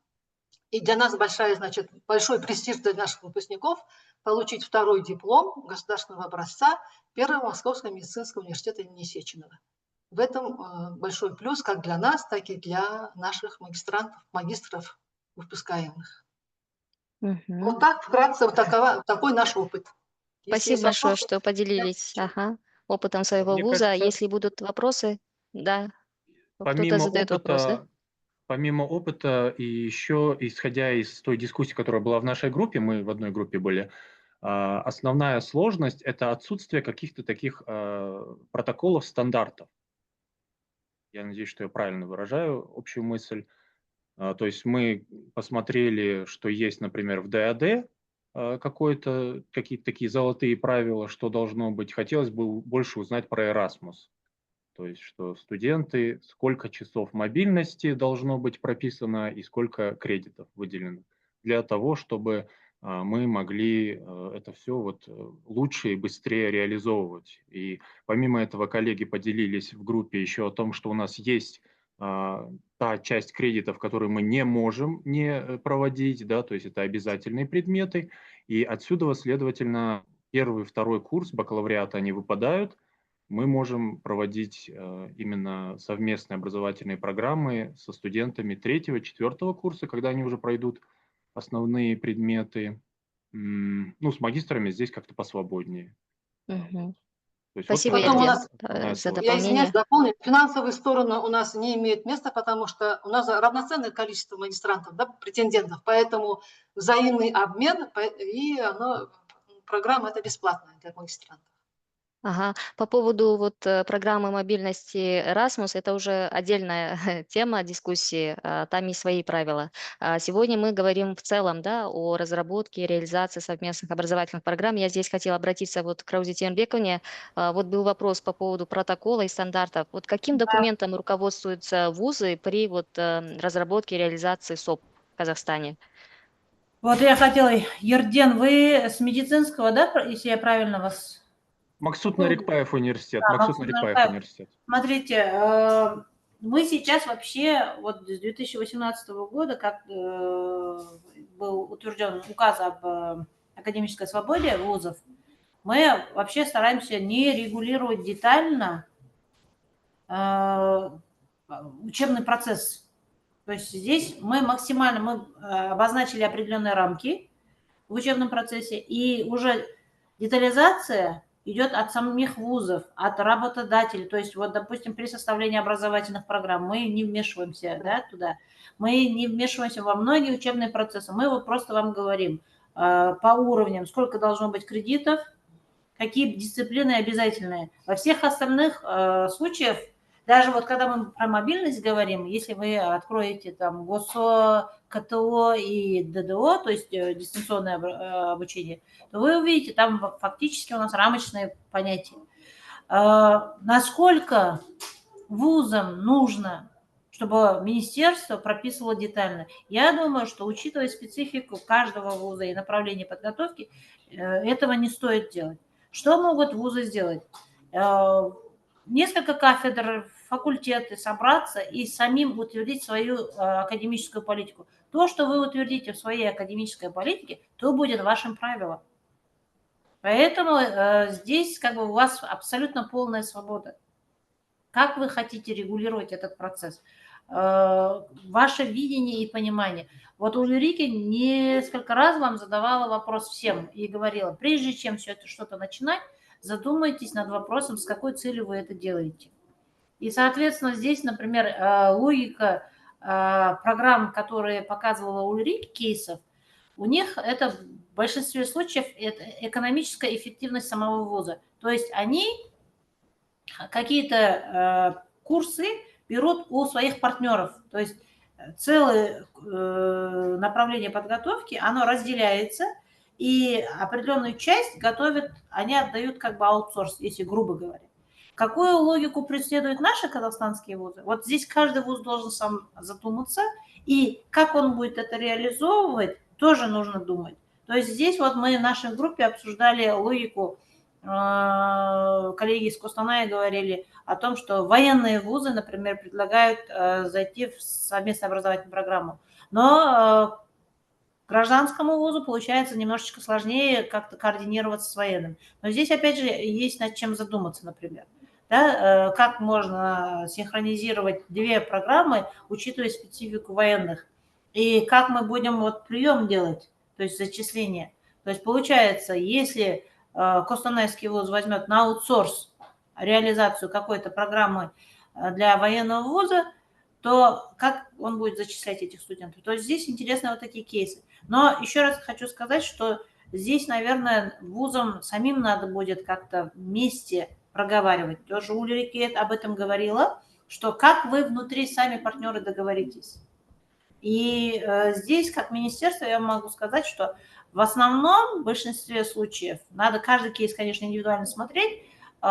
И для нас большой престиж для наших выпускников получить второй диплом государственного образца Первого Московского медицинского университета имени Сеченова. В этом большой плюс как для нас, так и для наших магистрантов, магистров выпускаемых. Вот так вкратце такой наш опыт. Спасибо большое, что поделились опытом своего вуза. Кажется, если будут вопросы, да, кто-то задает вопрос, да? Помимо опыта и еще исходя из той дискуссии, которая была в нашей группе, мы в одной группе были, основная сложность – это отсутствие каких-то таких протоколов, стандартов. Я надеюсь, что я правильно выражаю общую мысль. То есть мы посмотрели, что есть, например, в ДАД какие-то такие золотые правила, что должно быть. Хотелось бы больше узнать про Erasmus. То есть, что студенты, сколько часов мобильности должно быть прописано и сколько кредитов выделено для того, чтобы мы могли это все лучше и быстрее реализовывать. И помимо этого коллеги поделились в группе еще о том, что у нас есть та часть кредитов, которые мы не можем не проводить, да, то есть это обязательные предметы. И отсюда, следовательно, первый и второй курс бакалавриата, они выпадают. Мы можем проводить именно совместные образовательные программы со студентами 3-4 курса, когда они уже пройдут основные предметы. С магистрами здесь как-то посвободнее. Спасибо, Ерден, за дополнение. Я извиняюсь, дополню. Финансовая сторона у нас не имеет места, потому что у нас равноценное количество магистрантов, да, претендентов, поэтому взаимный обмен, и программа это бесплатная для магистрантов. По поводу программы мобильности Erasmus, это уже отдельная тема дискуссии, там есть свои правила. Сегодня мы говорим в целом, да, о разработке и реализации совместных образовательных программ. Я здесь хотела обратиться к Раузе Тенбековне. Был вопрос по поводу протокола и стандартов. Каким документом руководствуются вузы при разработке и реализации СОП в Казахстане? Я хотела, Ерден, вы с медицинского, да, если я правильно вас... Максут Нарикпаев университет. Университет. Смотрите, мы сейчас вообще, с 2018 года, как был утвержден указ об академической свободе вузов, мы вообще стараемся не регулировать детально учебный процесс. То есть здесь мы обозначили определенные рамки в учебном процессе, и уже детализация идет от самих вузов, от работодателей. То есть, допустим, при составлении образовательных программ мы не вмешиваемся туда. Мы не вмешиваемся во многие учебные процессы. Мы просто вам говорим по уровням, сколько должно быть кредитов, какие дисциплины обязательные. Во всех остальных случаях, даже вот когда мы про мобильность говорим, если вы откроете там ГОСО, КТО и ДДО, то есть дистанционное обучение, то вы увидите, там фактически у нас рамочные понятия. Насколько вузам нужно, чтобы министерство прописывало детально? Я думаю, что, учитывая специфику каждого вуза и направления подготовки, этого не стоит делать. Что могут вузы сделать? Несколько кафедр, факультеты собраться и самим утвердить свою академическую политику. То, что вы утвердите в своей академической политике, то будет вашим правилом. Поэтому здесь как бы у вас абсолютно полная свобода. Как вы хотите регулировать этот процесс? Ваше видение и понимание. Вот Ульрики несколько раз вам задавала вопрос всем и говорила, прежде чем все это что-то начинать, задумайтесь над вопросом, с какой целью вы это делаете. И, соответственно, здесь, например, логика программ, которые показывала Ульрики, кейсов, у них это в большинстве случаев это экономическая эффективность самого вуза. То есть они какие-то курсы берут у своих партнеров. То есть целое направление подготовки, оно разделяется, и определенную часть готовят, они отдают как бы аутсорс, если грубо говоря. Какую логику преследуют наши казахстанские вузы? Вот здесь каждый вуз должен сам задуматься, и как он будет это реализовывать, тоже нужно думать. То есть здесь вот мы в нашей группе обсуждали логику, коллеги из Костаная говорили о том, что военные вузы, например, предлагают зайти в совместную образовательную программу. Но гражданскому вузу получается немножечко сложнее как-то координироваться с военным. Но здесь, опять же, есть над чем задуматься, например. Да, как можно синхронизировать две программы, учитывая специфику военных. И как мы будем вот прием делать, то есть зачисление. То есть получается, если Костанайский вуз возьмет на аутсорс реализацию какой-то программы для военного вуза, то как он будет зачислять этих студентов? То есть здесь интересны вот такие кейсы. Но еще раз хочу сказать, что здесь, наверное, вузам самим надо будет как-то вместе проговаривать. Тоже Ульрики об этом говорила, что как вы внутри сами партнеры договоритесь. И здесь, как министерство, я могу сказать, что в основном, в большинстве случаев, надо каждый кейс, конечно, индивидуально смотреть, у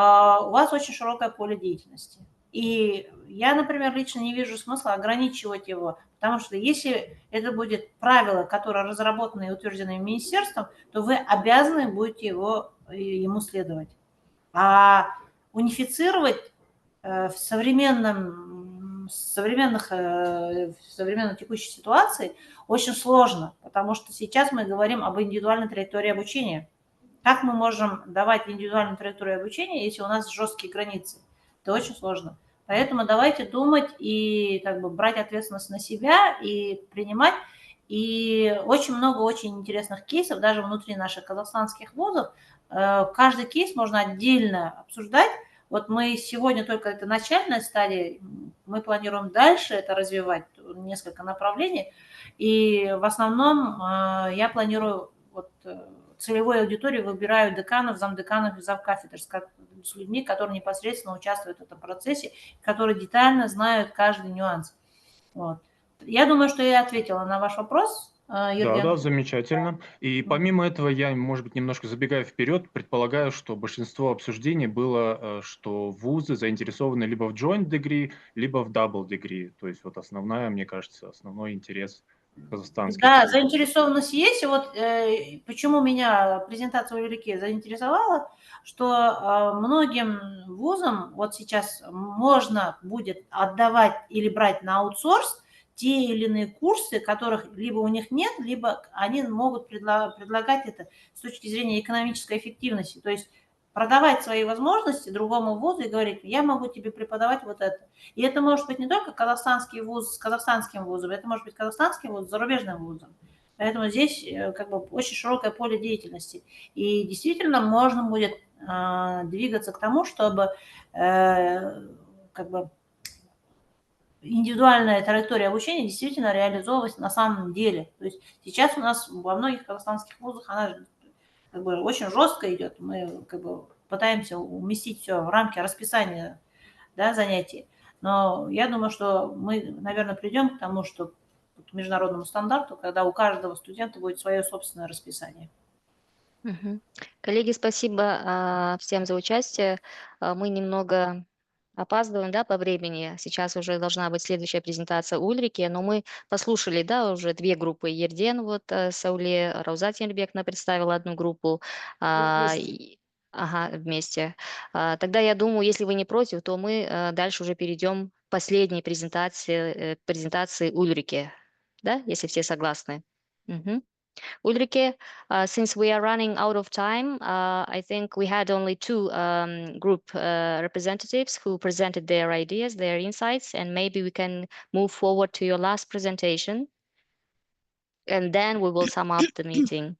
вас очень широкое поле деятельности. И я, например, лично не вижу смысла ограничивать его, потому что если это будет правило, которое разработано и утверждено министерством, то вы обязаны будете ему следовать. А унифицировать в современной текущей ситуации очень сложно, потому что сейчас мы говорим об индивидуальной траектории обучения. Как мы можем давать индивидуальную траекторию обучения, если у нас жесткие границы? Это очень сложно. Поэтому давайте думать и как бы брать ответственность на себя и принимать. И очень много очень интересных кейсов, даже внутри наших казахстанских вузов. Каждый кейс можно отдельно обсуждать. Вот мы сегодня только это начальная стадия, мы планируем дальше это развивать, несколько направлений. И в основном я планирую вот целевую аудиторию, выбираю деканов, замдеканов и завкафедр с людьми, которые непосредственно участвуют в этом процессе, которые детально знают каждый нюанс. Вот. Я думаю, что я ответила на ваш вопрос, Юрген. Да, замечательно. И помимо этого, я, может быть, немножко забегая вперед, предполагаю, что большинство обсуждений было, что вузы заинтересованы либо в joint degree, либо в double degree. То есть вот мне кажется, основной интерес казахстанских. Да, заинтересованность есть. И вот почему меня презентация Ульрики заинтересовала, что многим вузам вот сейчас можно будет отдавать или брать на аутсорс те или иные курсы, которых либо у них нет, либо они могут предлагать это с точки зрения экономической эффективности. То есть продавать свои возможности другому вузу и говорить, я могу тебе преподавать вот это. И это может быть не только казахстанский вуз с казахстанским вузом, это может быть казахстанский вуз с зарубежным вузом. Поэтому здесь как бы очень широкое поле деятельности. И действительно можно будет двигаться к тому, чтобы как бы индивидуальная траектория обучения действительно реализовывалась на самом деле. То есть сейчас у нас во многих казахстанских вузах она как бы очень жестко идет. Мы как бы пытаемся уместить все в рамки расписания, да, занятий. Но я думаю, что мы, наверное, придем к тому, что к международному стандарту, когда у каждого студента будет свое собственное расписание. Мгм. Коллеги, спасибо всем за участие. Мы немного опаздываем, да, по времени. Сейчас уже должна быть следующая презентация Ульрики, но мы послушали, да, уже две группы. Ерден, вот Сауле, Раузат Янбекна представила одну группу. Ага, вместе. Тогда я думаю, если вы не против, то мы дальше уже перейдем к последней презентации Ульрики, да, если все согласны. Мгм. Ulrike, since we are running out of time, I think we had only two group representatives who presented their ideas, their insights, and maybe we can move forward to your last presentation, and then we will sum up the meeting.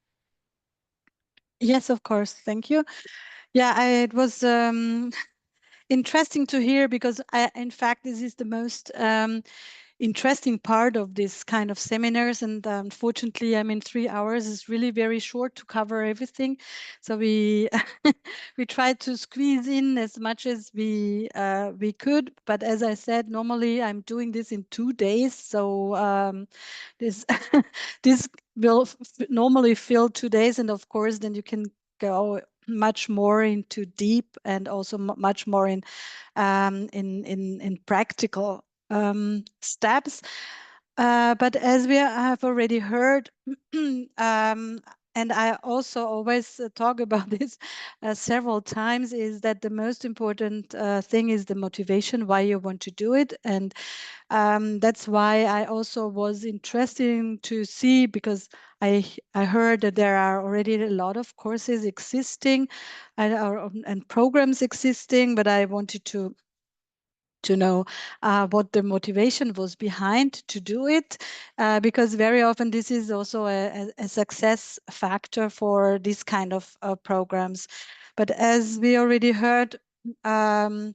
Yes, of course. Thank you. Yeah, it was interesting to hear because in fact, this is the most interesting part of this kind of seminars, and unfortunately, I mean, 3 hours is really very short to cover everything. So we we tried to squeeze in as much as we could. But as I said, normally I'm doing this in 2 days, so this this will normally fill 2 days, and of course, then you can go much more into deep and also much more in practical steps. But as we have already heard, and I also always talk about this several times, is that the most important thing is the motivation, why you want to do it. And that's why I also was interested to see, because I heard that there are already a lot of courses existing and programs existing, but I wanted to know what the motivation was behind to do it, because very often this is also a success factor for this kind of programs. But as we already heard, the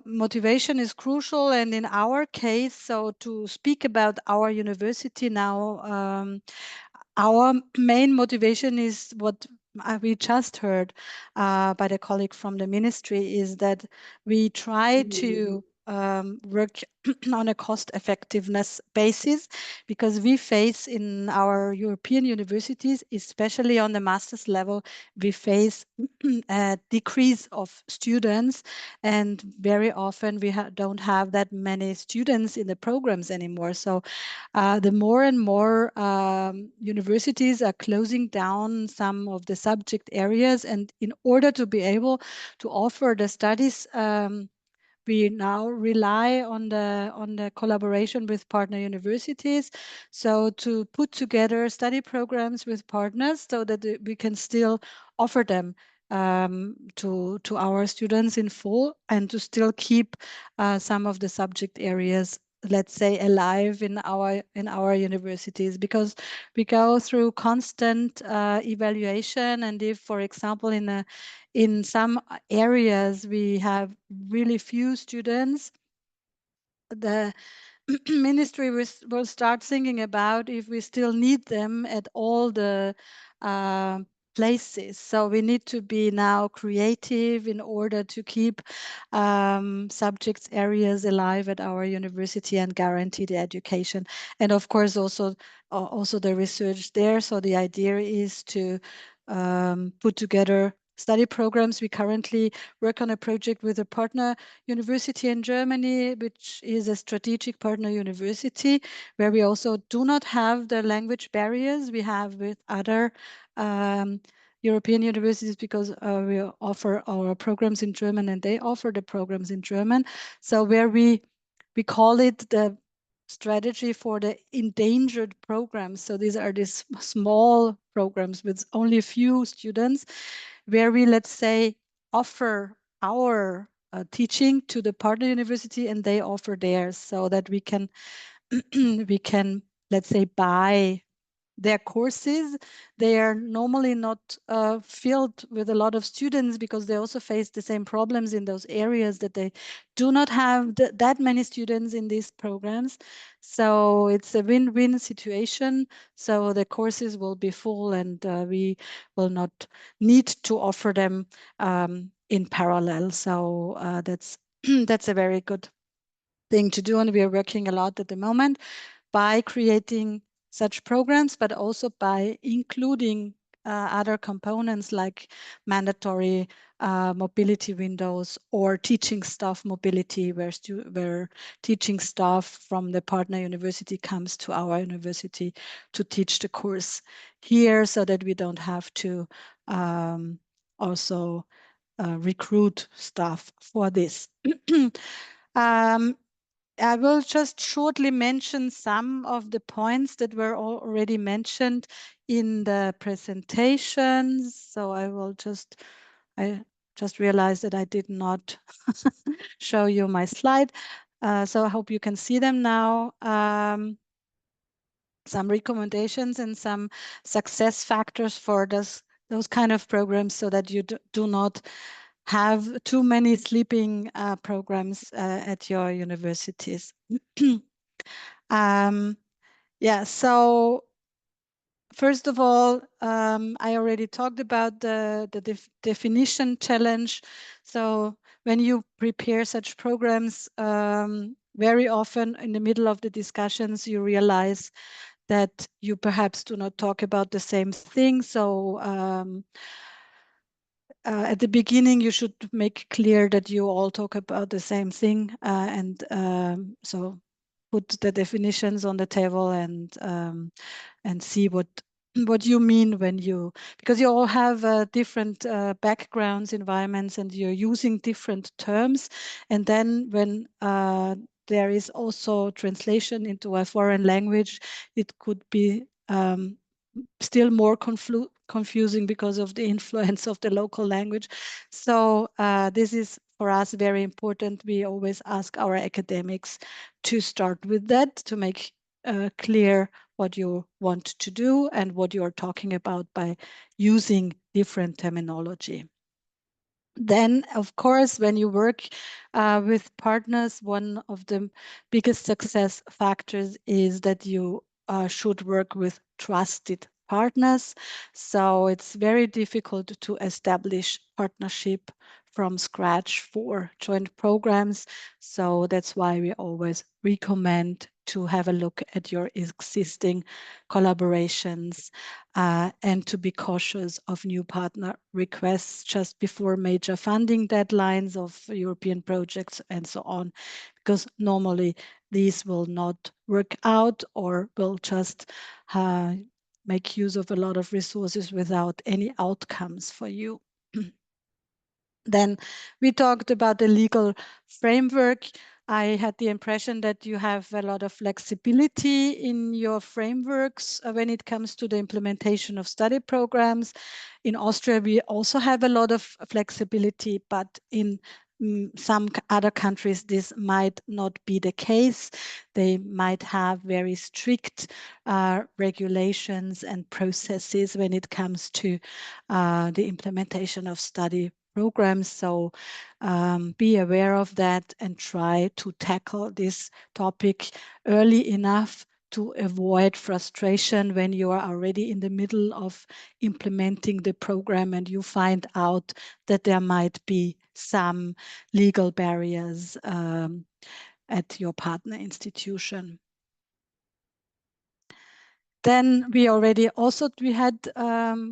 motivation is crucial, and in our case, so to speak about our university now, our main motivation is what we just heard by the colleague from the ministry, is that we try to work on a cost effectiveness basis, because we face in our European universities, especially on the master's level, we face a decrease of students, and very often we don't have that many students in the programs anymore. So the more and more universities are closing down some of the subject areas, and in order to be able to offer the studies, we now rely on the collaboration with partner universities, so to put together study programs with partners so that we can still offer them to our students in full, and to still keep some of the subject areas, let's say, alive in our universities, because we go through constant evaluation. And if, for example, in some areas we have really few students, the ministry will start thinking about if we still need them at all the places. So we need to be now creative in order to keep subjects areas alive at our university and guarantee the education. And of course also the research there. So the idea is to put together study programs. We currently work on a project with a partner university in Germany, which is a strategic partner university, where we also do not have the language barriers we have with other European universities, because we offer our programs in German and they offer the programs in German. So where we call it the strategy for the endangered programs. So these are these small programs with only a few students, where we, let's say, offer our teaching to the partner university and they offer theirs, so that we can we can, let's say, buy their courses. They are normally not filled with a lot of students because they also face the same problems in those areas, that they do not have that many students in these programs. So it's a win-win situation. So the courses will be full, and we will not need to offer them in parallel. So that's that's a very good thing to do, and we are working a lot at the moment by creating such programs, but also by including other components like mandatory mobility windows or teaching staff mobility, where teaching staff from the partner university comes to our university to teach the course here, so that we don't have to also recruit staff for this. I will just shortly mention some of the points that were already mentioned in the presentations. So I just realized that I did not show you my slide. So I hope you can see them now. Some recommendations and some success factors for those kind of programs, so that you do not have too many sleeping programs at your universities. Yeah, so first of all, I already talked about the definition challenge. So when you prepare such programs, very often in the middle of the discussions, you realize that you perhaps do not talk about the same thing. So at the beginning, you should make clear that you all talk about the same thing, and so put the definitions on the table and see what you mean when you, because you all have different backgrounds, environments, and you're using different terms. And then when there is also translation into a foreign language, it could be still more confusing because of the influence of the local language. So this is for us very important. We always ask our academics to start with that, to make clear what you want to do and what you are talking about by using different terminology. Then, of course, when you work with partners, one of the biggest success factors is that you should work with trusted partners. So it's very difficult to establish partnership from scratch for joint programs. So that's why we always recommend to have a look at your existing collaborations and to be cautious of new partner requests just before major funding deadlines of European projects and so on, because normally these will not work out or will just make use of a lot of resources without any outcomes for you. Then we talked about the legal framework. I had the impression that you have a lot of flexibility in your frameworks when it comes to the implementation of study programs. In Austria, we also have a lot of flexibility, but in some other countries, this might not be the case. They might have very strict regulations and processes when it comes to the implementation of study programs. So be aware of that and try to tackle this topic early enough to avoid frustration when you are already in the middle of implementing the program and you find out that there might be some legal barriers at your partner institution. Then we had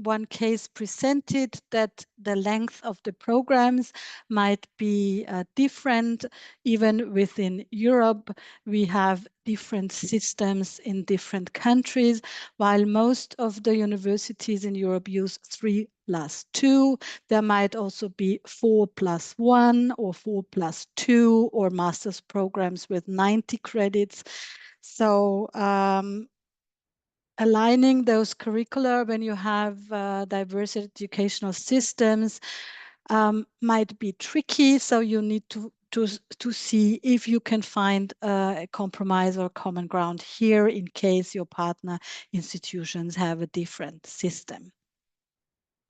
one case presented that the length of the programs might be different. Even within Europe, we have different systems in different countries. While most of the universities in Europe use 3+2, there might also be 4+1 or 4+2 or master's programs with 90 credits. So aligning those curricula when you have diverse educational systems might be tricky. So you need to to see if you can find a compromise or common ground here in case your partner institutions have a different system.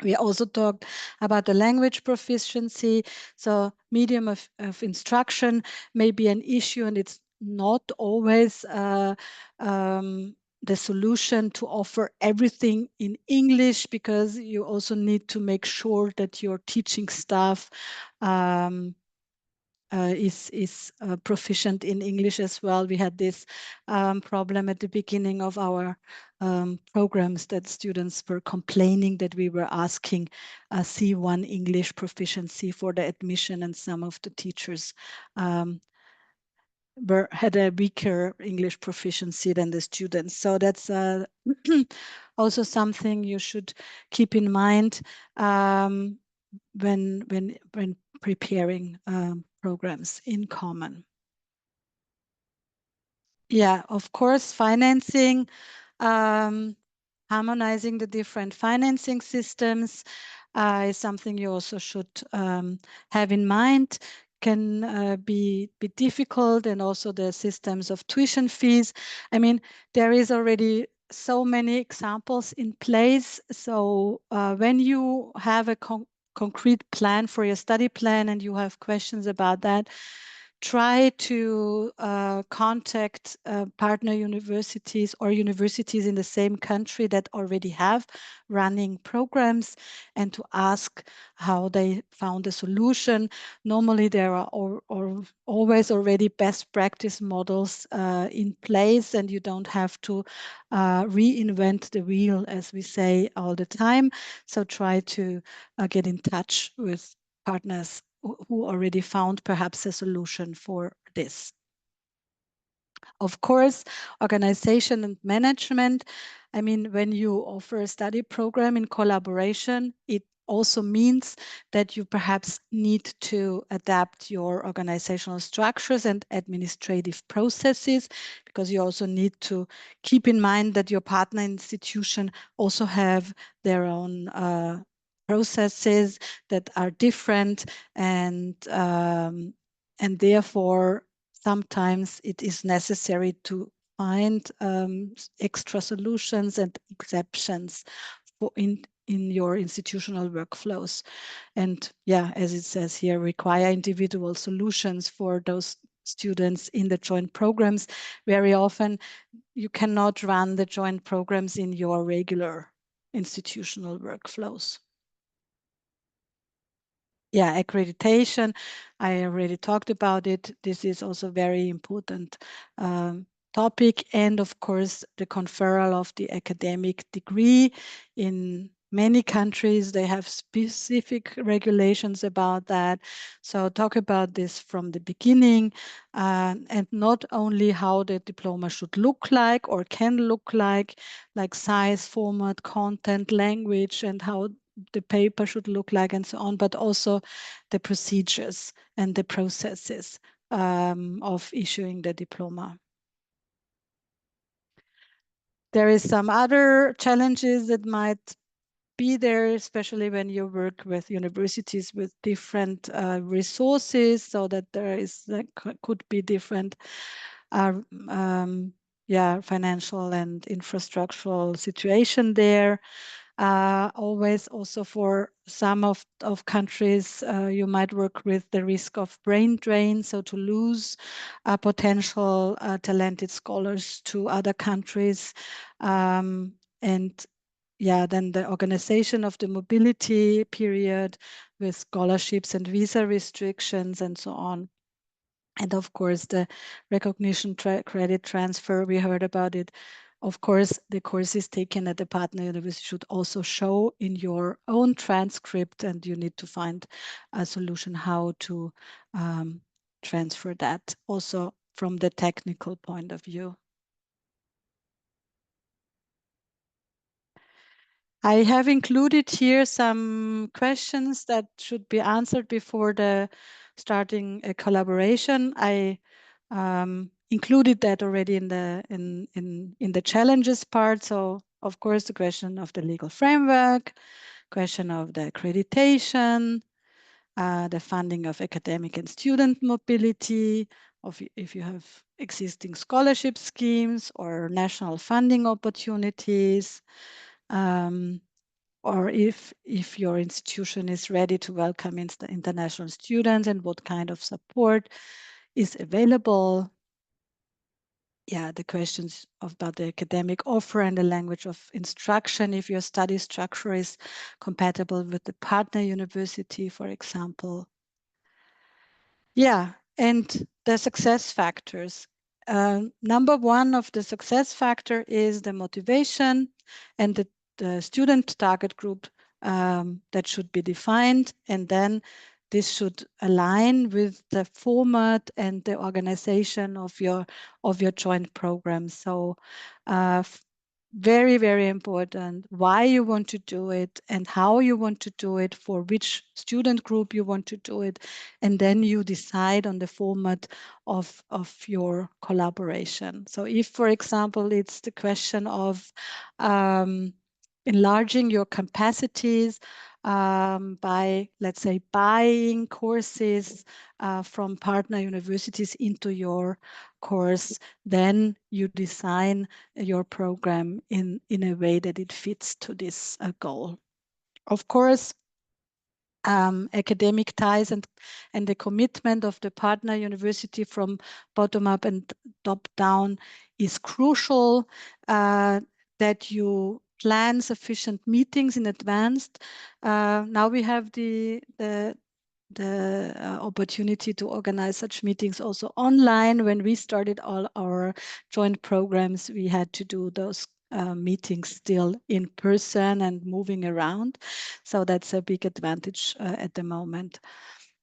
We also talked about the language proficiency. So medium of instruction may be an issue, and it's not always the solution to offer everything in English, because you also need to make sure that your teaching staff is proficient in English as well. We had this problem at the beginning of our programs that students were complaining that we were asking C1 English proficiency for the admission, and some of the teachers had a weaker English proficiency than the students. So that's also something you should keep in mind when preparing programs in common. Yeah, of course, financing, harmonizing the different financing systems is something you also should have in mind. Can be difficult, and also the systems of tuition fees. I mean, there is already so many examples in place. So when you have a concrete plan for your study plan and you have questions about that, try to contact partner universities or universities in the same country that already have running programs, and to ask how they found a solution. Normally there are always already best practice models in place, and you don't have to reinvent the wheel, as we say all the time. So try to get in touch with partners who already found perhaps a solution for this. Of course, organization and management. I mean, when you offer a study program in collaboration, it also means that you perhaps need to adapt your organizational structures and administrative processes, because you also need to keep in mind that your partner institution also have their own processes that are different, and therefore sometimes it is necessary to find extra solutions and exceptions for in your institutional workflows. And yeah, as it says here, require individual solutions for those students in the joint programs. Very often you cannot run the joint programs in your regular institutional workflows. Yeah, accreditation, I already talked about it. This is also very important topic. And of course, the conferral of the academic degree. In many countries, they have specific regulations about that. So talk about this from the beginning, and not only how the diploma should look like or can look like size, format, content, language, and how the paper should look like and so on, but also the procedures and the processes of issuing the diploma. There is some other challenges that might be there, especially when you work with universities with different resources, so that there is could be different financial and infrastructural situation there. Always also for some of countries, you might work with the risk of brain drain, so to lose potential talented scholars to other countries. And yeah, then the organization of the mobility period with scholarships and visa restrictions and so on. And of course, the recognition credit transfer, we heard about it. Of course, the courses taken at the partner university should also show in your own transcript, and you need to find a solution how to transfer that also from the technical point of view. I have included here some questions that should be answered before the starting a collaboration. I included that already in the challenges part. So of course, the question of the legal framework, question of the accreditation, the funding of academic and student mobility, if you have existing scholarship schemes or national funding opportunities, or if your institution is ready to welcome international students and what kind of support is available. Yeah, the questions about the academic offer and the language of instruction, if your study structure is compatible with the partner university, for example. Yeah, and the success factors. Number one of the success factor is the motivation and the student target group that should be defined, and then this should align with the format and the organization of your joint program. So very, very important why you want to do it and how you want to do it, for which student group you want to do it, and then you decide on the format of your collaboration. So if, for example, it's the question of enlarging your capacities by, let's say, buying courses from partner universities into your course, then you design your program in a way that it fits to this goal. Of course, academic ties and the commitment of the partner university from bottom up and top down is crucial, that you plan sufficient meetings in advance. Now we have the opportunity to organize such meetings also online. When we started all our joint programs, we had to do those meetings still in person and moving around. So that's a big advantage at the moment.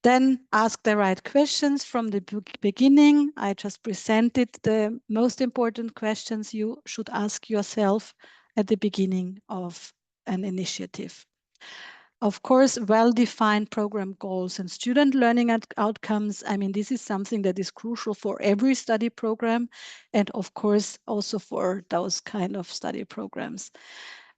Then ask the right questions from the beginning. I just presented the most important questions you should ask yourself at the beginning of an initiative. Of course, well-defined program goals and student learning outcomes. I mean, this is something that is crucial for every study program, and of course, also for those kind of study programs.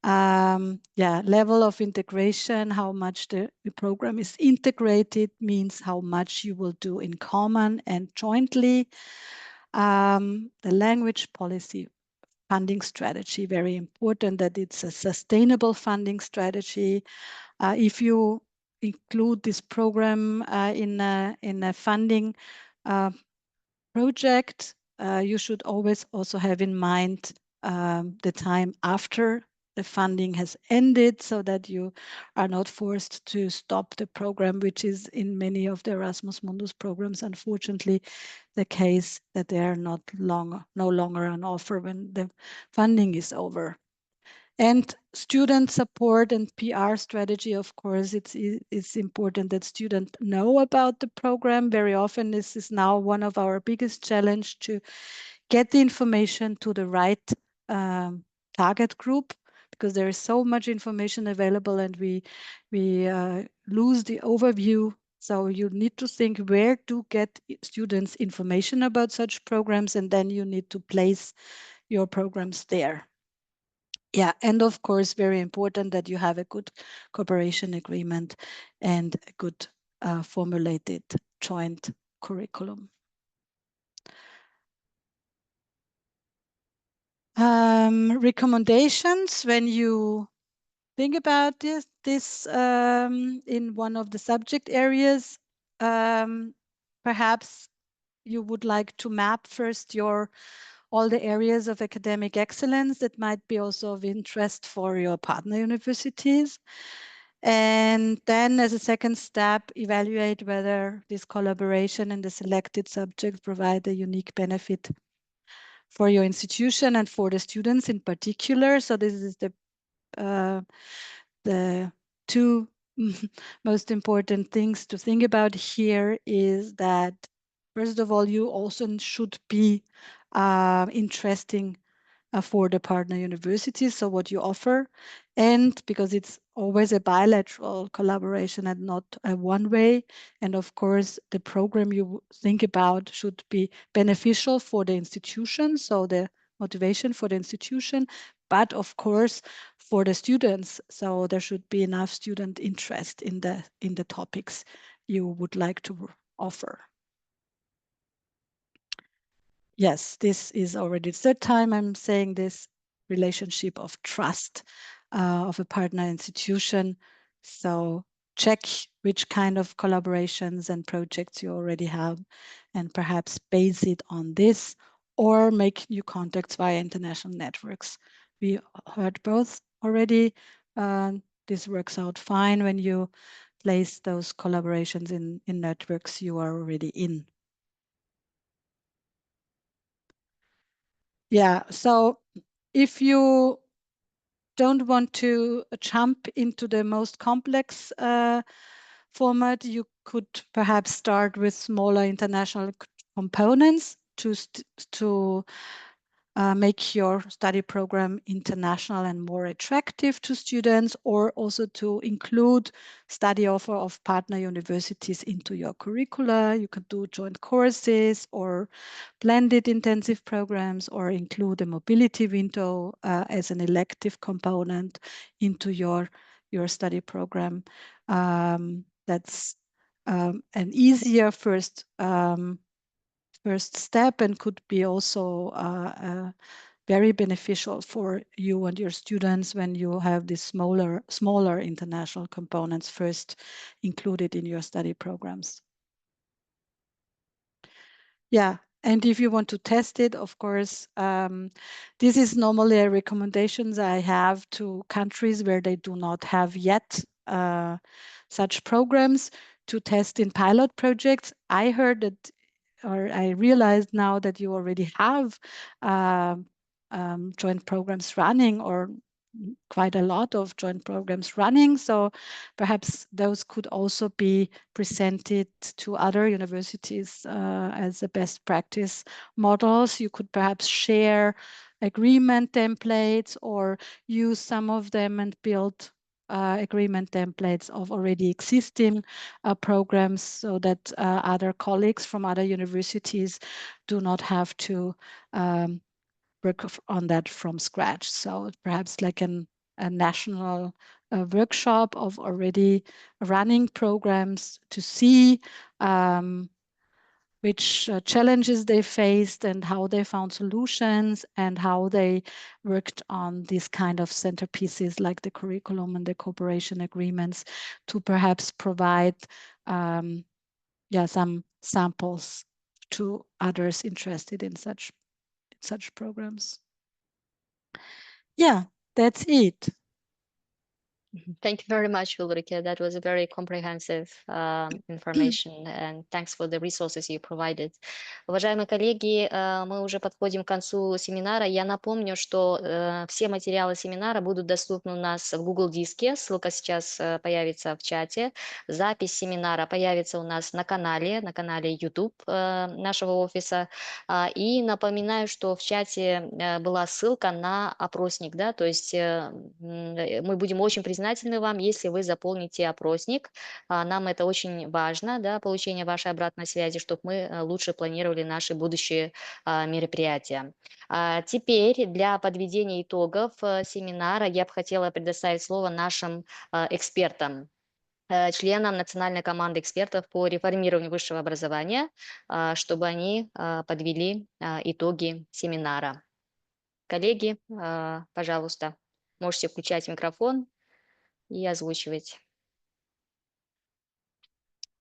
Yeah, level of integration, how much the program is integrated means how much you will do in common and jointly. The language policy, funding strategy, very important that it's a sustainable funding strategy. If you include this program in a funding project, you should always also have in mind the time after the funding has ended, so that you are not forced to stop the program, which is in many of the Erasmus Mundus programs, unfortunately, the case, that they are no longer on offer when the funding is over. And student support and PR strategy, of course, it's important that students know about the program. Very often, this is now one of our biggest challenge, to get the information to the right target group, because there is so much information available and we lose the overview. So you need to think where to get students information about such programs, and then you need to place your programs there. Yeah, and of course, very important that you have a good cooperation agreement and a good formulated joint curriculum. Recommendations when you think about this in one of the subject areas. Perhaps you would like to map first all the areas of academic excellence that might be also of interest for your partner universities. And then as a second step, evaluate whether this collaboration and the selected subjects provide a unique benefit for your institution and for the students in particular. So this is the two most important things to think about here, is that, first of all, you also should be interesting for the partner universities, so what you offer, and because it's always a bilateral collaboration and not a one-way, and of course the program you think about should be beneficial for the institution, so the motivation for the institution, but of course for the students, so there should be enough student interest in the topics you would like to offer. Yes, this is already the third time I'm saying this, relationship of trust of a partner institution. So check which kind of collaborations and projects you already have and perhaps base it on this, or make new contacts via international networks. We heard both already. This works out fine when you place those collaborations in networks you are already in. Yeah, so if you don't want to jump into the most complex format, you could perhaps start with smaller international components to make your study program international and more attractive to students, or also to include study offer of partner universities into your curricula. You could do joint courses or blended intensive programs, or include a mobility window as an elective component into your study program. That's an easier first step, and could be also very beneficial for you and your students when you have these smaller international components first included in your study programs. Yeah, and if you want to test it, of course, this is normally a recommendations I have to countries where they do not have yet such programs, to test in pilot projects. I heard that, or I realized now, that you already have joint programs running, or quite a lot of joint programs running. So perhaps those could also be presented to other universities as a best practice models. You could perhaps share agreement templates, or use some of them and build agreement templates of already existing programs, so that other colleagues from other universities do not have to work on that from scratch. So perhaps like a national workshop of already running programs to see which challenges they faced and how they found solutions, and how they worked on these kind of centerpieces like the curriculum and the cooperation agreements, to perhaps provide some samples to others interested in such programs. Yeah, that's it. Thank you very much, Ulrike. That was a very comprehensive information, and thanks for the resources you provided. Уважаемые коллеги, мы уже подходим к концу семинара. Я напомню, что все материалы семинара будут доступны у нас в Google Диске. Ссылка сейчас появится в чате. Запись семинара появится у нас на канале YouTube нашего офиса. И напоминаю, что в чате была ссылка на опросник, да, то есть мы будем очень признательны вам, если вы заполните опросник. Нам это очень важно, да, получение вашей обратной связи, чтобы мы лучше планировали наши будущие мероприятия. Теперь для подведения итогов семинара я бы хотела предоставить слово нашим экспертам, членам национальной команды экспертов по реформированию высшего образования, чтобы они подвели итоги семинара. Коллеги, пожалуйста, можете включать микрофон и озвучивать.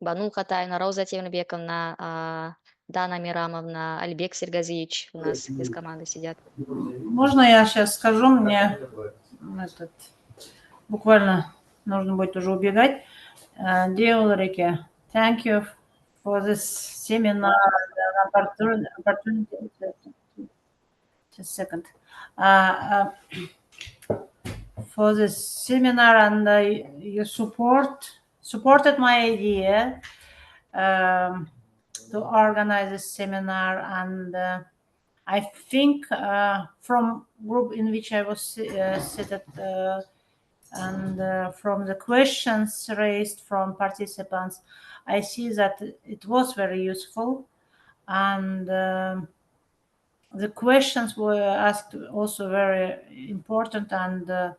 Бану Хатайна, Роза Тевнебековна, Дана Мирамовна, Альбек Сергазевич у нас из команды сидят. Можно я сейчас скажу? Мне буквально нужно будет уже убегать. Dear Ulrike, thank you for this seminar and opportunity. Just a second. For this seminar, and you supported my idea to organize this seminar, and I think from group in which I was seated and from the questions raised from participants, I see that it was very useful, and the questions were asked also very important, and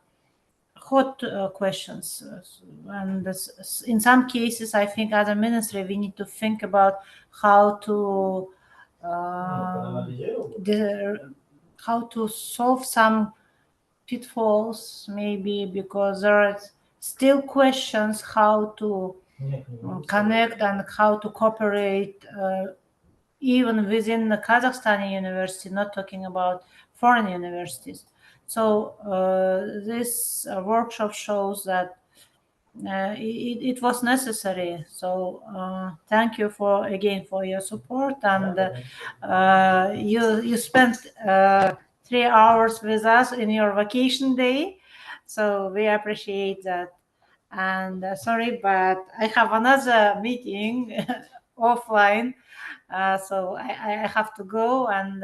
hot questions. And in some cases, I think as a ministry, we need to think about how to how to solve some pitfalls, maybe, because there are still questions how to connect and how to cooperate even within the Kazakhstani university, not talking about foreign universities. So this workshop shows that it was necessary. So thank you again for your support, and you spent 3 hours with us in your vacation day, so we appreciate that. And sorry, but I have another meeting offline, so I have to go. And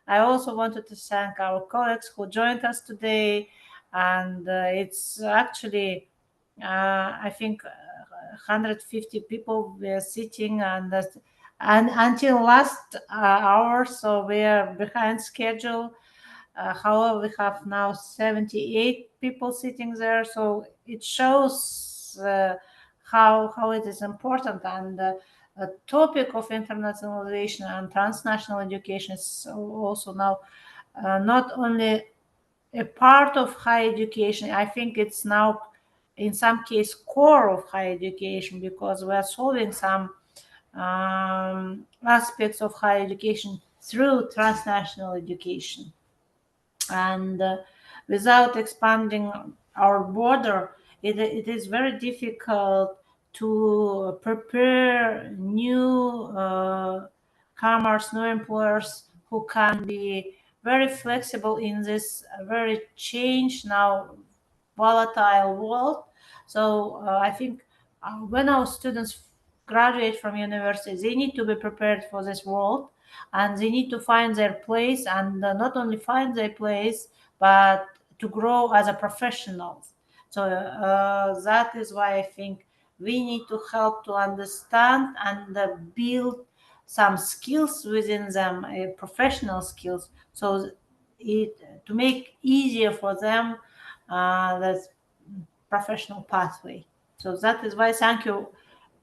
I also wanted to thank our colleagues who joined us today. And it's actually, I think, 150 people were sitting, and until last hour, so we are behind schedule. However, we have now 78 people sitting there, so it shows how it is important. And a topic of internationalization and transnational education is also now not only a part of higher education. I think it's now, in some case, core of higher education, because we are solving some aspects of higher education through transnational education. And without expanding our border, it is very difficult to prepare new commerce, new employers who can be very flexible in this very changed, now volatile world. So I think when our students graduate from university, they need to be prepared for this world, and they need to find their place, and not only find their place, but to grow as a professionals. So that is why I think we need to help to understand and build some skills within them, professional skills, so to make easier for them that professional pathway. So that is why, thank you,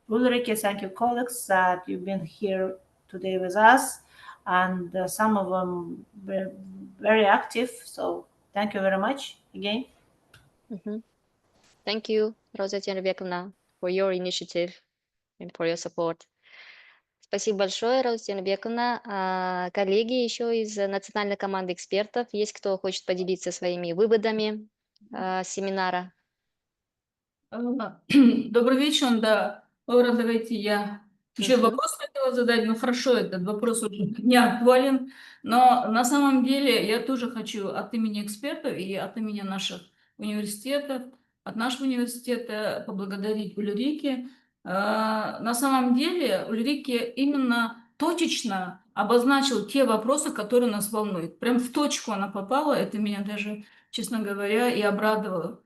Ulrike, thank you, colleagues, that you've been here today with us, and some of them were very active. So thank you very much again. Thank you, Роза Тенрбековна, for your initiative and for your support. Спасибо большое, Роза Тенрбековна. Коллеги еще из национальной команды экспертов, есть кто хочет поделиться своими выводами семинара? Добрый вечер, да. Лаура, давайте я еще вопрос хотела задать. Ну хорошо, этот вопрос уже не актуален, но на самом деле я тоже хочу от имени экспертов и от имени наших университетов, от нашего университета поблагодарить Ульрике. На самом деле Ульрике именно точечно обозначил те вопросы, которые нас волнуют. Прям в точку она попала, это меня даже, честно говоря, и обрадовало.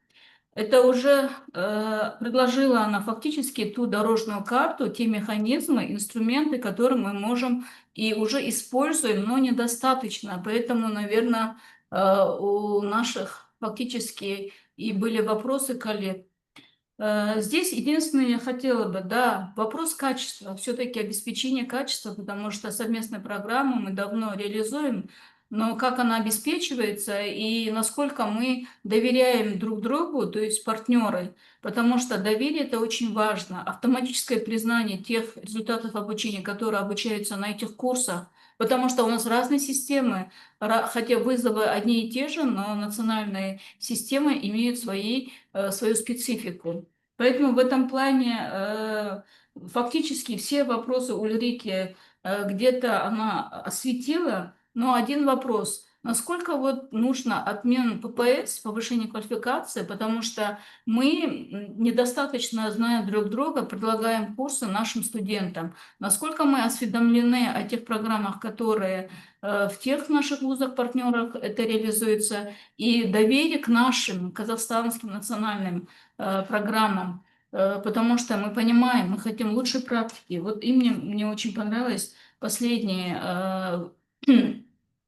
Это уже предложила она фактически ту дорожную карту, те механизмы, инструменты, которые мы можем и уже используем, но недостаточно. Поэтому, наверное, у наших фактически и были вопросы коллег. Здесь единственное, я хотела бы, да, вопрос качества, все-таки обеспечение качества, потому что совместную программу мы давно реализуем, но как она обеспечивается и насколько мы доверяем друг другу, то есть партнеры, потому что доверие – это очень важно. Автоматическое признание тех результатов обучения, которые обучаются на этих курсах, потому что у нас разные системы, хотя вызовы одни и те же, но национальные системы имеют свою специфику. Поэтому в этом плане фактически все вопросы Ульрики где-то она осветила. Но один вопрос. Насколько вот нужно отмен ППС, повышение квалификации, потому что мы недостаточно, зная друг друга, предлагаем курсы нашим студентам. Насколько мы осведомлены о тех программах, которые в тех наших вузах-партнерах это реализуется, и доверие к нашим казахстанским национальным программам, потому что мы понимаем, мы хотим лучшей практики. Вот и мне очень понравилось последнее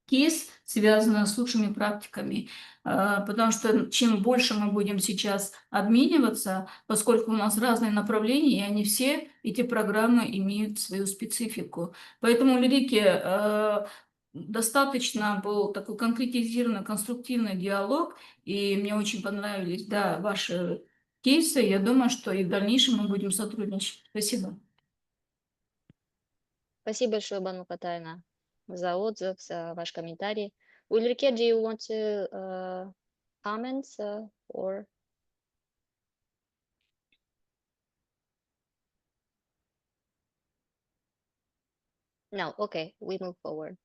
кейс, связано с лучшими практиками. Потому что чем больше мы будем сейчас обмениваться, поскольку у нас разные направления, и они все, эти программы имеют свою специфику. Поэтому, Ульрике, достаточно был такой конкретизированный, конструктивный диалог, и мне очень понравились, да, ваши кейсы. Я думаю, что и в дальнейшем мы будем сотрудничать. Спасибо. Спасибо большое, Бану Катайна, за отзыв, за ваш комментарий. Ульрике, do you want to comment or? No, okay, we move forward.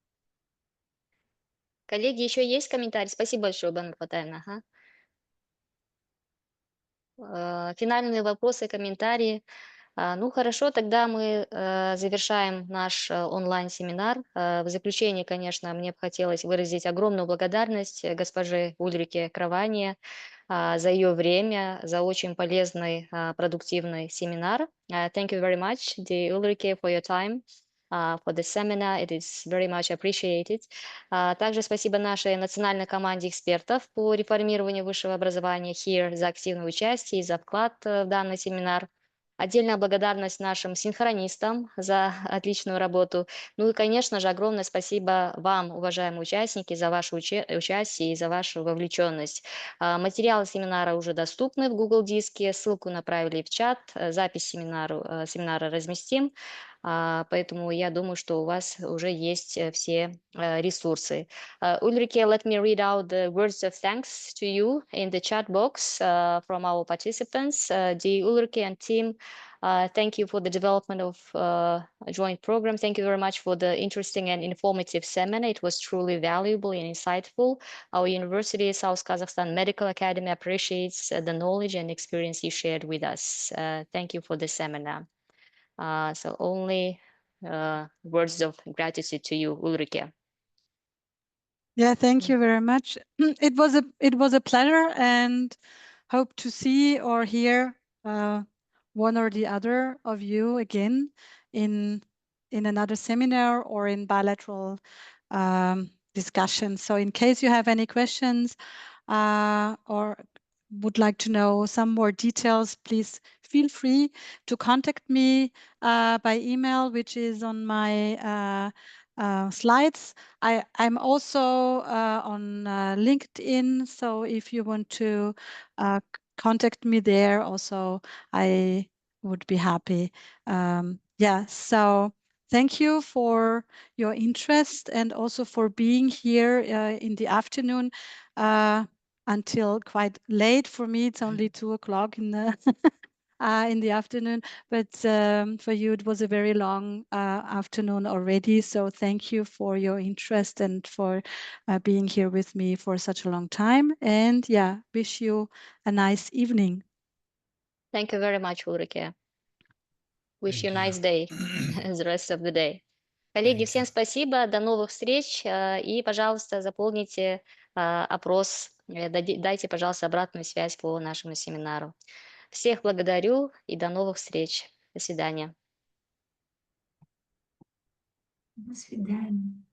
Коллеги, еще есть комментарий? Спасибо большое, Бану Катайна. Финальные вопросы, комментарии. Ну хорошо, тогда мы завершаем наш онлайн-семинар. В заключение, конечно, мне бы хотелось выразить огромную благодарность госпоже Ульрике Краване за ее время, за очень полезный, продуктивный семинар. Thank you very much, dear Ulrike, for your time. For the seminar. It is very much appreciated. Также спасибо нашей национальной команде экспертов по реформированию высшего образования HERE за активное участие и за вклад в данный семинар. Отдельная благодарность нашим синхронистам за отличную работу. Ну и, конечно же, огромное спасибо вам, уважаемые участники, за ваше участие и за вашу вовлеченность. Материалы семинара уже доступны в Google Диске, ссылку направили в чат, запись семинара разместим. Поэтому я думаю, что у вас уже есть все ресурсы. Ulrike, let me read out the words of thanks to you in the chat box from our participants. Dear Ulrike and team, thank you for the development of a joint program. Thank you very much for the interesting and informative seminar. It was truly valuable and insightful. Our university, South Kazakhstan Medical Academy, appreciates the knowledge and experience you shared with us. Thank you for the seminar. So only words of gratitude to you, Ulrike. Yeah, thank you very much. It was a pleasure, and hope to see or hear one or the other of you again in another seminar or in bilateral discussion. So in case you have any questions or would like to know some more details, please feel free to contact me by email, which is on my slides. I'm also on LinkedIn, so if you want to contact me there also, I would be happy. Yeah, so thank you for your interest and also for being here in the afternoon until quite late for me. It's only 2 o'clock in the afternoon, but for you it was a very long afternoon already. So thank you for your interest and for being here with me for such a long time. And yeah, wish you a nice evening. Thank you very much, Ulrike. Wish you a nice day, the rest of the day. Коллеги, всем спасибо, до новых встреч, и, пожалуйста, заполните опрос, дайте, пожалуйста, обратную связь по нашему семинару. Всех благодарю и до новых встреч. До свидания. До свидания.